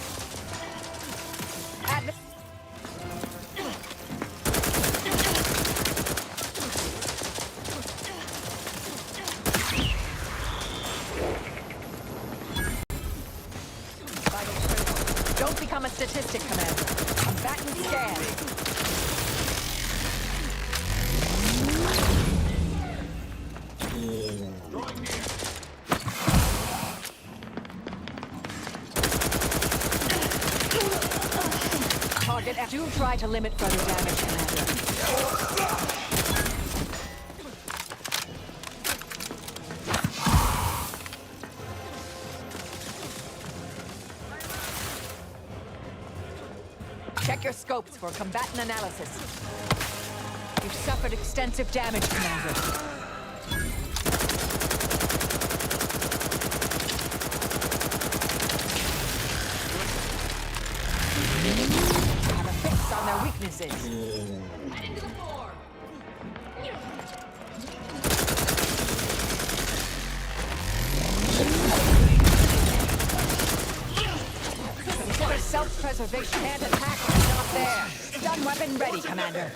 Don't become a statistic, Commander. Combatant scan. Target F. Do try to limit further damage, Commander. Check your scopes for combatant analysis. You've suffered extensive damage, Commander. Have a fix on their weaknesses. Heading to the floor. Consider self-preservation. Can't attack what's not there. Stun weapon ready, Commander.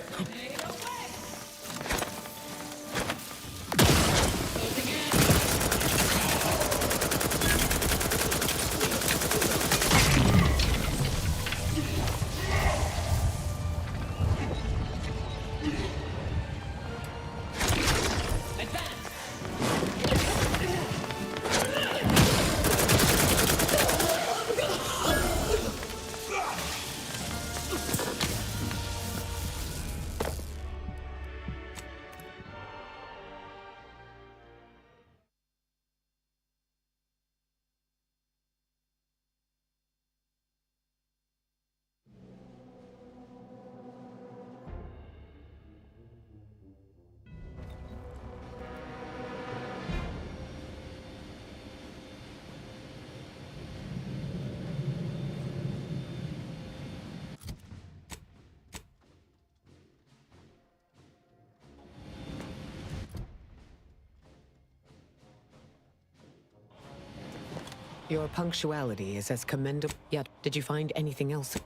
Your punctuality is as commendable. Yet, did you find anything else?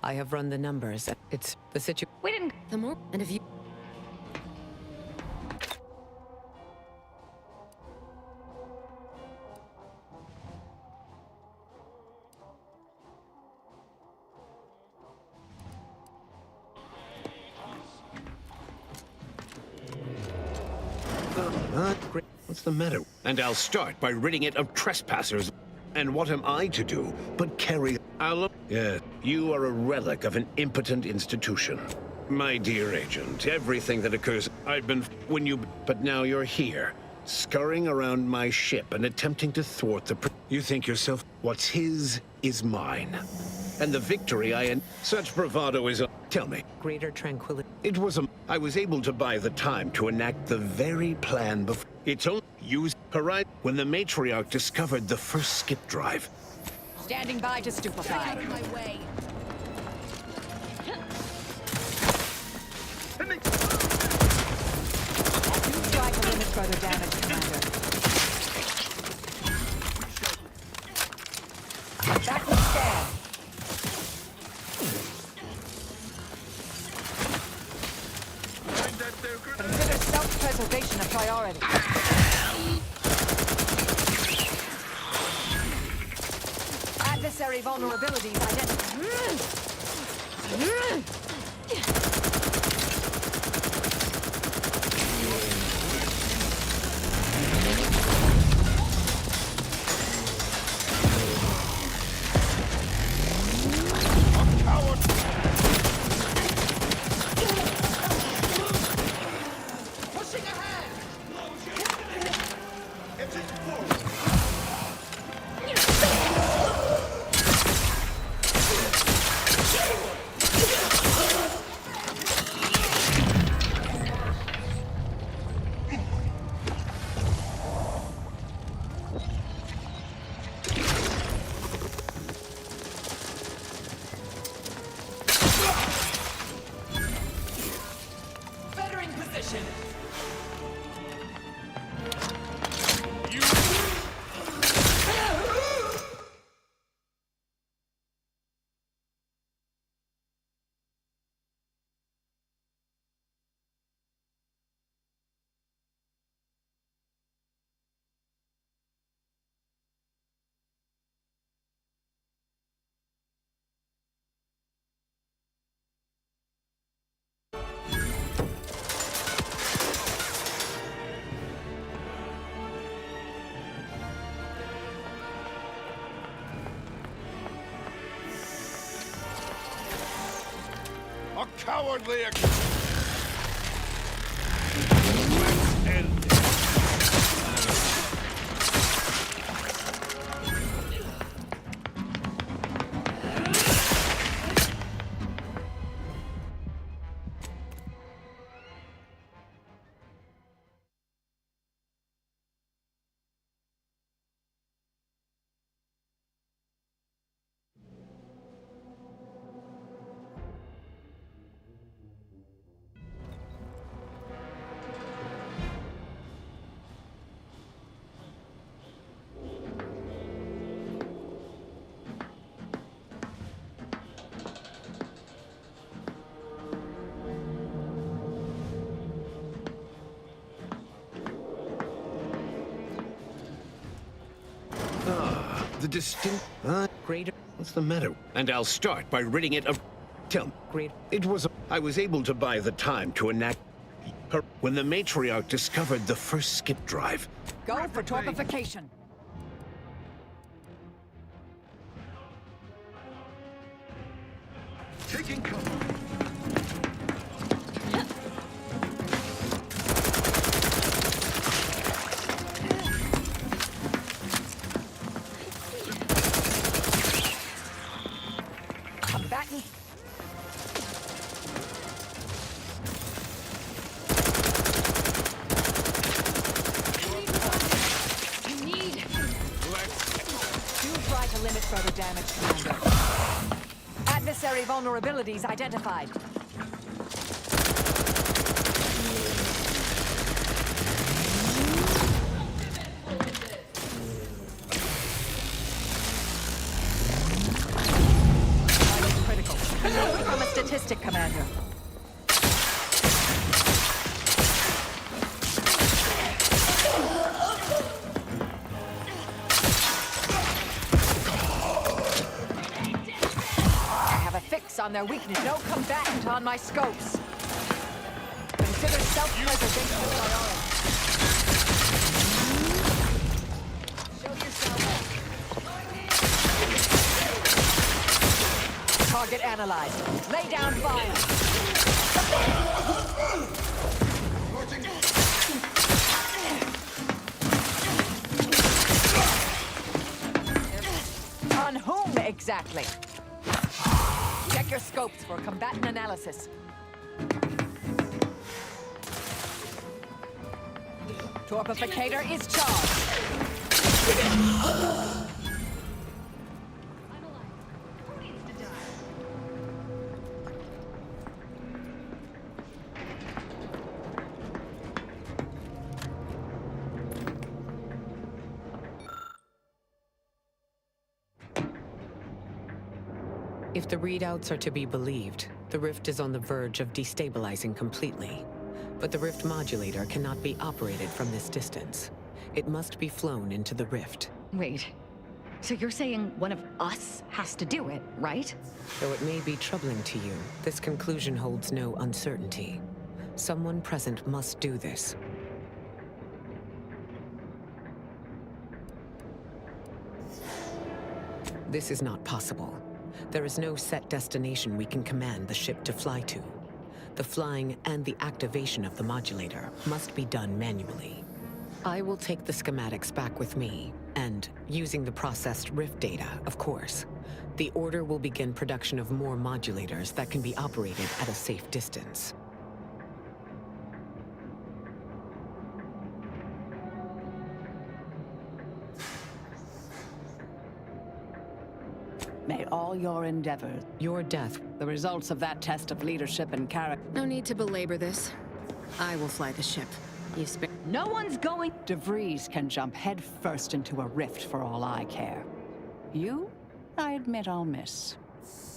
I have run the numbers. It's the situation. We didn't. The more. And if you. Great. What's the matter? And I'll start by ridding it of trespassers. And what am I to do but carry... Yeah, you are a relic of an impotent institution. My dear agent, everything that occurs... I've been... when you... But now you're here, scurrying around my ship and attempting to thwart the... You think yourself, what's his is mine. And the victory Such bravado is a... Tell me. Greater tranquility. It was a... I was able to buy the time to enact the very plan before... It's only used... Right when the matriarch discovered the first skip drive. Standing by to stupefy. Out of my way. You try to limit further damage, Commander. Back to stand. Consider self-preservation a priority. Adversary vulnerabilities identified. A cowardly... The distinct... Greater... What's the matter? And I'll start by ridding it of... Tell me. Great. It was... I was able to buy the time to enact... When the matriarch discovered the first skip drive. Go for torpification. Taking cover. Combatant. Try to limit further damage, Commander. Adversary vulnerabilities identified. statistic, Commander. I have a fix on their weakness. No combatant on my scopes. Consider self-preservation a priority. Show yourself. Target analyzed. Lay down fire. On whom exactly? Check your scopes for combatant analysis. Torpificator is charged. If the readouts are to be believed, the rift is on the verge of destabilizing completely. But the rift modulator cannot be operated from this distance. It must be flown into the rift. Wait, so you're saying one of us has to do it, right? Though it may be troubling to you, this conclusion holds no uncertainty. Someone present must do this. This is not possible. There is no set destination we can command the ship to fly to. The flying and the activation of the modulator must be done manually. I will take the schematics back with me, and, using the processed rift data, of course, the Order will begin production of more modulators that can be operated at a safe distance. May all your endeavors, your death, the results of that test of leadership and character. No need to belabor this. I will fly the ship. You No one's going. DeVries can jump head first into a rift for all I care. You, I admit I'll miss.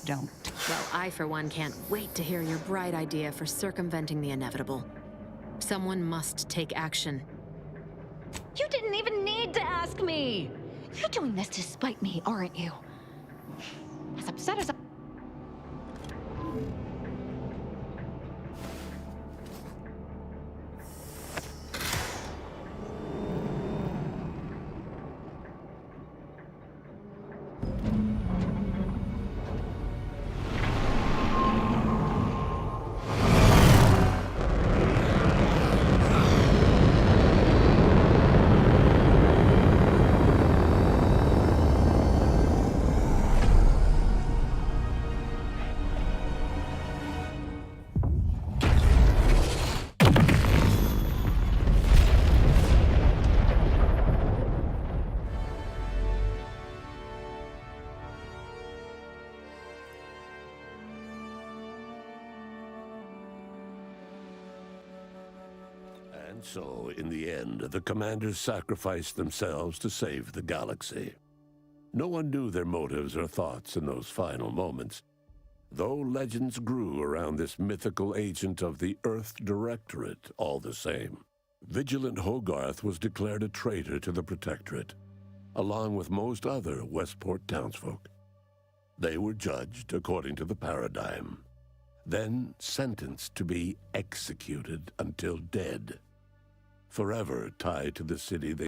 Don't. Well, I for one can't wait to hear your bright idea for circumventing the inevitable. Someone must take action. You didn't even need to ask me! You're doing this to spite me, aren't you? As upset as And so, in the end, the commanders sacrificed themselves to save the galaxy. No one knew their motives or thoughts in those final moments, though legends grew around this mythical agent of the Earth Directorate all the same. Vigilant Hogarth was declared a traitor to the Protectorate, along with most other Westport townsfolk. They were judged according to the paradigm, then sentenced to be executed until dead, forever tied to the city they